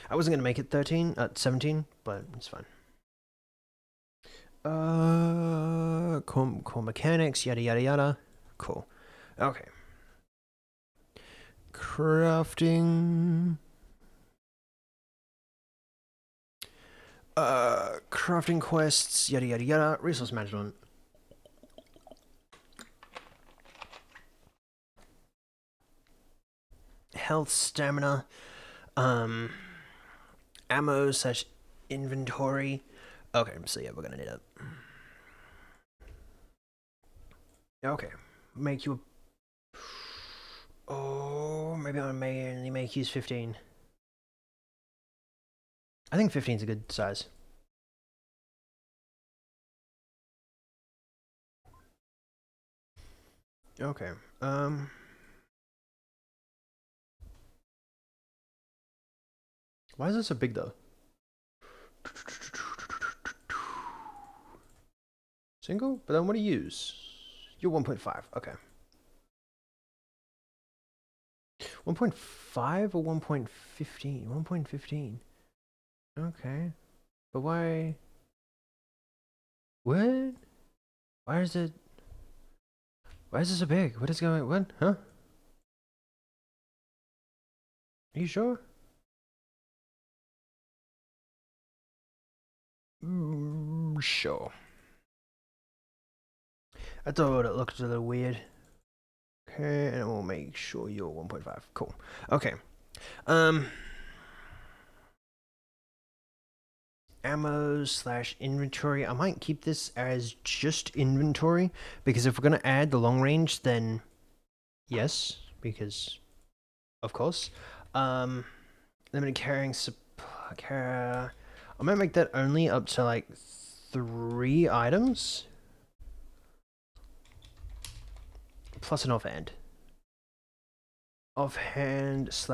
I wasn't gonna make it 17, but it's fine. Core mechanics, yada yada yada. Cool. Okay. Crafting. Crafting quests, yada yada yada. Resource management. Health, stamina. Ammo slash inventory. Okay, so yeah, we're gonna need it. Okay, make you. Oh, maybe I may only make use 15. I think 15 is a good size. Okay. Why is this so big though? Single? But then what do you use? You're 1.5. Okay. 1.5 or 1.15? 1.15. Okay. But why? What? Why is it? Why is this so big? What is going? What? Huh? Are you sure? Sure. I thought it looked a little weird. Okay, and we'll make sure you're 1.5. Cool. Okay. Ammo / inventory. I might keep this as just inventory, because if we're going to add the long range, then yes, because of course. Limited carrying supply. I might make that only up to like 3 items. Plus an offhand. Offhand /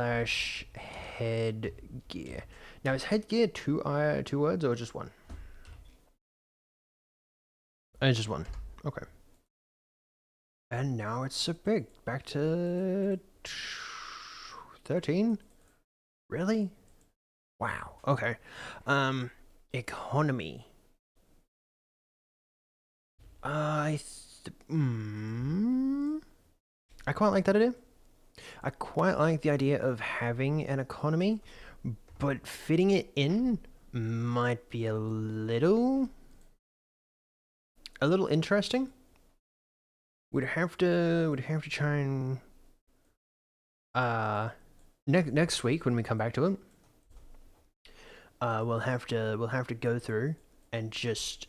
headgear. Now is headgear two words or just one? It's just one. Okay. And now it's so big. Back to 13? Really? Wow. Okay. Economy. I quite like that idea. I quite like the idea of having an economy, but fitting it in might be a little interesting. We'd have to try and next week when we come back to it, we'll have to go through and just,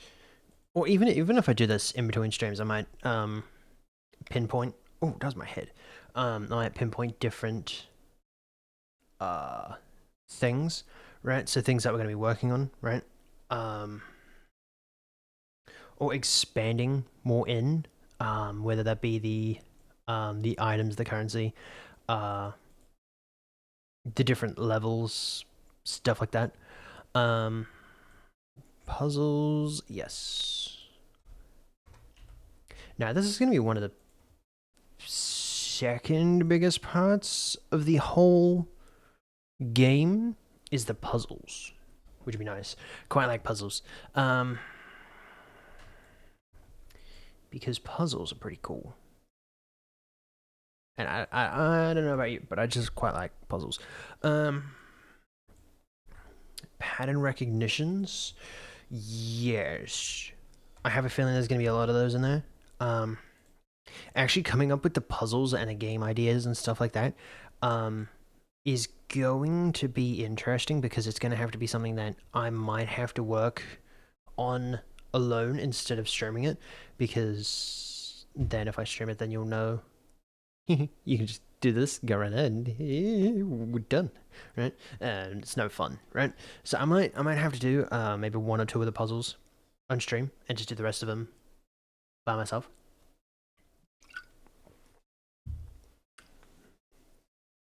or even if I do this in between streams, I might pinpoint. Oh, that was my head. I might pinpoint different things, right? So things that we're going to be working on, right? Or expanding more in, whether that be the items, the currency, the different levels, stuff like that. Puzzles, yes. Now this is going to be one of the second biggest parts of the whole game, is the puzzles, which would be nice. Quite like puzzles, because puzzles are pretty cool. And I don't know about you, but I just quite like puzzles. Pattern recognitions, yes. I have a feeling there's going to be a lot of those in there. Actually coming up with the puzzles and the game ideas and stuff like that is going to be interesting, because it's going to have to be something that I might have to work on alone instead of streaming it, because then if I stream it, then you'll know. You can just do this, go right there, and we're done, right? And it's no fun, right? So I might have to do maybe 1 or 2 of the puzzles on stream and just do the rest of them by myself.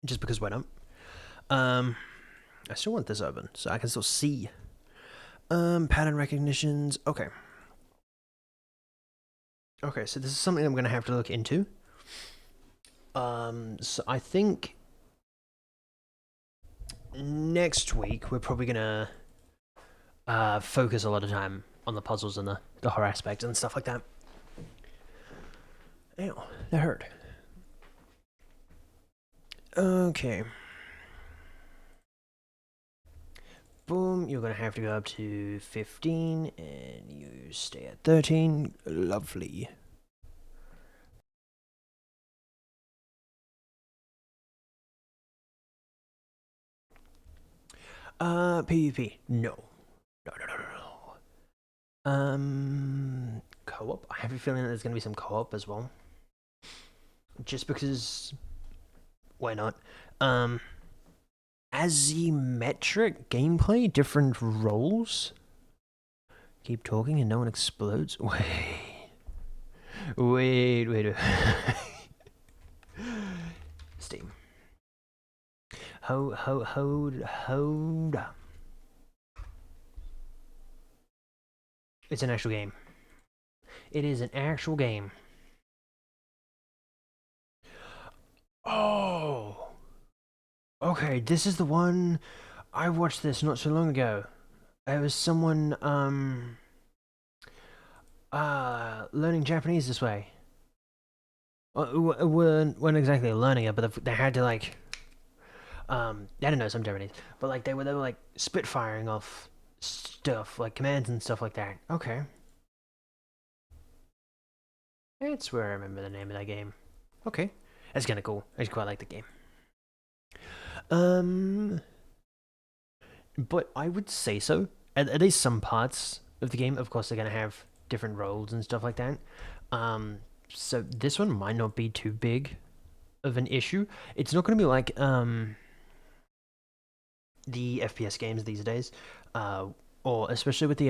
Just because why not? I still want this open so I can still see. Pattern recognitions. Okay. Okay, so this is something I'm gonna have to look into. So I think next week we're probably gonna focus a lot of time on the puzzles and the horror aspect and stuff like that. Ew, that hurt. Okay. Boom, you're gonna have to go up to 15 and you stay at 13. Lovely. PvP. No. Co-op. I have a feeling that there's gonna be some co-op as well. Just because, why not? Asymmetric gameplay, different roles. Keep talking and no one explodes. Wait. Steam. Hold up. It's an actual game. It is an actual game. Oh. Okay, this is the one. I watched this not so long ago. It was someone, learning Japanese this way. Weren't exactly learning it, but they had to, like, I don't know some Japanese, but, like, they were like, spitfiring off stuff, like, commands and stuff like that. Okay. That's where I remember the name of that game. Okay. That's kind of cool. I just quite like the game. But I would say so. At least some parts of the game, of course, they're going to have different roles and stuff like that. So this one might not be too big of an issue. It's not going to be like the FPS games these days, or especially with the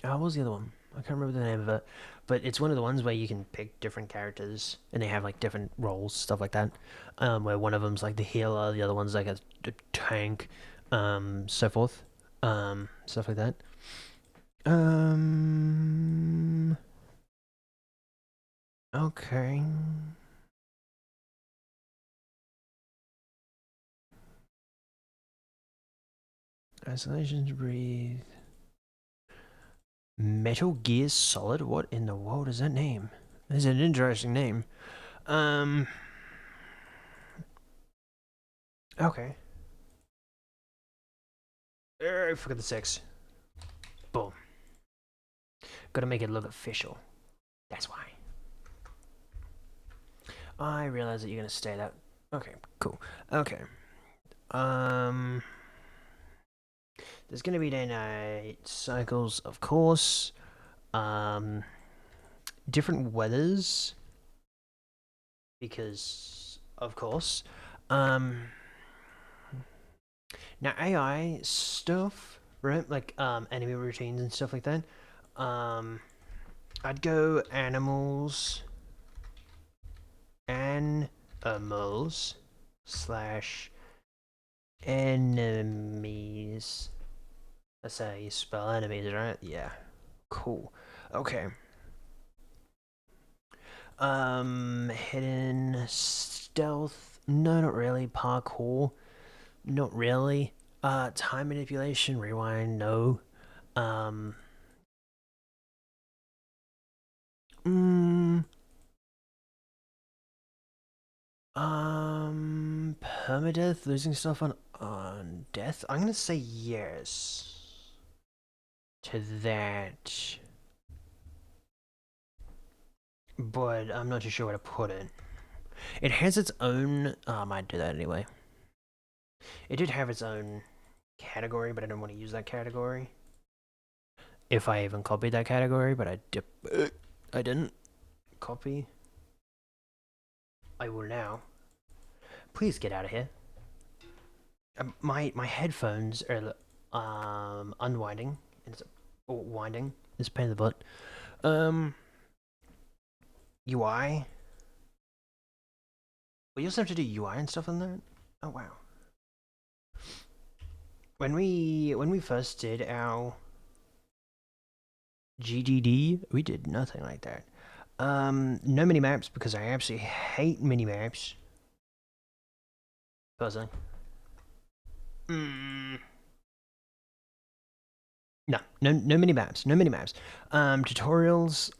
what was the other one? I can't remember the name of it, but it's one of the ones where you can pick different characters and they have like different roles, stuff like that. Where one of them's like the healer, the other one's like a tank, so forth, stuff like that. Okay. Isolation to breathe. Metal Gear Solid? What in the world is that name? That's an interesting name. Okay. I forgot the 6. Boom. Gotta make it look official. That's why. I realize that you're gonna stay that. Okay, cool. Okay. There's gonna be day-night cycles, of course. Different weathers. Because, of course. Now AI stuff, right? Like enemy routines and stuff like that. I'd go animals slash enemies. That's how you spell enemies, right? Yeah. Cool. Okay. Hidden stealth. No, not really. Parkour. Not really. Time manipulation, rewind, no. Mm, permadeath, losing stuff on death. I'm gonna say yes to that, but I'm not too sure where to put it. It has its own. I might do that anyway. It did have its own category, but I didn't want to use that category. If I even copied that category, but I didn't copy. I will now. Please get out of here. My headphones are unwinding and it's winding. It's a pain in the butt. UI. We also have to do UI and stuff on that. Oh wow. When we first did our GDD, we did nothing like that. No mini maps because I absolutely hate mini maps. Personally. No mini maps. No mini maps. Tutorials.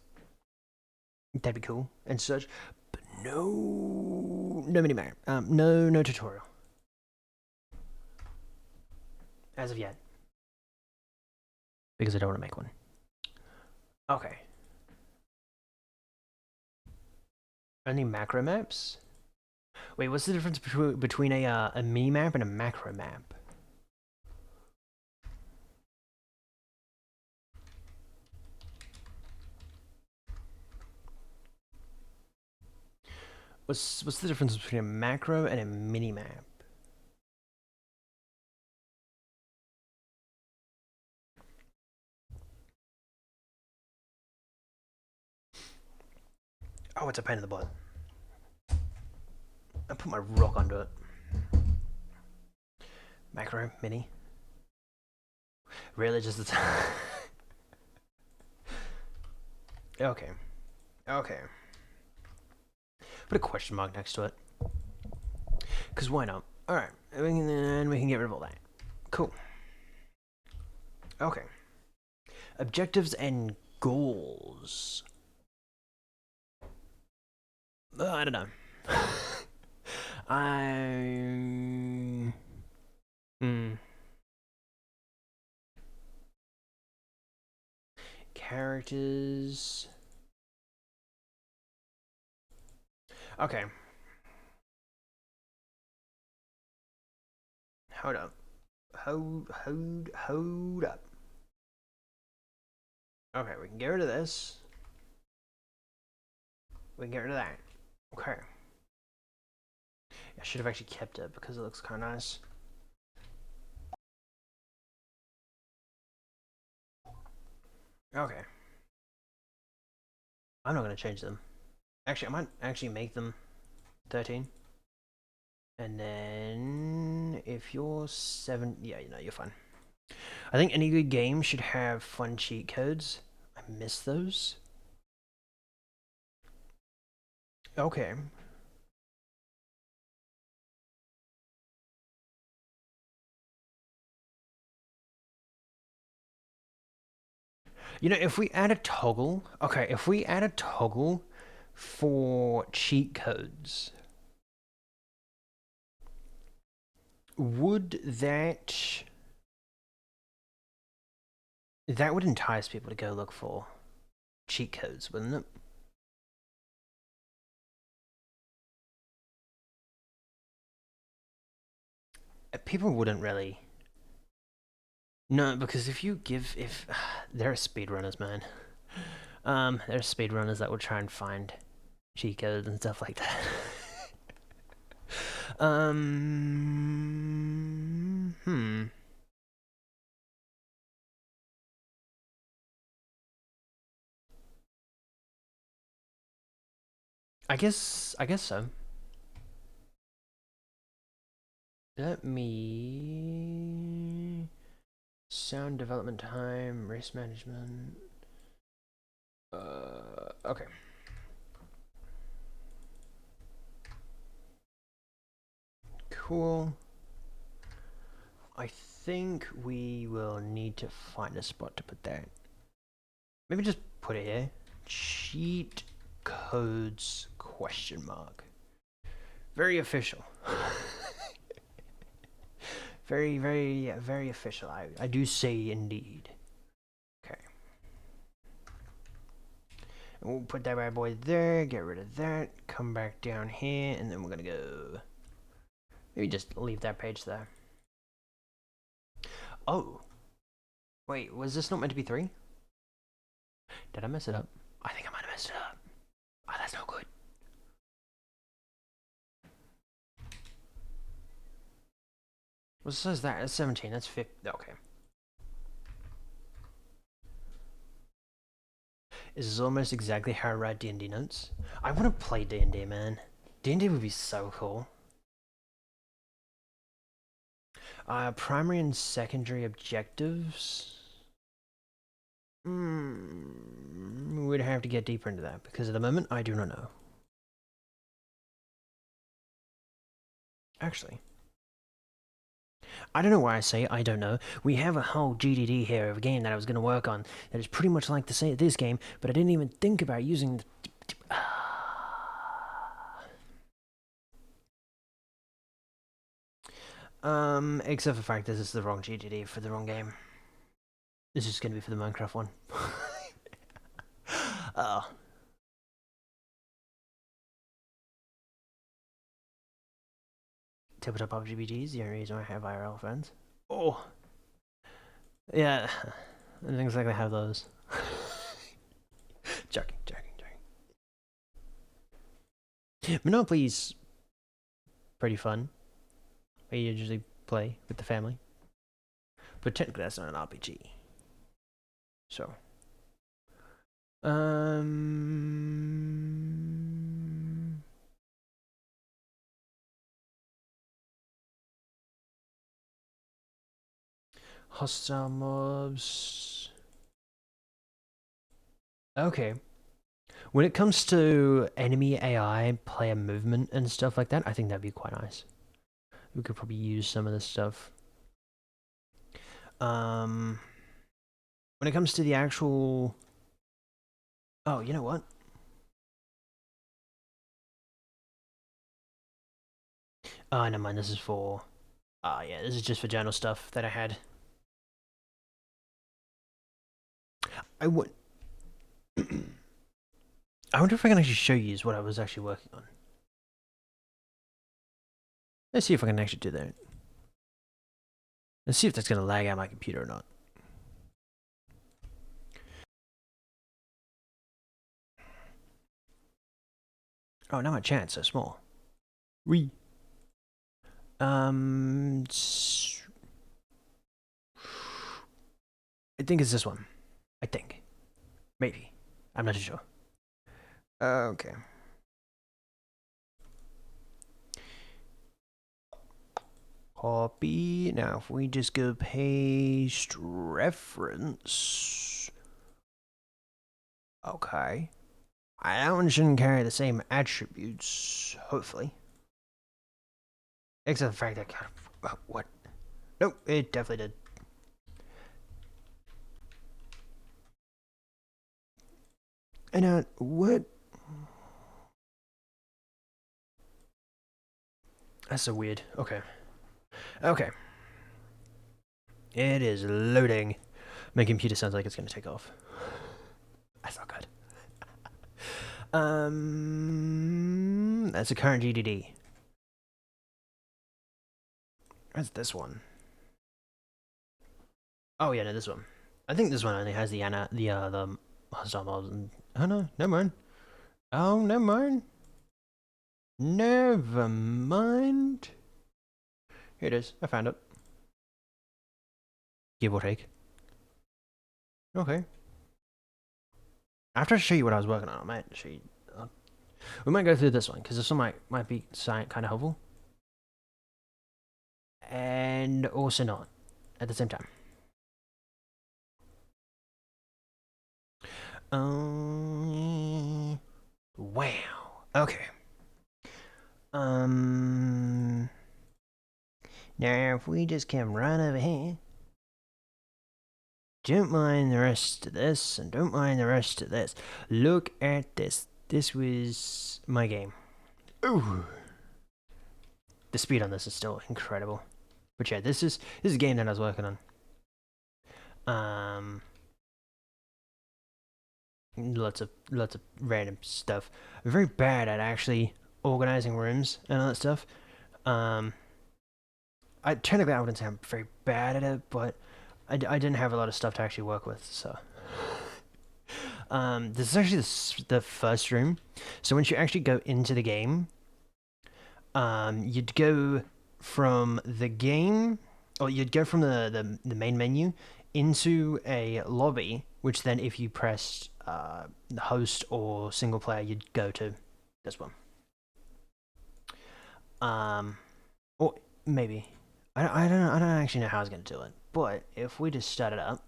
That'd be cool and such, but no mini map. No tutorial as of yet because I don't want to make one. Okay. Only macro maps. Wait, what's the difference between a mini map and a macro map? What's the difference between a macro and a mini map? Oh, it's a pain in the butt. I put my rock under it. Macro, mini. Really, just the Okay. Okay. Put a question mark next to it. Because why not? Alright. And we can get rid of all that. Cool. Okay. Objectives and goals. I don't know. I... Characters... Okay. Hold up. Hold up. Okay, we can get rid of this. We can get rid of that. Okay. I should have actually kept it because it looks kind of nice. Okay. I'm not going to change them. Actually, I might actually make them 13. And then if you're 7, yeah, you know, you're fine. I think any good game should have fun cheat codes. I miss those. Okay. You know, if we add a toggle, okay, if we add a toggle for cheat codes, would that would entice people to go look for cheat codes, wouldn't it? People wouldn't really. No, because if there are speedrunners, man. There are speedrunners that will try and find cheat codes and stuff like that. I guess so. Let me... Sound development time, race management. Okay. Cool. I think we will need to find a spot to put that. Maybe just put it here. Cheat codes question mark. Very official. Very, very, very official. I do say indeed. Okay. And we'll put that bad boy there, get rid of that, come back down here, and then we're gonna go... Maybe just leave that page there. Oh. Wait, was this not meant to be 3? Did I mess it up? I think I might have messed it up. Oh, that's no good. What says that? It's 17. That's 50. Okay. This is almost exactly how I write D&D notes. I want to play D&D, man. D&D would be so cool. Primary and secondary objectives. We'd have to get deeper into that because at the moment I do not know. Actually, I don't know why I say I don't know. We have a whole GDD here of a game that I was going to work on that is pretty much like this game, but I didn't even think about using the... Except for the fact this is the wrong GDD for the wrong game. This is going to be for the Minecraft one. Oh. Tabletop PUBG is the only reason I have IRL friends. Oh. Yeah. I didn't exactly have those. Joking. Monopoly's pretty fun. I usually play with the family. But technically that's not an RPG. So. Hostile mobs. Okay. When it comes to enemy AI, player movement, and stuff like that, I think that'd be quite nice. We could probably use some of this stuff. When it comes to the actual... Oh, you know what? Oh, never mind, this is for... Oh, yeah, this is just for journal stuff that I had. I would... I wonder if I can actually show you what I was actually working on. Let's see if I can actually do that. Let's see if that's going to lag out my computer or not. Oh, now my chat's so small. I think it's this one. I think. Maybe. I'm not too sure. Okay. Copy. Now, if we just go paste reference. Okay. That one shouldn't carry the same attributes, hopefully. Except the fact that... What? Nope, it definitely did. And, what? That's so weird. Okay. Okay. It is loading. My computer sounds like it's going to take off. That's not good. That's a current GDD. That's this one. Oh yeah, no, this one. I think this one only has the hostile mobs and... Oh no, never mind. Oh, never mind. Never mind. Here it is. I found it. Give or take. Okay. After I show you what I was working on, I might show you... we might go through this one, because this one might be kind of helpful. And also not, at the same time. Wow. Okay. Now if we just come right over here, don't mind the rest of this, and don't mind the rest of this. Look at this. This was my game. Ooh. The speed on this is still incredible. But yeah, this is a game that I was working on. Lots of random stuff. I'm very bad at actually organizing rooms and all that stuff. Technically I wouldn't say I'm very bad at it, but I didn't have a lot of stuff to actually work with, so. This is actually the first room. So once you actually go into the game, you'd go from the game, or you'd go from the main menu into a lobby, which then if you pressed host or single player, you'd go to this one. Or maybe. I don't know. I don't actually know how I was going to do it. But if we just start it up.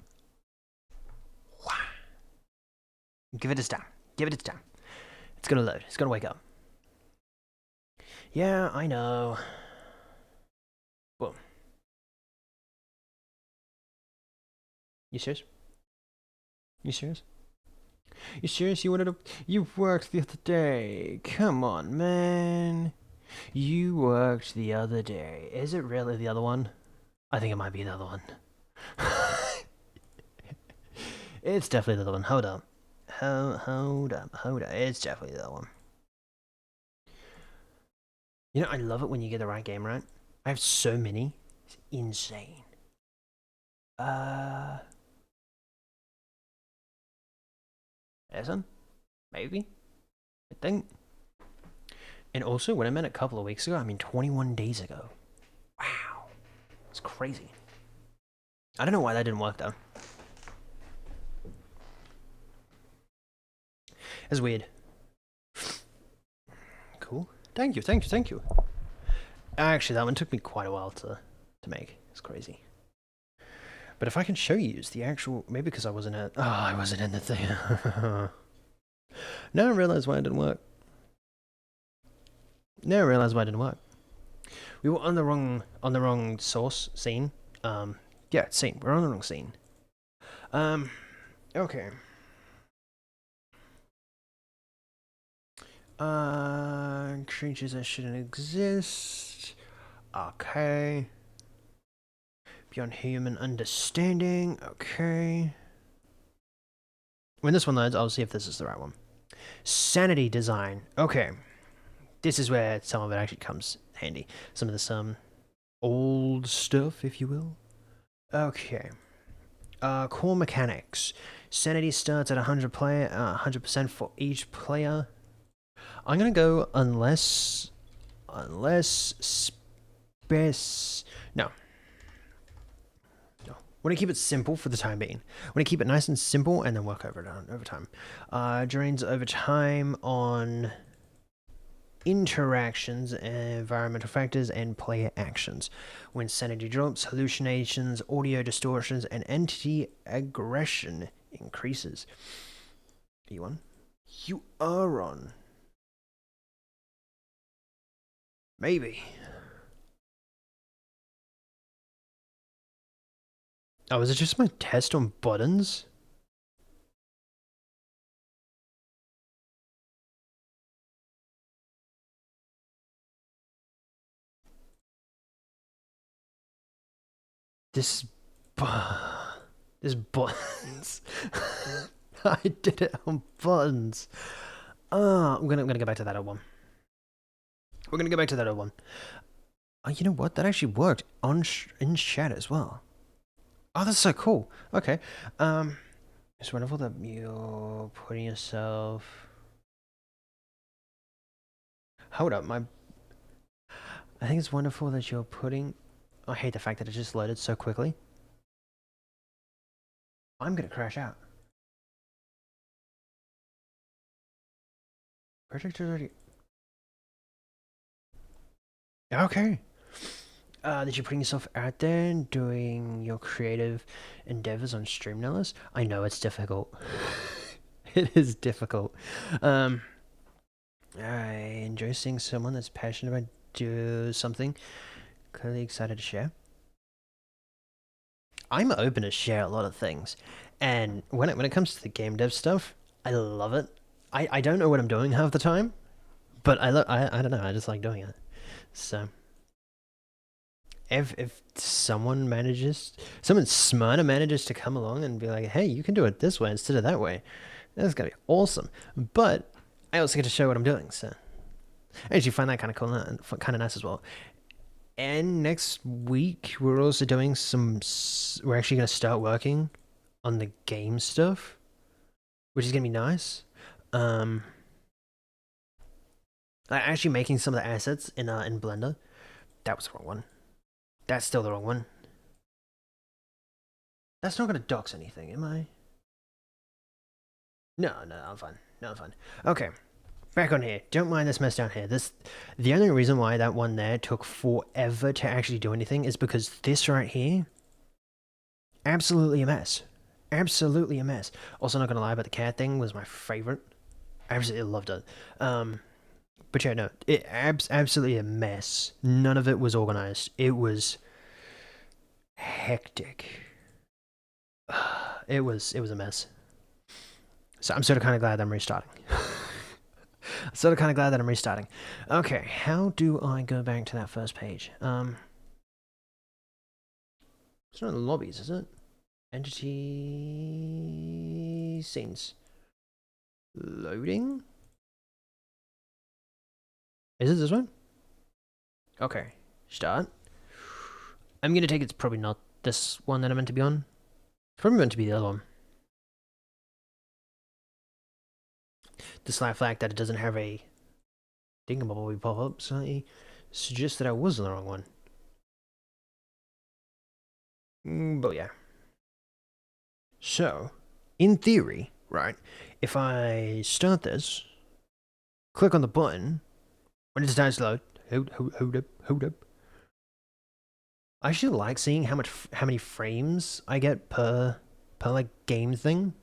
Give it its time. Give it its time. It's going to load. It's going to wake up. Yeah, I know. Boom. You serious? You serious? You serious? You worked the other day. Come on, man. You worked the other day. Is it really the other one? I think it might be the other one. It's definitely the other one. Hold up. Hold up. It's definitely the other one. You know, I love it when you get the right game right. I have so many. It's insane. This one? Maybe? I think. And also, when I met a couple of weeks ago, I mean 21 days ago. Wow. It's crazy. I don't know why that didn't work, though. It's weird. Cool. Thank you. Actually, that one took me quite a while to make. It's crazy. But if I can show you the actual, maybe because I wasn't at, I wasn't in the thing. Now I realize why it didn't work. Now I realize why it didn't work. We were on the wrong source scene. Yeah, scene. We're on the wrong scene. Okay. Creatures that shouldn't exist. Okay. Beyond human understanding. Okay. When this one loads, I'll see if this is the right one. Sanity design. Okay. This is where some of it actually comes handy. Some of this old stuff, if you will. Okay. Core mechanics. Sanity starts at 100% for each player. I'm gonna go unless no. I want to keep it simple for the time being. I want to keep it nice and simple and then work over time. Drains over time on interactions, environmental factors, and player actions. When sanity drops, hallucinations, audio distortions, and entity aggression increases. Are you on? You are on. Maybe. Oh, is it just my test on buttons? This buttons. I did it on buttons. I'm gonna go back to that one. We're gonna go back to that one. Oh, you know what? That actually worked in chat as well. Oh, that's so cool. Okay. It's wonderful that you're putting yourself. Hold up, I think it's wonderful that you're putting. I hate the fact that it just loaded so quickly. I'm gonna crash out. Project already. Okay. That you're putting yourself out there and doing your creative endeavors on stream, Nellis. I know it's difficult. It is difficult. I enjoy seeing someone that's passionate about do something. Clearly excited to share. I'm open to share a lot of things, and when it comes to the game dev stuff, I love it. I don't know what I'm doing half the time, but I don't know. I just like doing it. So if someone smarter manages to come along and be like, hey, you can do it this way instead of that way, that's gonna be awesome. But I also get to show what I'm doing, so I actually find that kind of cool and kind of nice as well. And next week we're also doing we're actually going to start working on the game stuff, which is going to be nice. Actually making some of the assets in Blender. That was the wrong one. That's still the wrong one. That's not going to dox anything, am I? No, I'm fine. No, I'm fine. Okay. Back on here. Don't mind this mess down here. The only reason why that one there took forever to actually do anything is because this right here, absolutely a mess. Absolutely a mess. Also, not gonna lie, but the cat thing was my favorite. I absolutely loved it. But yeah, no, it absolutely a mess. None of it was organized. It was hectic. It was a mess. So I'm sort of kind of glad that I'm restarting. Okay, how do I go back to that first page? It's not lobbies, is it? Entity scenes. Loading? Is it this one? Okay, start. I'm gonna take it's probably not this one that I'm meant to be on. It's probably meant to be the other one. The slight fact that it doesn't have a thingamabobby pop up slightly suggests that I was on the wrong one. But yeah. So, in theory, right, if I start this, click on the button, when it decides to load, hold up. I actually like seeing how many frames I get per like game thing.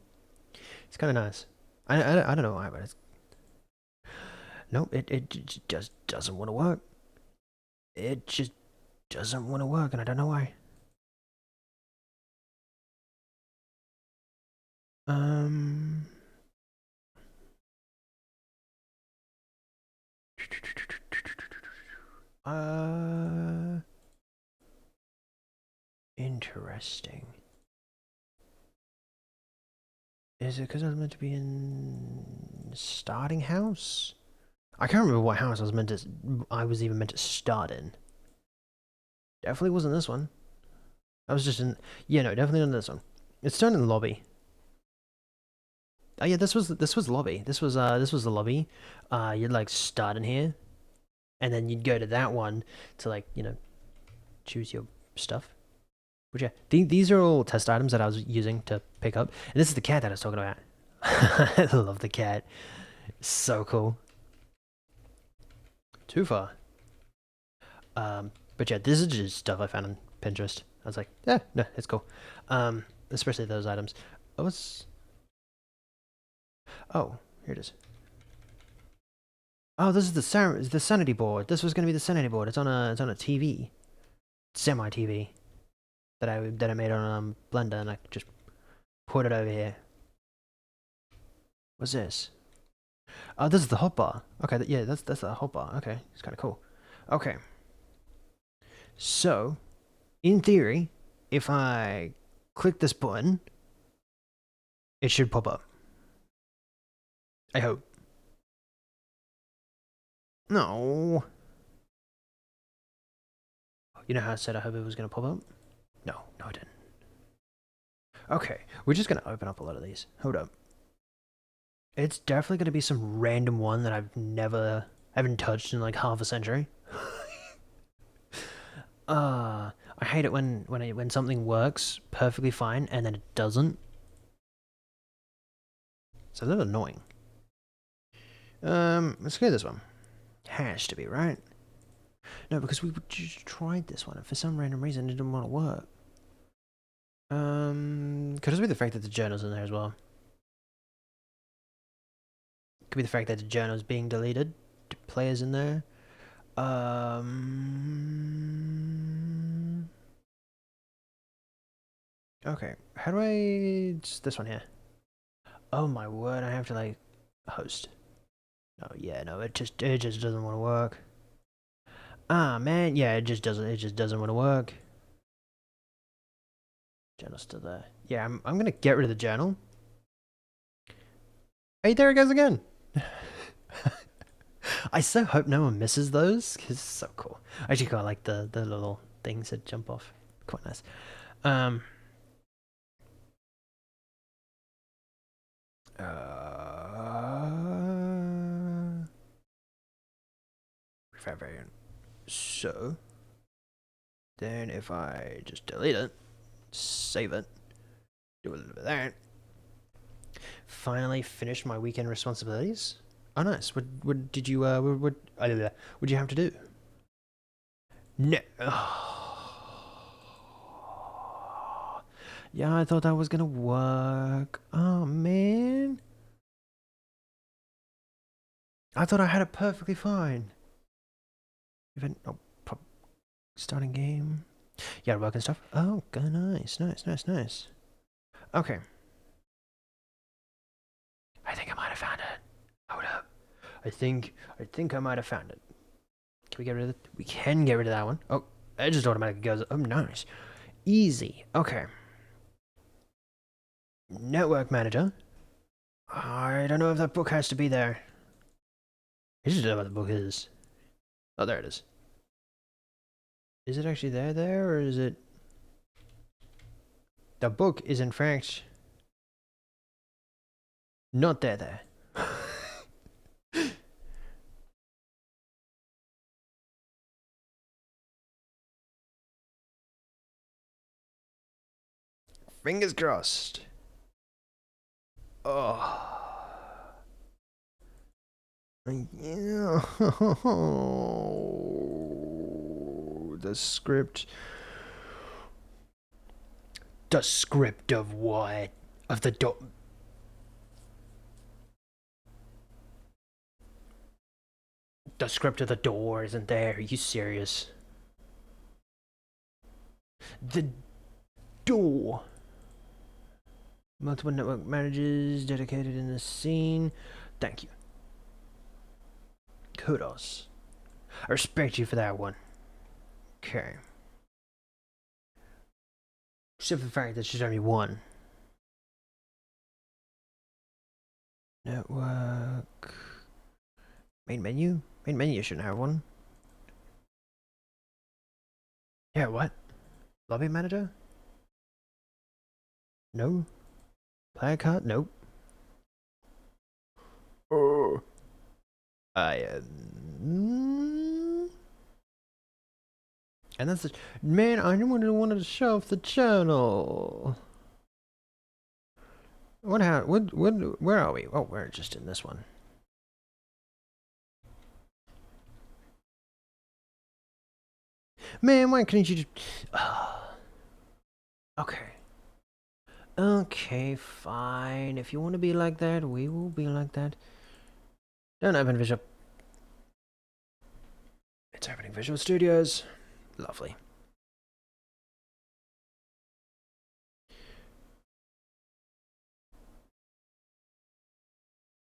It's kind of nice. I don't know why, but it's nope. It just doesn't want to work. It just doesn't want to work, and I don't know why. Um. Uh. Interesting. Is it because I was meant to be in starting house? I can't remember what house I was even meant to start in. Definitely wasn't this one. I was just in. Yeah, no, definitely not this one. It's starting in the lobby. Oh yeah, this was lobby. This was the lobby. You'd like start in here, and then you'd go to that one to like choose your stuff. But yeah, these are all test items that I was using to pick up, and this is the cat that I was talking about. I love the cat. So cool. Too far. But yeah, this is just stuff I found on Pinterest. I was like, yeah, no, it's cool. Especially those items. Oh, oh, here it is. Oh, this is the sanity board. This was gonna be the sanity board. It's on a TV, semi TV that I made on Blender, and I just put it over here. What's this? Oh, this is the hotbar. Okay, yeah, that's the hotbar. Okay, it's kind of cool. Okay, so in theory, if I click this button, it should pop up. I hope. No. You know how I said I hope it was gonna pop up? No, no, it didn't. Okay, we're just gonna open up a lot of these. Hold up. It's definitely gonna be some random one that haven't touched in like half a century. I hate it when something works perfectly fine and then it doesn't. It's a little annoying. Let's go this one. Has to be, right? No, because we just tried this one and for some random reason it didn't want to work. Could it be the fact that the journal's in there as well? Could be the fact that the journal's being deleted. Players in there. Okay. How do I? It's this one here. Oh my word! I have to like host. Oh yeah, no, it just doesn't want to work. Ah man, yeah, it just doesn't want to work. Journal's still there. Yeah, I'm gonna get rid of the journal. Hey, there it goes again. I so hope no one misses those because it's so cool. I actually quite like the little things that jump off. Quite nice. Um. Variant. So then if I just delete it, save it, do a little bit of that. Finally finished my weekend responsibilities. Oh, nice. What did you what you have to do? No. Yeah, I thought that was gonna work. Oh man. I thought I had it perfectly fine. Even starting game. Yeah, work and stuff. Oh, good, nice. Okay. I think I might have found it. Hold up. I think I might have found it. Can we get rid of it? We can get rid of that one. Oh, it just automatically goes. Oh, nice. Easy. Okay. Network manager. I don't know if that book has to be there. I just don't know what the book is. Oh, there it is. Is it actually there, or is it... The book is, in fact, not there. Fingers crossed. Oh. Yeah. The script The script of what? Of the door. The script of the door isn't there. Are you serious? The door. Multiple network managers dedicated in the scene. Thank you. Kudos. I respect you for that one. Okay. Except for the fact that she's only one. Network. Main menu? Main menu shouldn't have one. Yeah, what? Lobby manager? No. Player card? Nope. Oh. And that's the man. I wanted to show off the channel. What? How? What? Where are we? Oh, we're just in this one. Man, why couldn't you just? Okay. Okay, fine. If you want to be like that, we will be like that. Don't open Visual. It's opening Visual Studios. Lovely.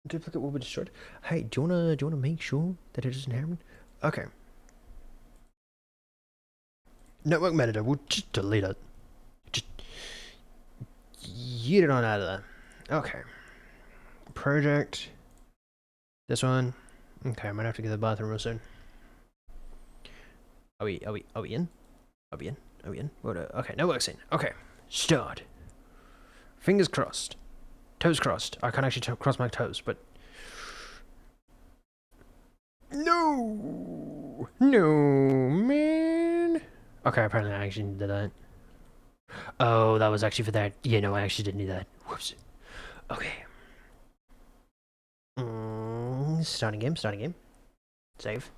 Duplicate will be destroyed. Hey, do you wanna make sure that it doesn't happen? Okay. Network metadata. We'll just delete it. Just yeet it on out of there. Okay. Project. This one. Okay, I might have to get to the bathroom real soon. Are we in? Are we in? Are we in? What? Okay, network scene. Okay. Start. Fingers crossed. Toes crossed. I can't actually cross my toes, but... No! No, man! Okay, apparently I actually did that. Oh, that was actually for that. Yeah, no, I actually didn't do that. Whoops. Okay. Starting game. Save.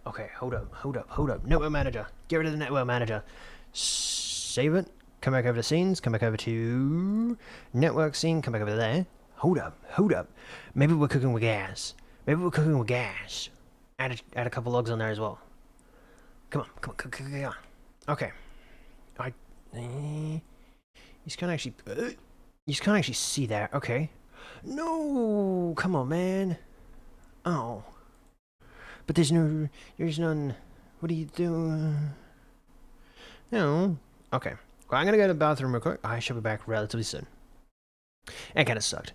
Okay, hold up. Network manager. Get rid of the network manager. Save it. Come back over to scenes. Come back over to network scene. Come back over there. Hold up. Maybe we're cooking with gas. Add a couple logs on there as well. Come on. Okay. You can't actually see that. Okay. No, come on, man. Oh. But there's none. What are you doing? No. Okay. Well, I'm gonna go to the bathroom real quick. I shall be back relatively soon. That kind of sucked.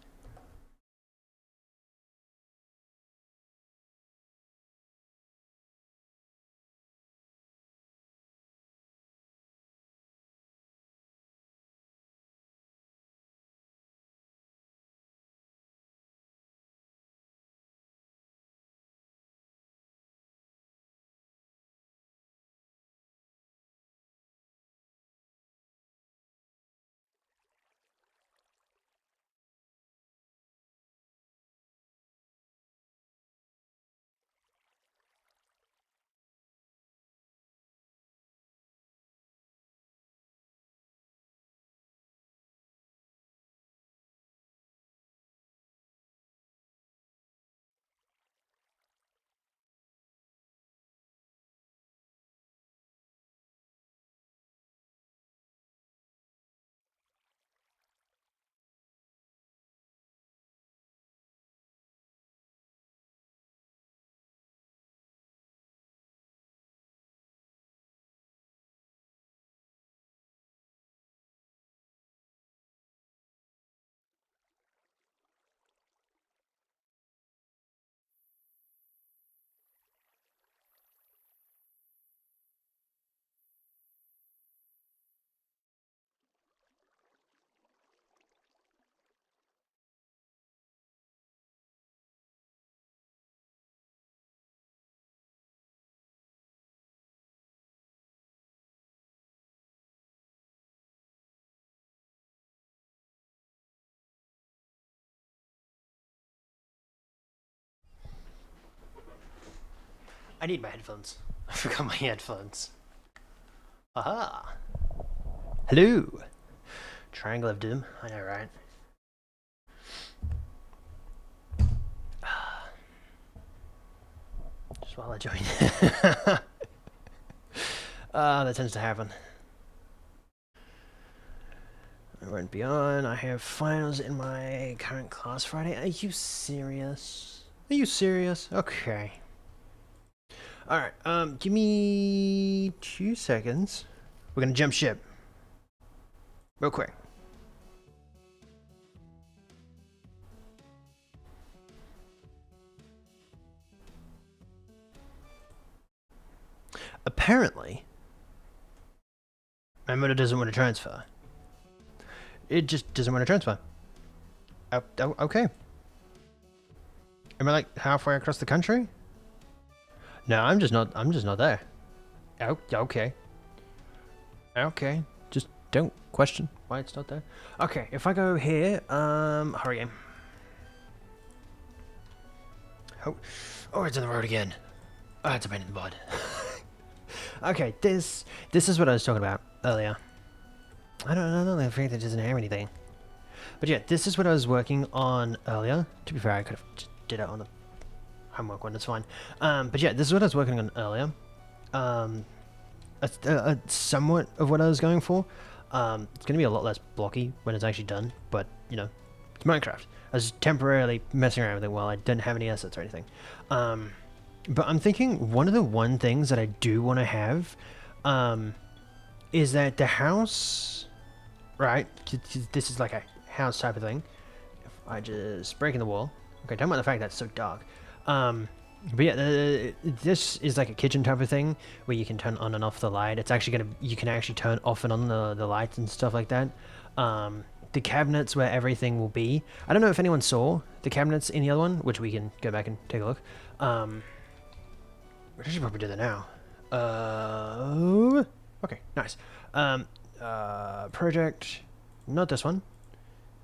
I need my headphones. I forgot my headphones. Aha. Hello. Triangle of Doom. I know, right? Just while I join. That tends to happen. I went beyond. I have finals in my current class Friday. Are you serious? Are you serious? Okay. Alright, give me 2 seconds. We're gonna jump ship. Real quick. Apparently, my motor doesn't want to transfer. It just doesn't want to transfer. Okay. Am I like halfway across the country? No, I'm just not there. Okay. Okay. Just don't question why it's not there. Okay, if I go here, hurry game. Oh, it's on the road again. Oh, it's a pain in the butt. Okay, this is what I was talking about earlier. I don't know, I think it doesn't have anything. But yeah, this is what I was working on earlier. To be fair, I could have just did it on the homework one, it's fine. But yeah, this is what I was working on earlier. Somewhat of what I was going for. It's going to be a lot less blocky when it's actually done, but, you know, it's Minecraft. I was temporarily messing around with it while I didn't have any assets or anything. But I'm thinking one of the things that I do want to have is that the house, right, this is like a house type of thing. If I just break in the wall. Okay, don't mind the fact that it's so dark. But yeah, this is like a kitchen type of thing where you can turn on and off the light. It's actually you can actually turn off and on the lights and stuff like that. The cabinets where everything will be. I don't know if anyone saw the cabinets in the other one, which we can go back and take a look. We should probably do that now. Okay, nice. Project, not this one.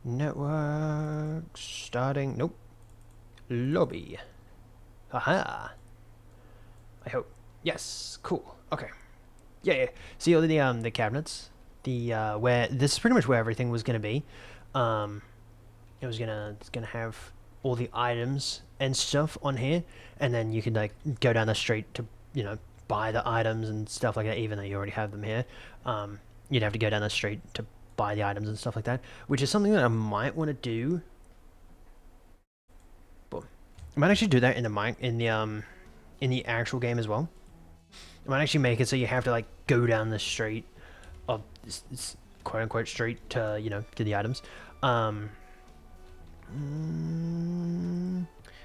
Network, starting, nope. Lobby. Aha. I hope. Yes, cool. Okay. Yeah. See all the cabinets? Where this is pretty much where everything was gonna be. It's gonna have all the items and stuff on here, and then you can like go down the street to, you know, buy the items and stuff like that, even though you already have them here. You'd have to go down the street to buy the items and stuff like that, which is something that I might want to do. Boom. I might actually do that in the actual game as well. I might actually make it so you have to like go down the street of this quote unquote street to, you know, get the items.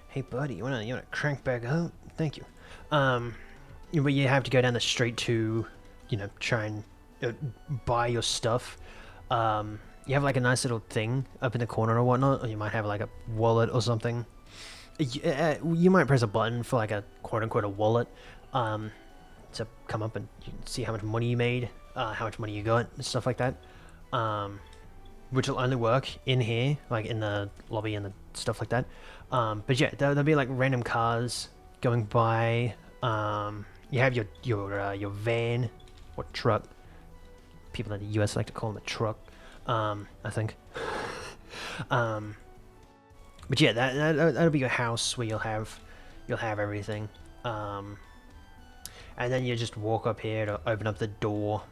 Hey buddy, you wanna crank back up? Thank you. But you have to go down the street to, you know, try and buy your stuff. You have like a nice little thing up in the corner or whatnot, or you might have like a wallet or something. You might press a button for like a quote unquote a wallet to come up and you can see how much money you made, how much money you got, and stuff like that. Which will only work in here, like in the lobby and the stuff like that. But yeah, there'll be like random cars going by. You have your van or truck. People in the US like to call them a truck, I think. But yeah, that'll be your house where you'll have everything. And then you just walk up here to open up the door,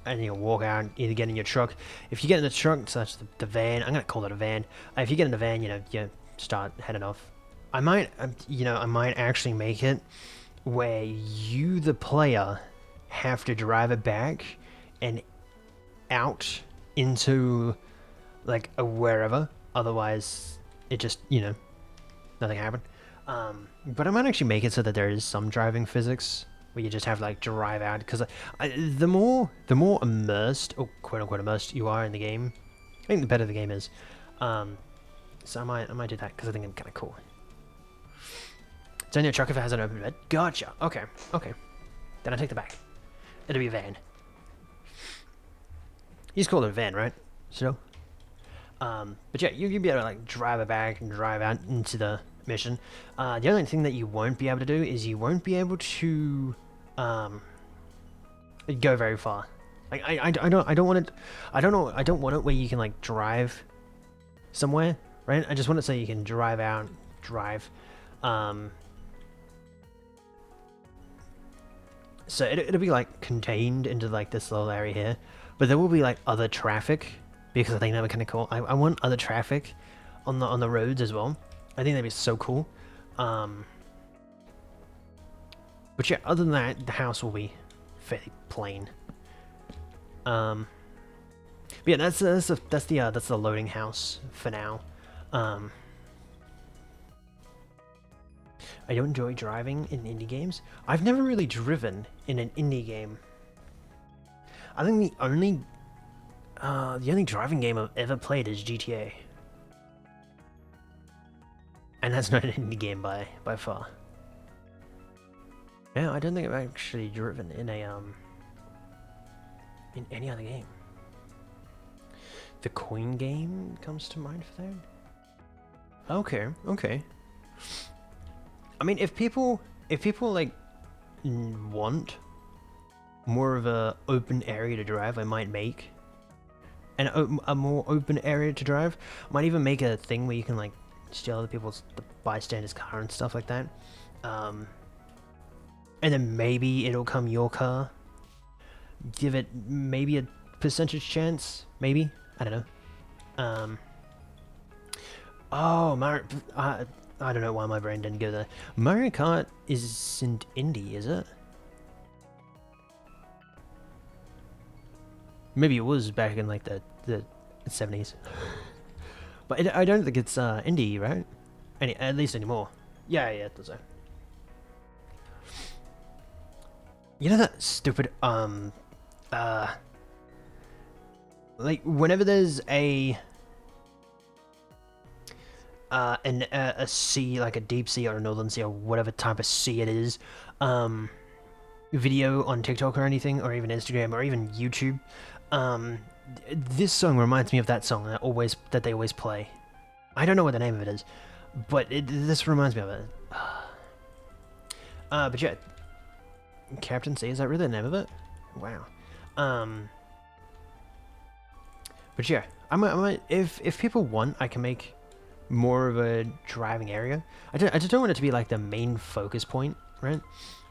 and you'll walk out, either get in your truck. If you get in the truck, so that's the van. I'm gonna call it a van. If you get in the van, you know, you start heading off. I might actually make it where you, the player, have to drive it back and out into like a wherever. Otherwise, it just, you know, nothing happened. But I might actually make it so that there is some driving physics where you just have to like drive out, because the more immersed, or quote unquote immersed, you are in the game, I think the better the game is. So I might do that because I think it's kind of cool. It's only a truck if it has an open bed. Gotcha. Okay. Then I take the back. It'll be a van. You just call it a van, right? So. But yeah, you'll be able to like drive it back and drive out into the mission. The only thing that you won't be able to do is you won't be able to go very far. Like I don't want it. I don't know. I don't want it where you can like drive somewhere, right? I just want it so you can drive out, drive. So it'll be like contained into like this little area here, but there will be like other traffic because I think that would kind of cool. I want other traffic on the roads as well. I think that'd be so cool. But yeah, other than that, the house will be fairly plain. But yeah, that's the loading house for now. I don't enjoy driving in indie games. I've never really driven in an indie game. I think the only driving game I've ever played is GTA. And that's not an indie game by far. Yeah, I don't think I've actually driven in a in any other game. The Coin game comes to mind for that. Okay, okay. I mean, if people like want more of a open area to drive, I might make a more open area to drive. Might even make a thing where you can like steal other people's bystanders' car and stuff like that. And then maybe it'll come your car. Give it maybe a percentage chance, maybe, I don't know. Oh, Mario, I don't know why my brain didn't go there. Mario Kart isn't indie, is it? Maybe it was back in like the 70s. But I don't think it's indie, right? At least anymore. Yeah, it does. You know that stupid like whenever there's a sea, like a deep sea or a northern sea or whatever type of sea it is, video on TikTok or anything, or even Instagram or even YouTube, this song reminds me of that song that they always play. I don't know what the name of it is, but this reminds me of it. But yeah, Captain Sea, is that really the name of it? Wow. But yeah, I might if people want, I can make more of a driving area. I just don't want it to be like the main focus point, right?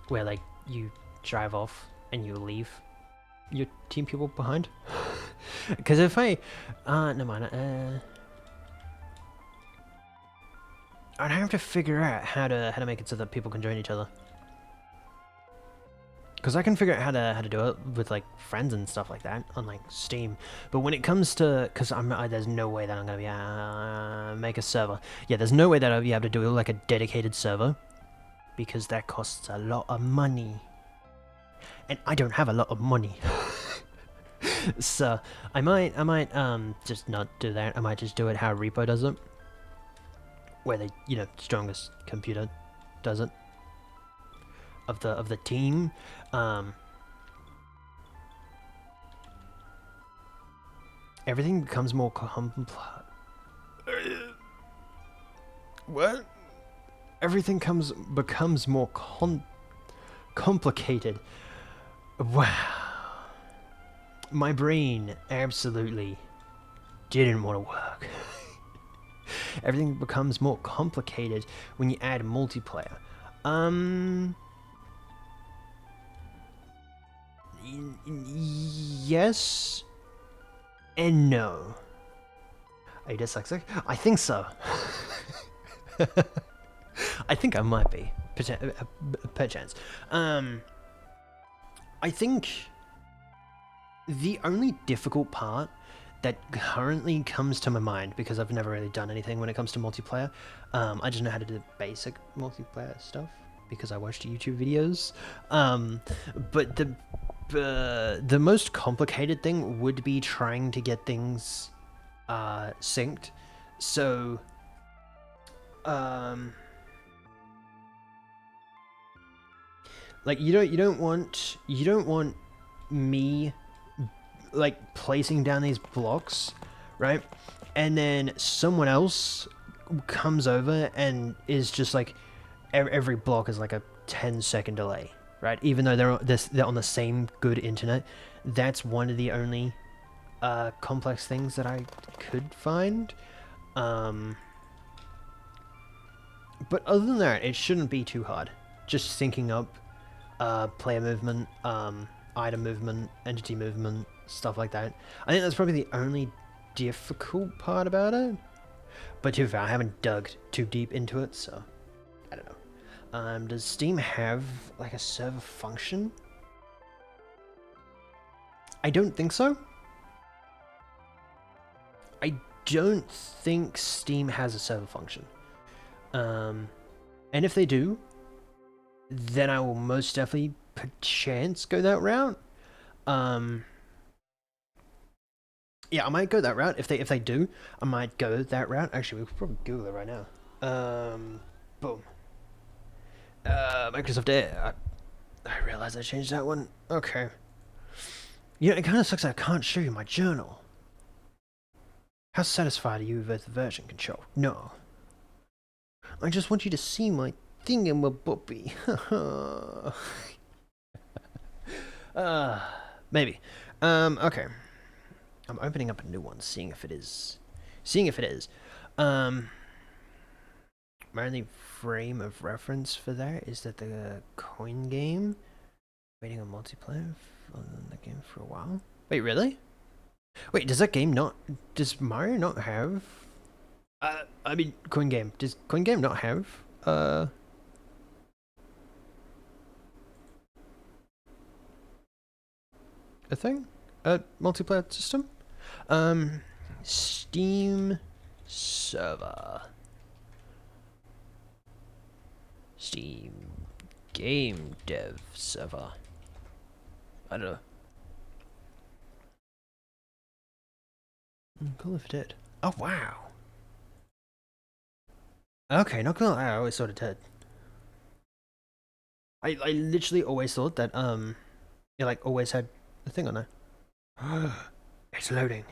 Where like you drive off and you leave your team people behind. Because if I no mind, I'd have to figure out how to make it so that people can join each other. Because I can figure out how to do it with like friends and stuff like that on like Steam, but when it comes to, because there's no way that I'm gonna be make a server. Yeah, there's no way that I'll be able to do like a dedicated server, because that costs a lot of money, and I don't have a lot of money. So I might just not do that. I might just do it how Repo does it, where the strongest computer does it. Of the team, everything becomes more what? Everything becomes more complicated. Wow, my brain absolutely didn't want to work. Everything becomes more complicated when you add multiplayer. Yes and no. Are you dyslexic? I think so. I think I might be, perchance. I think the only difficult part that currently comes to my mind, because I've never really done anything when it comes to multiplayer, I just know how to do basic multiplayer stuff because I watched YouTube videos, but the most complicated thing would be trying to get things synced. So like you don't want me like placing down these blocks, right? And then someone else comes over and is just like every block is like a 10-second delay, right? Even though they're on the same good internet, That's one of the only complex things that I could find. But other than that, it shouldn't be too hard. Just syncing up player movement, item movement, entity movement, stuff like that. I think that's probably the only difficult part about it. But to be fair, I haven't dug too deep into it, so I don't know. Does Steam have like a server function? I don't think so. I don't think Steam has a server function. And if they do, then I will most definitely perchance go that route. Yeah, I might go that route. If they do, I might go that route. Actually, we could probably Google it right now. Boom. Microsoft Air. I realized I changed that one. Okay. You know, it kind of sucks that I can't show you my journal. How satisfied are you with the version control? No. I just want you to see my thingamaboppy. Maybe. Okay. I'm opening up a new one, seeing if it is. My only frame of reference for that is that the coin game. Waiting on multiplayer on the game for a while. Wait, really? Wait, does that game not... Does Mario not have... I mean, coin game. Does coin game not have... a thing? A multiplayer system? Steam server. Steam game dev server. I don't know. Cool if it did. Oh, wow. Okay, not gonna lie, I always thought it did. I literally always thought that, it like always had the thing on there. It's loading.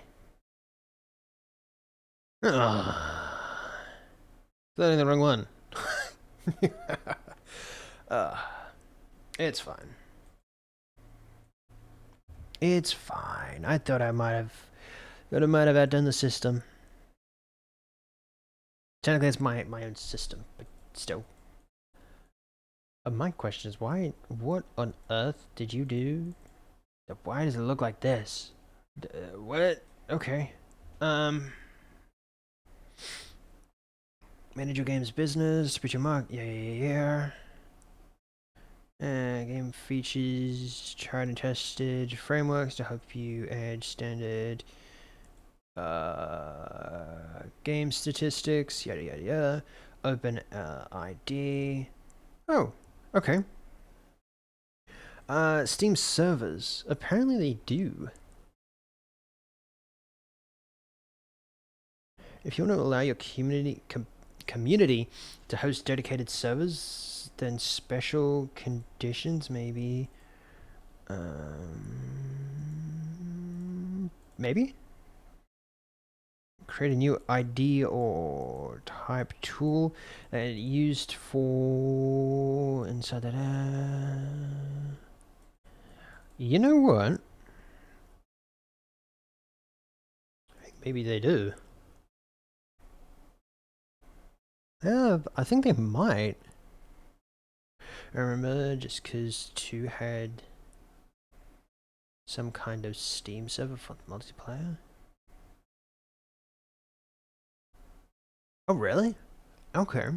Loading the wrong one. It's fine. It's fine. I thought I might have outdone the system. Technically, it's my own system, but still. My question is, what on earth did you do? Why does it look like this? What? Okay. Manage your game's business, put your mark. Yeah. Game features, tried and tested frameworks to help you add standard game statistics, yada. Open ID. Oh, okay. Steam servers. Apparently they do. If you want to allow your community to host dedicated servers, then special conditions maybe. Maybe? Create a new ID or type tool that used for inside that. You know what? Maybe they do. Yeah, I think they might. I remember just because 2 had some kind of Steam server for multiplayer. Oh, really? Okay.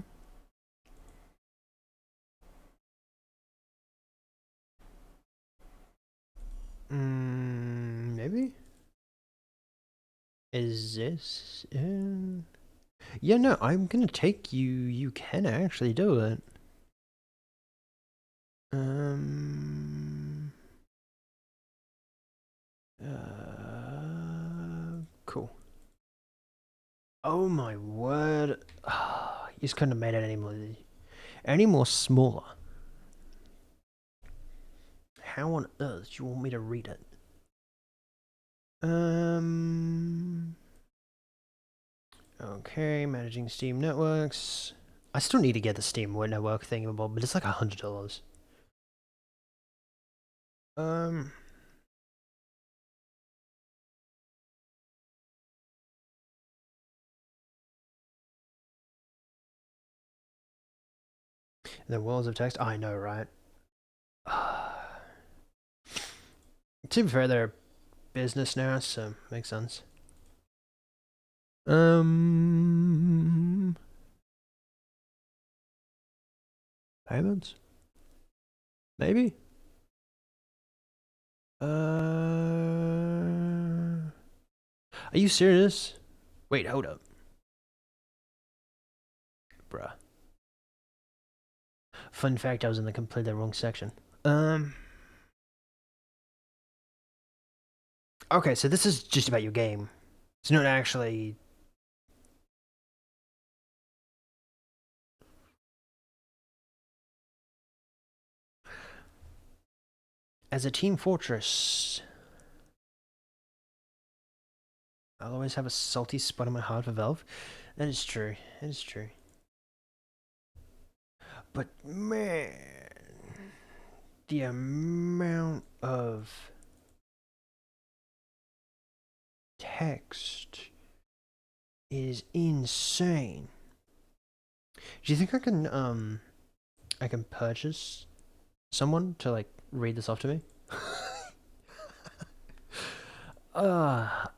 Maybe? Is this... Yeah, no, I'm gonna take you. You can actually do it. Cool. Oh my word. You just couldn't have made it any more smaller. How on earth do you want me to read it? Okay, managing Steam networks. I still need to get the Steam network thing involved, but it's like $100. The walls of text. I know, right? To be fair, they're business now, so makes sense. Payments? Maybe? Are you serious? Wait, hold up. Bruh. Fun fact, I was in the completely wrong section. Okay, so this is just about your game. It's not actually... As a Team Fortress, I'll always have a salty spot in my heart for Valve. That is true. That is true. But man, the amount of text is insane. Do you think I can purchase someone to like read this off to me? Oh,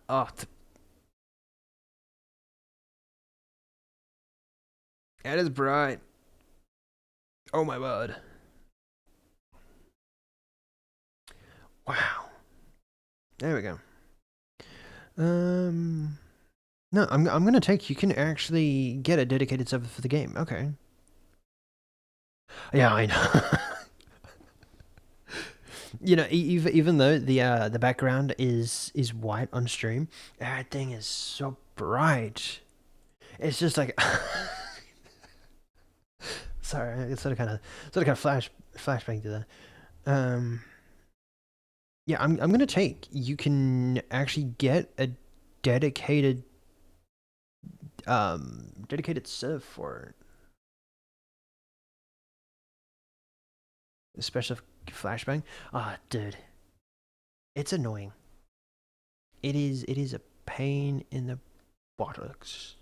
that is bright. Oh my word. Wow. There we go. No, I'm gonna take. You can actually get a dedicated server for the game. Okay. Yeah, I know. You know, even though the background is white on stream, that thing is so bright. It's just like, sorry, it's sort of kind of flashbang to that. Yeah, I'm gonna take. You can actually get a dedicated dedicated serve for it. Special flashbang. Ah, dude, it's annoying. It is a pain in the buttocks.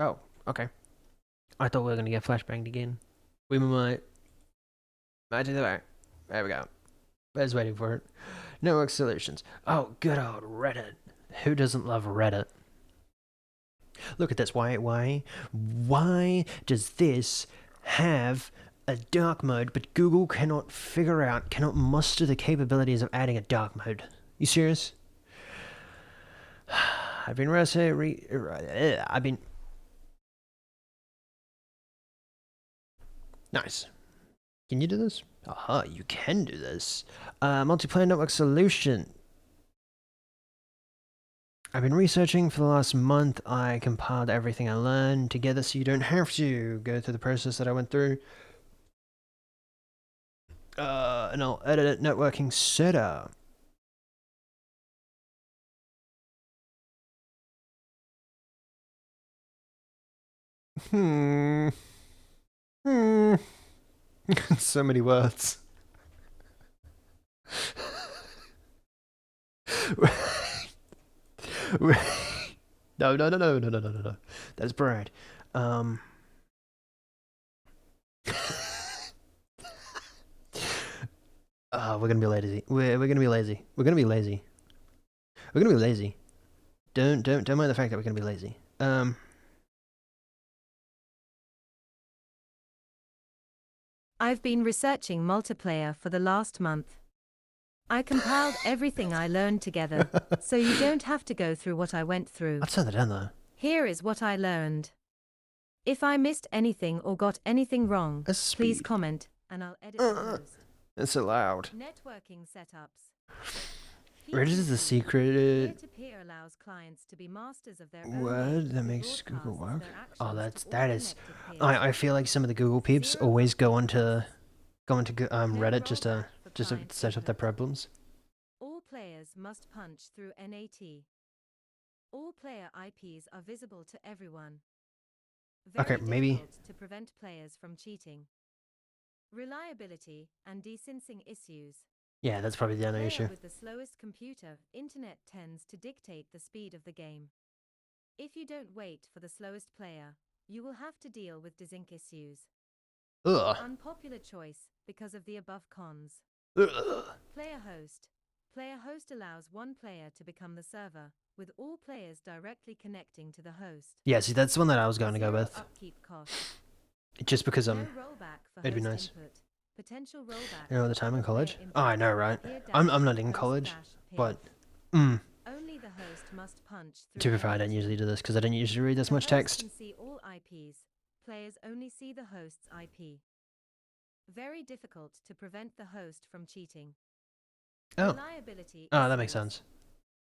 Oh, okay. I thought we were gonna get flashbanged again. We might. Imagine that. There we go. I was waiting for it. Network solutions. Oh, good old Reddit. Who doesn't love Reddit? Look at this. Why does this have a dark mode, but Google cannot muster the capabilities of adding a dark mode? You serious? I've been nice. Can you do this? Aha, you can do this. Multiplayer network solution. I've been researching for the last month. I compiled everything I learned together so you don't have to go through the process that I went through. And I'll edit it. Networking setup. Hmm. So many words. No. That's Brad. We're gonna be lazy. We're gonna be lazy. We're gonna be lazy. We're gonna be lazy. Don't mind the fact that we're gonna be lazy. I've been researching multiplayer for the last month. I compiled everything I learned together, so you don't have to go through what I went through. I'd turn that down though. Here is what I learned. If I missed anything or got anything wrong, please comment, and I'll edit those. It's so loud. Networking setups. Reddit is the secret Peer-to-peer allows clients to be masters of their own word that and makes Google work. broadcasts Oh, their actions to that all is. connected peers. I feel like some of the Google peeps always go onto Reddit just to set up their problems. All players must punch through NAT. All player IPs are visible to everyone. Very Okay, maybe. difficult to prevent players from cheating. Reliability and desyncing issues. Yeah, that's probably the only issue. With the slowest computer, internet tends to dictate the speed of the game. If you don't wait for the slowest player, you will have to deal with desync issues. Ugh. Unpopular choice because of the above cons. Ugh. Player host. Player host allows one player to become the server, with all players directly connecting to the host. Yeah, see, that's the one that I was going to go Zero with. upkeep costs. Just because No rollback for it'd be host nice. input. Potential rollback. You know the for time in other player college? input. Oh, I know, right? Peer I'm dash, not in host college, dash, peer. but Only the host must punch through. to be fair, I don't usually do this because I don't usually read this much text. The host can see all IPs. Players only see the host's IP. Very difficult to prevent the host from cheating. Oh. Reliability Oh, that makes issues. sense.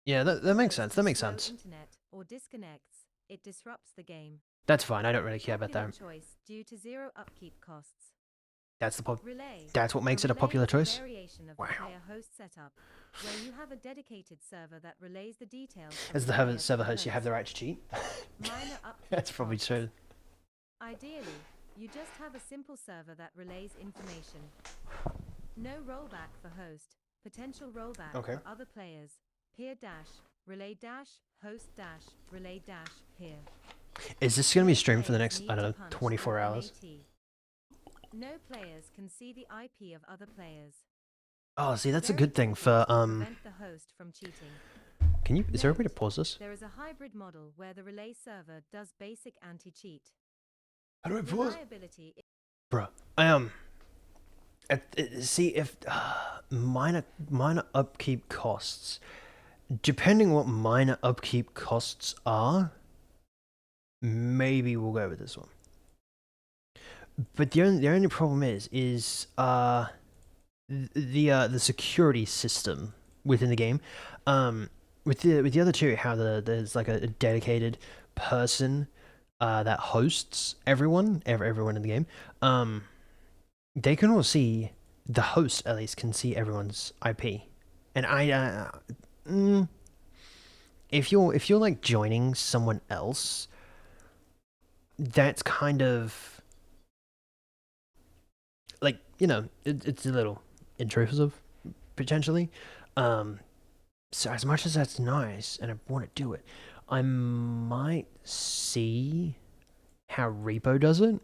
Yeah, that makes sense. That makes sense. Internet or disconnects, it disrupts the game. That's fine. I don't really care about Popular that. choice due to zero upkeep costs. That's the Relay. That's what makes it a popular choice. Variation of the player host setup, where you have a dedicated server that relays the details. As the server host, you have the right to cheat. Minor upkeep That's probably costs. true. Ideally, you just have a simple server that relays information. No rollback for host. Potential rollback for other players. Peer dash, relay dash, host dash, relay dash, peer. Is this going to be streamed for the next, I don't know, 24 hours? No players can see the IP of other players. Oh, see, that's a good thing for, Prevent the host from cheating. is there a way to pause this? There is a hybrid model where the relay server does basic anti-cheat. How do I pause? Reliability. Bruh, see, if minor upkeep costs, depending what minor upkeep costs are, maybe we'll go with this one. But the only problem is the security system within the game. With the other two, how there's like a dedicated person that hosts everyone in the game. They can all see, the host at least can see everyone's IP, and if you're like joining someone else, that's kind of like, you know, it's a little intrusive potentially. So as much as that's nice and I want to do it, I might see how Repo does it,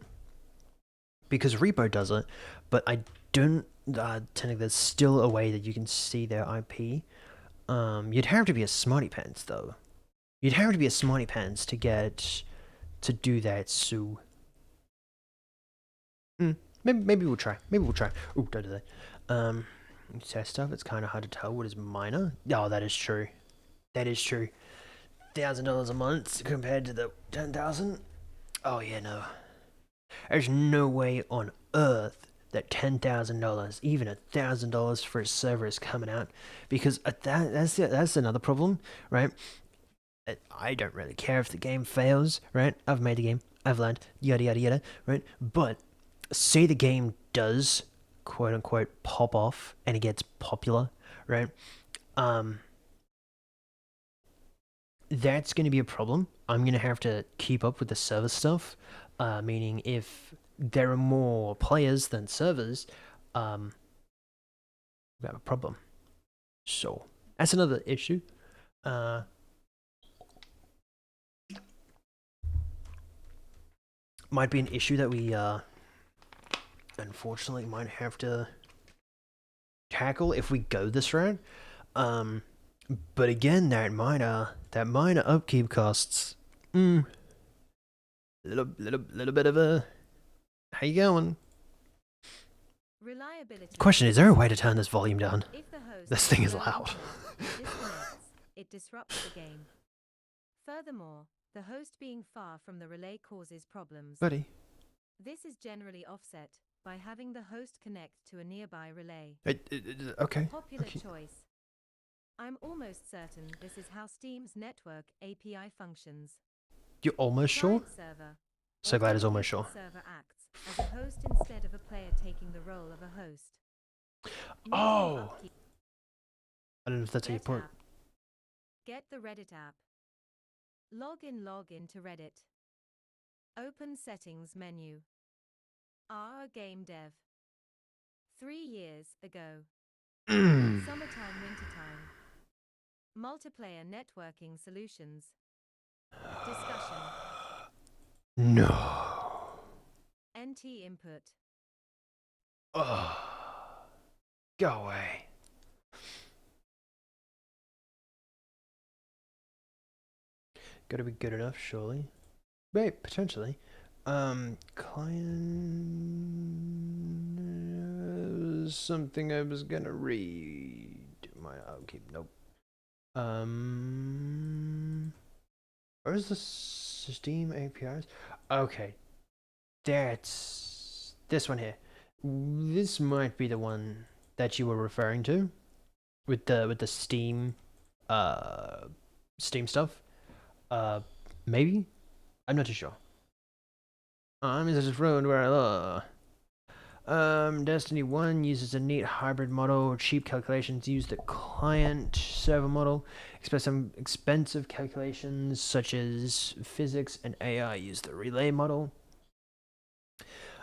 because Repo does it, but I don't think there's still a way that you can see their IP. You'd have to be a smarty pants though. You'd have to be a smarty pants to to do that. So maybe we'll try. Ooh, don't do that. Test stuff. It's kind of hard to tell what is minor. Oh, that is true. $1,000 a month compared to the 10,000. Oh yeah, no. There's no way on earth that $10,000, even $1,000 for a server is coming out, because that's another problem, right? I don't really care if the game fails, right? I've made the game, I've learned, yada yada yada, right? But say the game does, quote unquote, pop off and it gets popular, right? That's going to be a problem. I'm going to have to keep up with the server stuff, meaning if there are more players than servers, we have a problem. So that's another issue. Might be an issue that we unfortunately might have to tackle if we go this route. But again, that minor upkeep costs. Little bit of a. How you going? Reliability. Question: is there a way to turn this volume down? If the host This thing is loud. It disrupts the game. Furthermore, the host being far from the relay causes problems. Buddy. This is generally offset by having the host connect to a nearby relay. Okay. Popular choice. I'm almost certain this is how Steam's network API functions. You're almost sure? Server. So glad it's almost sure. Server acts as a host instead of a player taking the role of a host. Oh! I don't know if that's how you put it. Get the Reddit app. Log in to Reddit. Open settings menu. Game dev. 3 years ago. Summertime, wintertime. Multiplayer networking solutions. Discussion. No. NT input. Oh. Go away. Gotta be good enough, surely. Wait, potentially. Client... something I was gonna read. Okay, nope. Where's the Steam APIs? Okay, that's this one here. This might be the one that you were referring to with the Steam, Steam stuff. Maybe I'm not too sure. I'm in such a road where I love. Destiny 1 uses a neat hybrid model. Cheap calculations use the client server model. Some expensive calculations such as physics and AI use the relay model.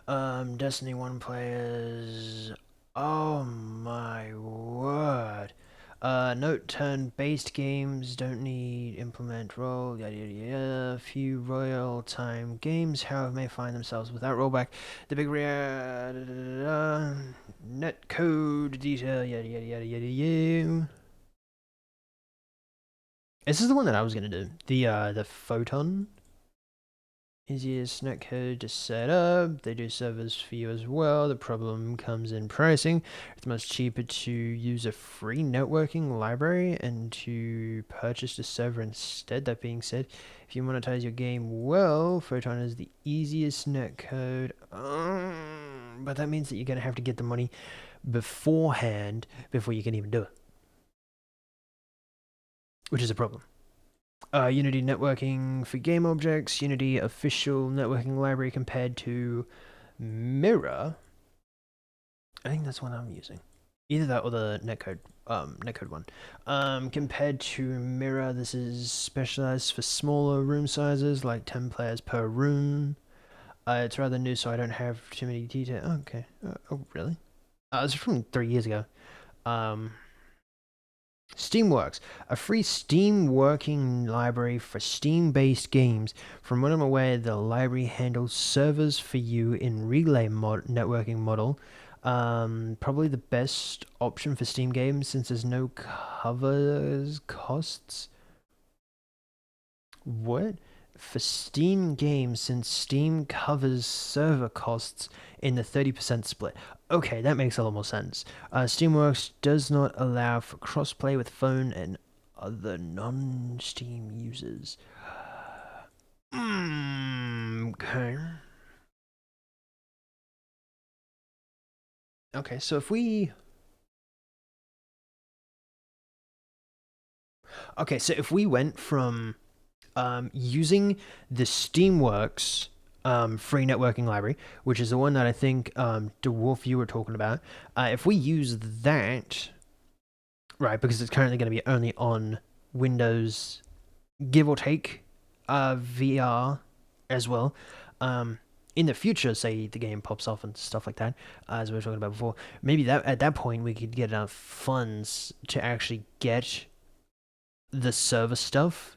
Destiny 1 players. Oh my word. Note turn-based games don't need implement role, yada yada yada. Few royal time games, however, may find themselves without rollback. The big net code detail, yada yada yada yada yada. This is the one that I was gonna do. The photon. Easiest netcode to set up. They do servers for you as well. The problem comes in pricing. It's much cheaper to use a free networking library and to purchase a server instead. That being said, if you monetize your game well, Photon is the easiest netcode. But that means that you're going to have to get the money beforehand before you can even do it, which is a problem. Unity networking for game objects, Unity official networking library compared to Mirror. I think that's what I'm using. Either that or the netcode one. Compared to Mirror, this is specialized for smaller room sizes, like 10 players per room. It's rather new, so I don't have too many details. Oh, okay. Oh, really? It's from 3 years ago. Steamworks, a free Steam working library for Steam-based games. From what I'm aware, the library handles servers for you in relay networking model. Probably the best option for Steam games since there's no covers costs. What? For Steam games, since Steam covers server costs in the 30% split. Okay, that makes a lot more sense. Steamworks does not allow for crossplay with phone and other non-Steam users. Okay. Okay, so if we... Okay, so if we went from using the Steamworks free networking library, which is the one that I think Dwarf you were talking about. If we use that, right, because it's currently going to be only on Windows, give or take, VR as well. In the future, say the game pops off and stuff like that, as we were talking about before, maybe that at that point we could get enough funds to actually get the server stuff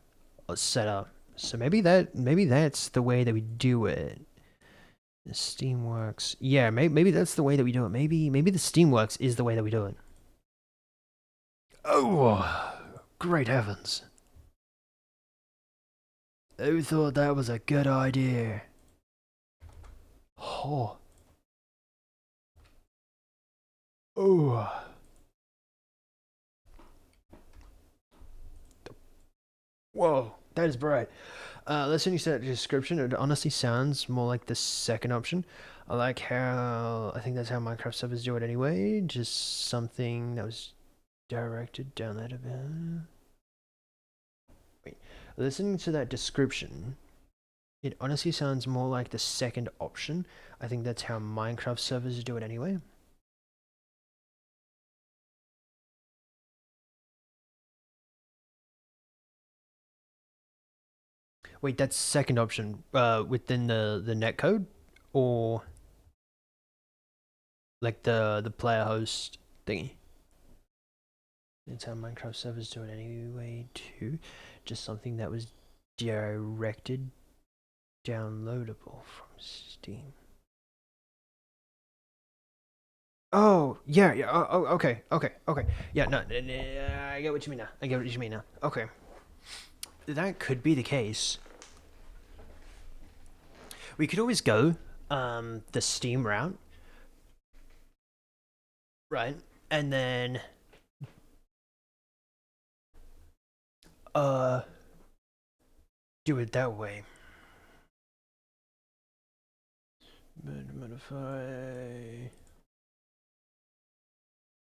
set up. So maybe that's the way that we do it. The Steamworks. Yeah, maybe that's the way that we do it. Maybe the Steamworks is the way that we do it. Oh, great heavens. Who thought that was a good idea? Oh. Oh. Whoa, that is bright. Listening to that description, it honestly sounds more like the second option. I like how, I think that's how Minecraft servers do it anyway. Just something that was directed down that event. Wait, listening to that description, it honestly sounds more like the second option. I think that's how Minecraft servers do it anyway. Wait, that's second option within the netcode, or like the player host thingy. It's how Minecraft servers do it anyway too. Just something that was Directed downloadable from Steam. Oh, yeah, yeah. Oh, okay. Yeah, no, I get what you mean now. Okay. That could be the case. We could always go the Steam route. Right. And then do it that way. Modify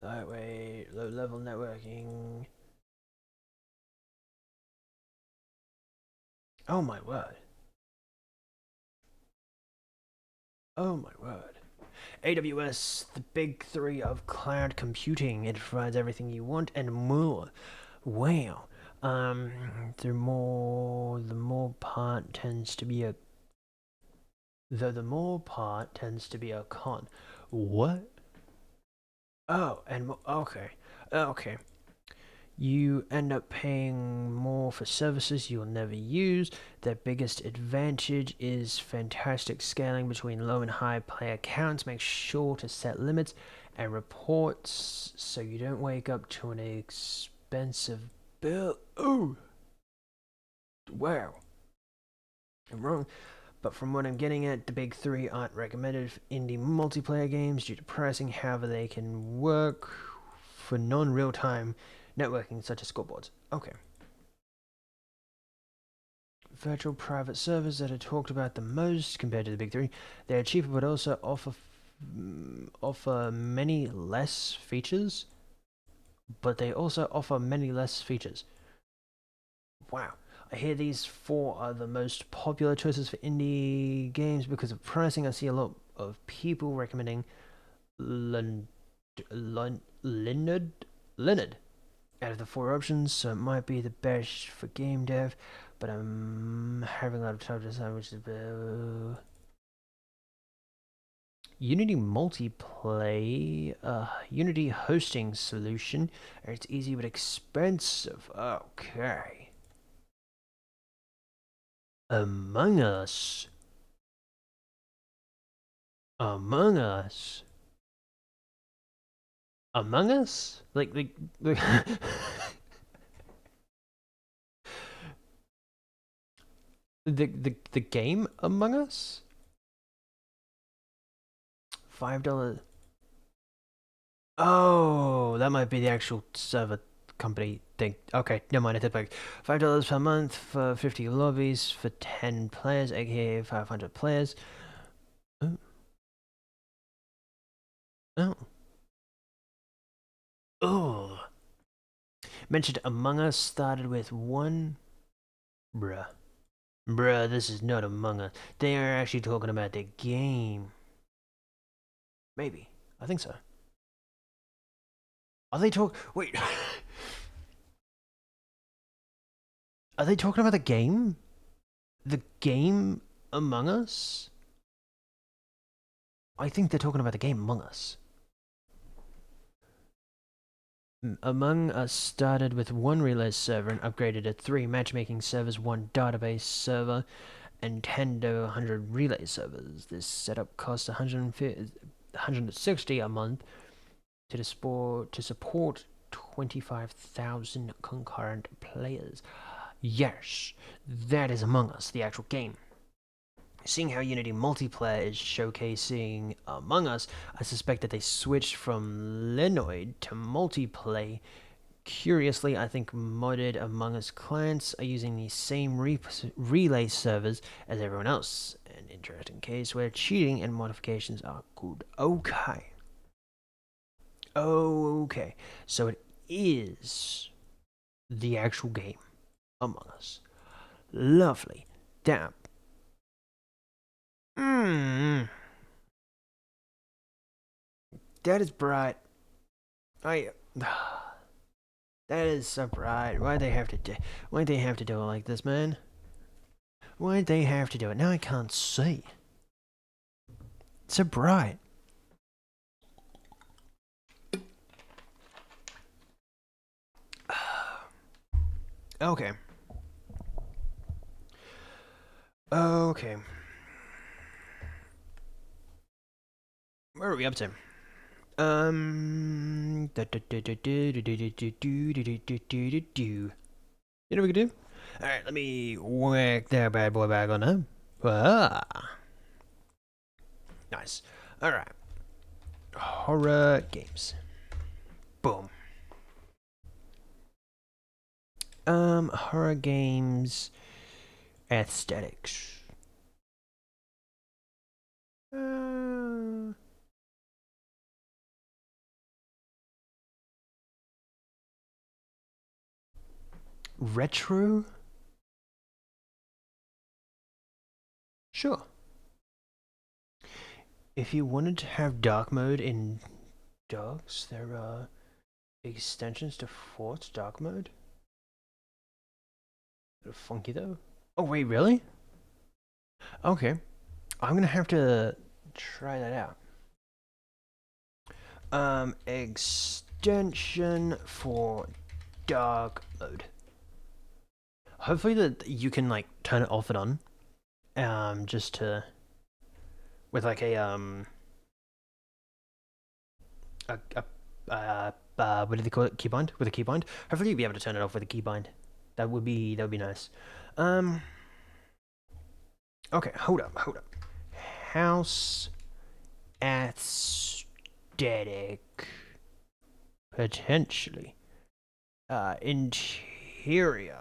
that way, low level networking. Oh my word. Oh my word. AWS, the big three of cloud computing. It provides everything you want and more. Wow. The more part tends to be a con. What? Oh, and okay. You end up paying more for services you'll never use. Their biggest advantage is fantastic scaling between low and high player counts. Make sure to set limits and reports so you don't wake up to an expensive bill. Oh, wow. I'm wrong. But from what I'm getting at, the big three aren't recommended for indie multiplayer games due to pricing. However, they can work for non-real-time networking such as scoreboards. Okay. Virtual private servers that are talked about the most compared to the big three. They are cheaper but also offer many less features. Wow. I hear these four are the most popular choices for indie games because of pricing. I see a lot of people recommending Leonard out of the four options, so it might be the best for game dev, but I'm having a lot of time to decide which is better. Unity multiplayer, Unity hosting solution. It's easy but expensive. Okay. Among Us. Among Us. Among Us? Like the game Among Us? $5. Oh, that might be the actual server company thing. Okay, never mind. I take back. $5 per month for 50 lobbies for 10 players, aka 500 players. Oh. Oh. Oh. Mentioned Among Us started with one. Bruh. Bruh, this is not Among Us. They are actually talking about the game. Maybe. I think so. Are they Wait. Are they talking about the game? The game Among Us? I think they're talking about the game Among Us. Among Us started with one relay server and upgraded to 3 matchmaking servers, 1 database server, and 10 to 100 relay servers. This setup costs $160 a month to support 25,000 concurrent players. Yes, that is Among Us, the actual game. Seeing how Unity multiplayer is showcasing Among Us, I suspect that they switched from Lenoid to multiplayer. Curiously, I think modded Among Us clients are using the same relay servers as everyone else. An interesting case where cheating and modifications are good. Okay. Okay. So it is the actual game Among Us. Lovely. Damn. That is bright. That is so bright. Why'd they have to do it like this, man? Why'd they have to do it? Now I can't see. It's so bright. Okay. Okay. Where are we up to? You know what we can do? Alright, let me whack that bad boy back on there. Ah. Nice. Alright. Horror games. Boom. Horror games aesthetics. Retro? Sure. If you wanted to have dark mode in dogs, there are extensions to Fort's dark mode. Bit funky though. Oh wait, really? Okay. I'm gonna have to try that out. Extension for dark mode. Hopefully that you can like turn it off and on. Just to with like a what do they call it? Keybind? With a keybind? Hopefully you'll be able to turn it off with a keybind. That would be nice. Okay, hold up. House aesthetic potentially. Interior.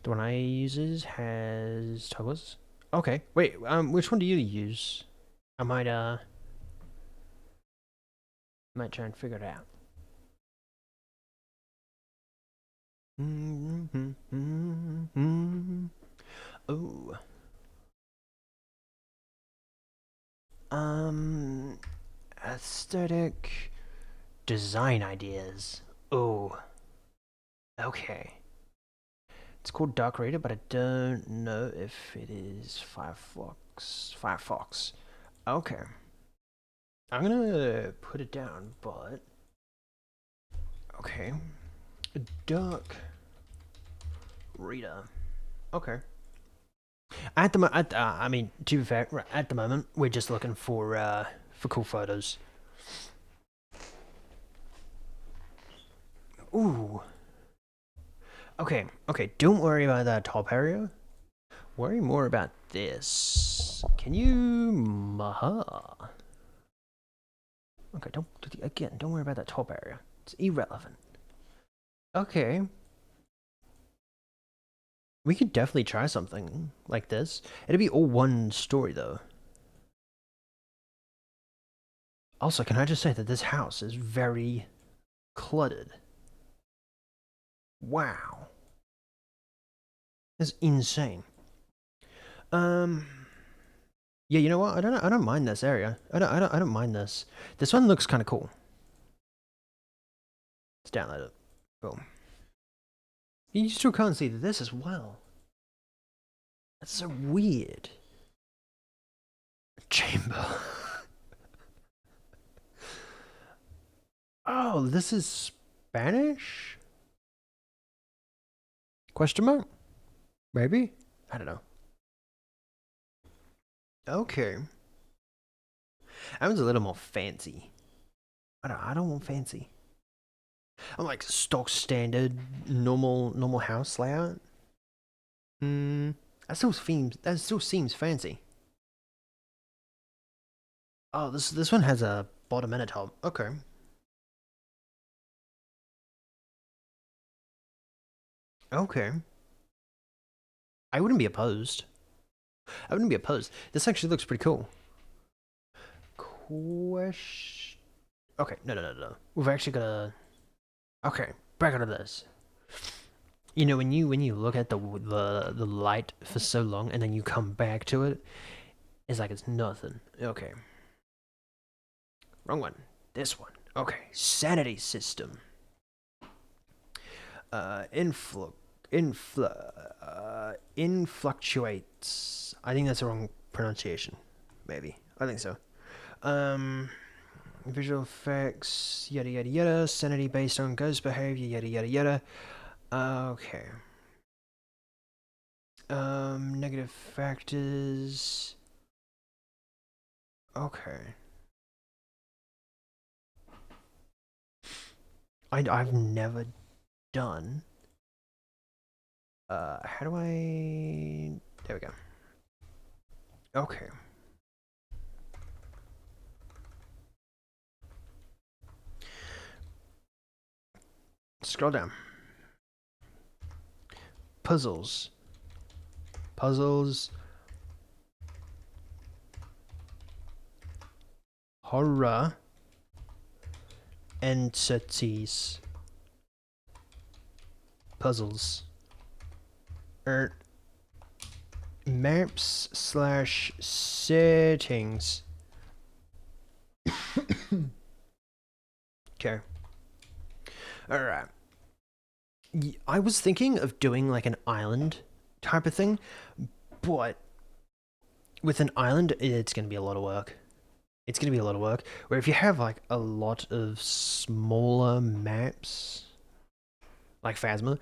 The one I uses has toggles. Okay, wait. Which one do you use? I might try and figure it out. Oh. Aesthetic design ideas. Oh. Okay. It's called Dark Reader, but I don't know if it is Firefox. Okay. I'm gonna put it down, but okay. Dark Reader. Okay. I mean, to be fair, at the moment we're just looking for cool photos. Ooh. Okay. Don't worry about that top area. Worry more about this. Can you maha? Okay, don't worry about that top area. It's irrelevant. Okay. We could definitely try something like this. It'd be all one story though. Also, can I just say that this house is very cluttered. Wow. That's insane. Yeah, you know what? I don't mind this area. I don't mind this. This one looks kind of cool. Let's download it. Boom. You still can't see this as well. That's so weird. Chamber. Oh, this is Spanish? Question mark? Maybe? I don't know. Okay. That one's a little more fancy. I don't want fancy. I'm like stock standard normal house layout. That still seems fancy. Oh, this one has a bottom and a top. Okay. Okay. I wouldn't be opposed. This actually looks pretty cool. Question. Okay, no. We've actually got a. Okay, back out of this. You know, when you look at the light for so long and then you come back to it, it's like it's nothing. Okay. Wrong one. This one. Okay. Sanity system. Influctuates. I think that's the wrong pronunciation. Maybe. I think so. Visual effects, yada yada yada. Sanity based on ghost behavior, yada yada yada. Okay. Negative factors. Okay. I've never done. How do I... There we go. Okay. Scroll down. Puzzles. Puzzles. Horror. Entities. Puzzles. Maps / settings. Okay. Alright. I was thinking of doing like an island type of thing, but with an island, it's going to be a lot of work. It's going to be a lot of work. Where if you have like a lot of smaller maps, like Phasma,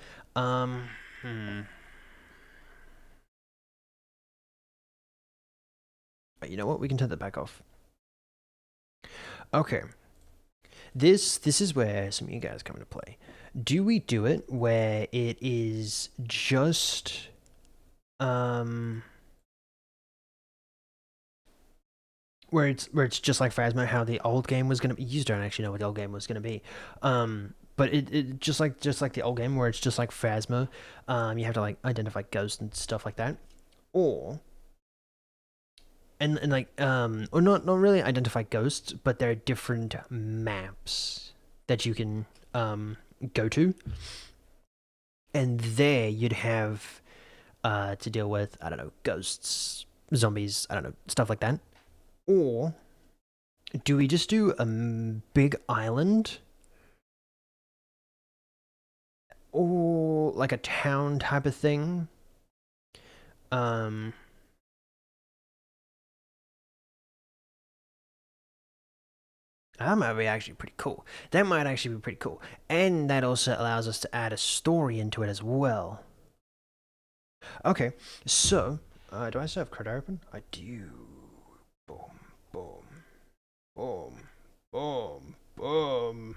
you know what? We can turn that back off. Okay. This is where some of you guys come into play. Do we do it where it is just where it's just like Phasma, how the old game was gonna be? You don't actually know what the old game was gonna be. But it just like the old game where it's just like Phasma. You have to like identify ghosts and stuff like that. Or like or not really identify ghosts, but there are different maps that you can go to, and there you'd have to deal with, I don't know, ghosts, zombies, I don't know, stuff like that. Or do we just do a big island, or like a town type of thing? That might be actually pretty cool. That might actually be pretty cool. And that also allows us to add a story into it as well. Okay, so, do I still have Credit open? I do. Boom, boom, boom, boom, boom.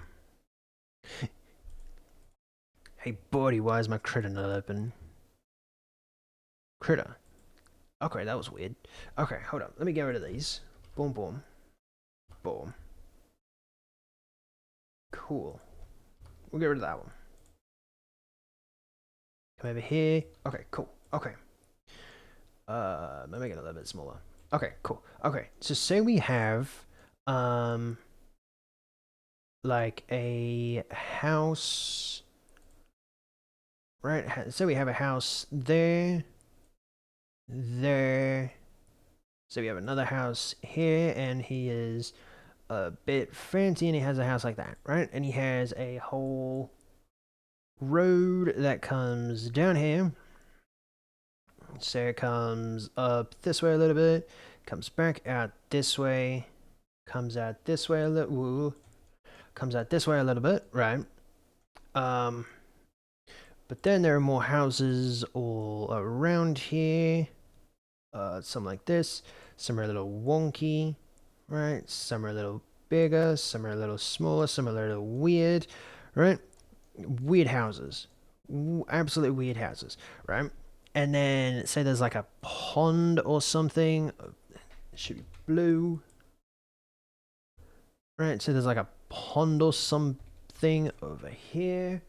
Hey, buddy, why is my Critter not open? Critter. Okay, that was weird. Okay, hold on. Let me get rid of these. Boom, boom, boom. Cool. We'll get rid of that one. Come over here. Okay, cool. Okay. Let me make it a little bit smaller. Okay, cool. Okay, so say we have, like a house, right? So we have a house there, there. So we have another house here, and he is a bit fancy, and he has a house like that, right? And he has a whole road that comes down here. So it comes up this way a little bit, comes back out this way, comes out this way a little, comes out this way a little bit, right? But then there are more houses all around here. Some like this, some are a little wonky, right? Some are a little bigger, some are a little smaller, some are a little weird, right? Weird houses, absolutely weird houses, right? And then say there's like a pond or something. It should be blue, right? So there's like a pond or something over here.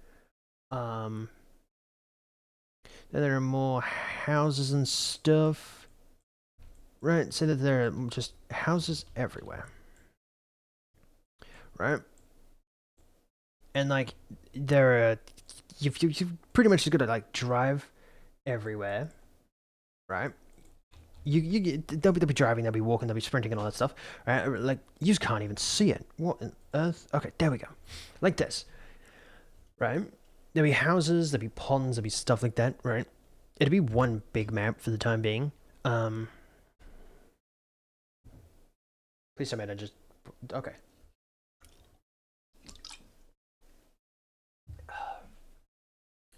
Then there are more houses and stuff, right? So that there are just houses everywhere, right? And like there are, you've pretty much just got to like drive everywhere, right? They'll be driving, they'll be walking, they'll be sprinting and all that stuff, right? Like you just can't even see it. What on earth? Okay, there we go, like this, right? There'll be houses, there'll be ponds, there'll be stuff like that, right? It'll be one big map for the time being. Please tell me I just okay.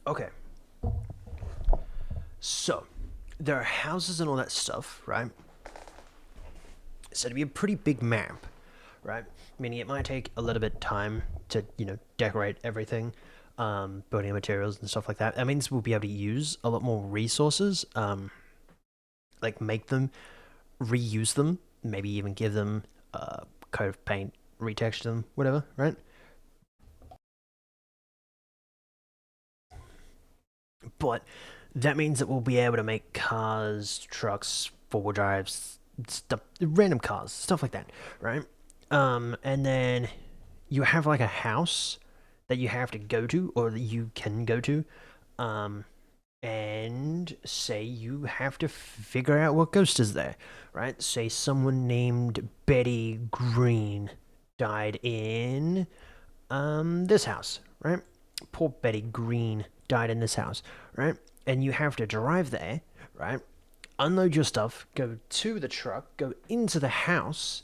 Okay. So, there are houses and all that stuff, right? So it'd be a pretty big map, right? Meaning it might take a little bit of time to, decorate everything, building materials and stuff like that. That means we'll be able to use a lot more resources, like make them, reuse them, maybe even give them a coat of paint, retexture them, whatever, right? But that means that we'll be able to make cars, trucks, four-wheel drives, stuff, random cars, stuff like that, right? And then you have like a house that you have to go to, or that you can go to, and say you have to figure out what ghost is there, right? Say someone named Betty Green died in this house, right? Poor Betty Green died in this house, right? And you have to drive there, right? Unload your stuff, go to the truck, go into the house,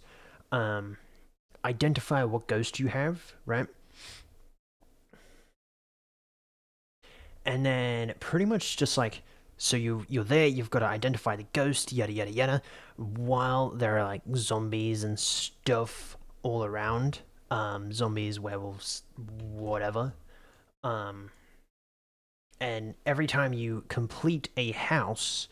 identify what ghost you have, right? And then pretty much just like, so you're there, you've got to identify the ghost, yada yada yada, while there are like zombies and stuff all around. Zombies, werewolves, whatever. And every time you complete a house,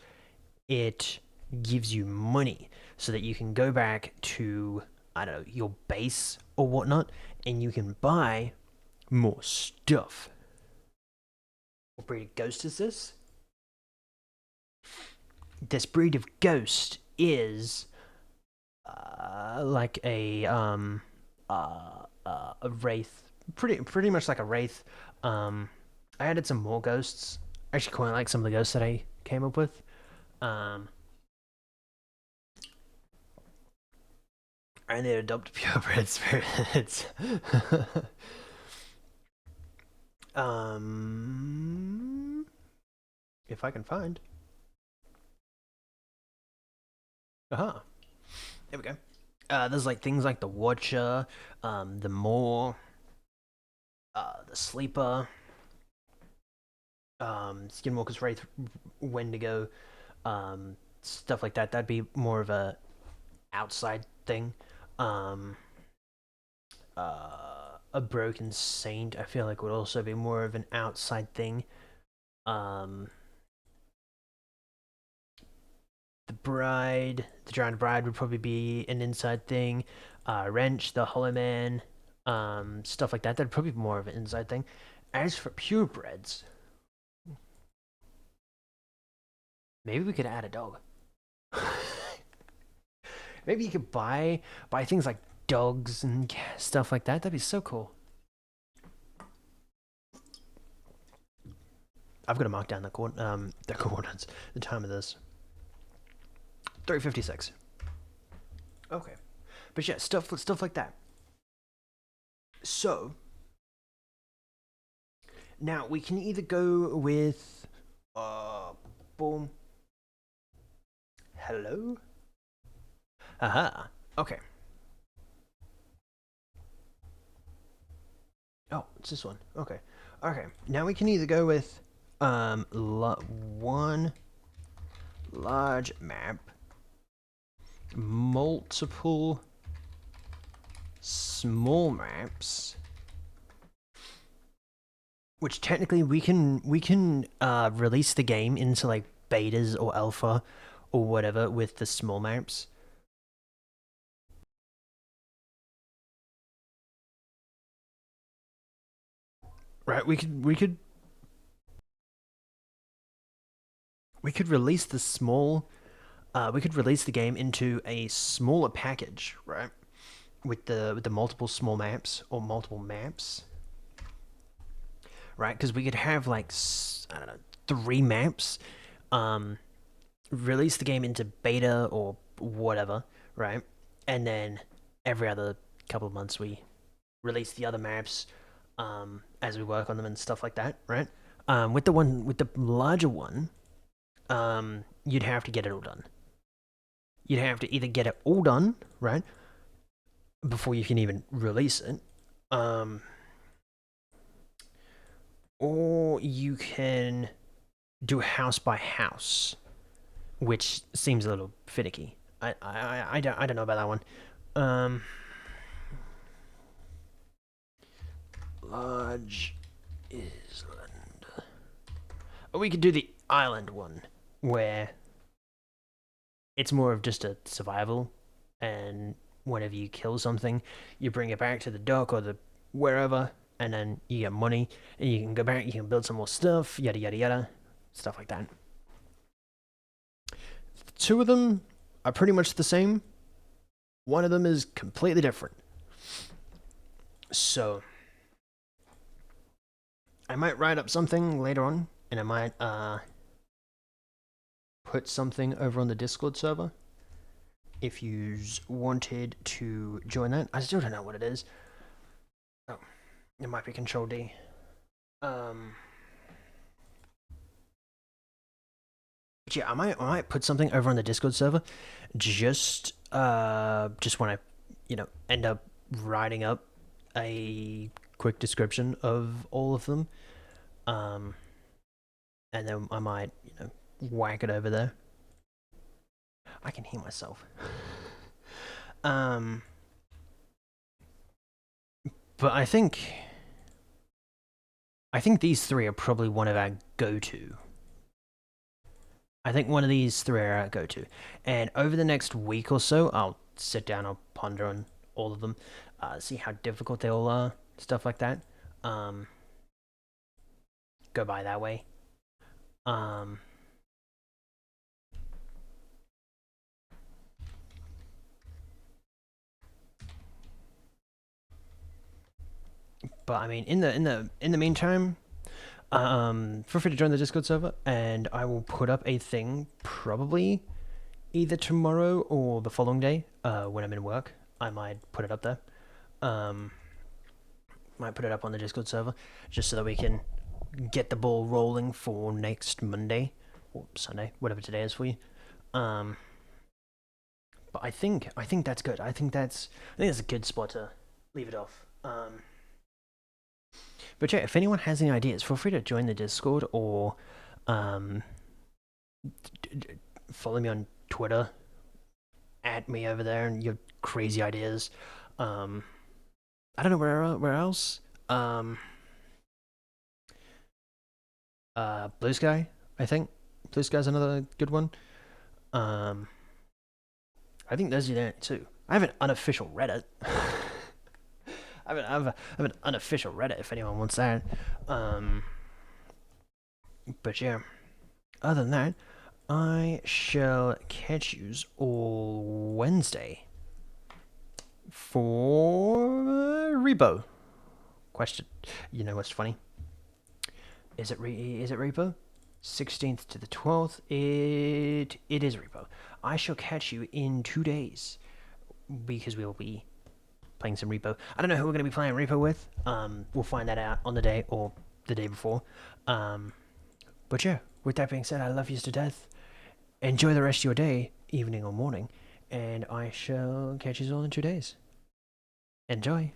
it gives you money so that you can go back to, I don't know, your base or whatnot, and you can buy more stuff. What breed of ghost is this? This breed of ghost is like a wraith, pretty much like a wraith. I added some more ghosts. I actually quite like some of the ghosts that I came up with. I need to adopt purebred spirits. If I can find. Aha. There we go. There's like things like the Watcher, the Moor, the Sleeper, Skinwalker's Wraith, Wendigo, stuff like that. That'd be more of a outside thing. A Broken Saint, I feel like would also be more of an outside thing. The Drowned Bride would probably be an inside thing. Wrench, the Hollow Man, stuff like that. That'd probably be more of an inside thing. As for purebreds, maybe we could add a dog. Maybe you could buy things like dogs and stuff like that. That'd be so cool. I've got to mark down the coordinates, the time of this. 3:56. Okay, but yeah, stuff like that. So now we can either go with boom. Hello. Aha. Okay. Oh, it's this one. Okay. Okay. Now we can either go with one large map, multiple small maps, which technically we can release the game into like betas or alpha or whatever with the small maps. Right, we could release the small we could release the game into a smaller package, right? With the multiple small maps or multiple maps. Right? Because we could have like, I don't know, 3 maps, release the game into beta or whatever, right? And then every other couple of months we release the other maps as we work on them and stuff like that, right? With the larger one, you'd have to get it all done. You'd have to either get it all done, right, before you can even release it, or you can do house by house. which seems a little finicky. I don't know about that one. Large island. Or we could do the island one, where it's more of just a survival, and whenever you kill something, you bring it back to the dock or the wherever, and then you get money, and you can go back, you can build some more stuff, yada yada yada, stuff like that. Two of them are pretty much the same. One of them is completely different. So I might write up something later on, and I might put something over on the Discord server if you wanted to join that. I still don't know what it is. Oh, it might be Control D. But yeah, I might put something over on the Discord server, just when I, end up writing up a quick description of all of them, and then I might, whack it over there. I can hear myself. But I think these three are probably one of our go-to. I think one of these three are our go-to. And over the next week or so, I'll sit down, I'll ponder on all of them, see how difficult they all are, stuff like that. Go by that way. But I mean, in the meantime, feel free to join the Discord server, and I will put up a thing probably either tomorrow or the following day when I'm in work. I might put it up there. Might put it up on the Discord server just so that we can get the ball rolling for next Monday or Sunday, whatever today is for you. But I think that's good. I think that's a good spot to leave it off. But yeah, if anyone has any ideas, feel free to join the Discord or follow me on Twitter, at me over there, and your crazy ideas. I don't know where else. Blue Sky, I think. Blue Sky's another good one. I think those are there too. I have an unofficial Reddit. I have an unofficial Reddit if anyone wants that. But yeah, other than that, I shall catch yous all Wednesday for Repo. Question. You know what's funny? Is it Repo? 16th to the 12th. It is Repo. I shall catch you in 2 days because we will be playing some Repo. I don't know who we're going to be playing Repo with. We'll find that out on the day or the day before. But yeah, with that being said, I love you to death. Enjoy the rest of your day, evening or morning, and I shall catch you all in 2 days. Enjoy.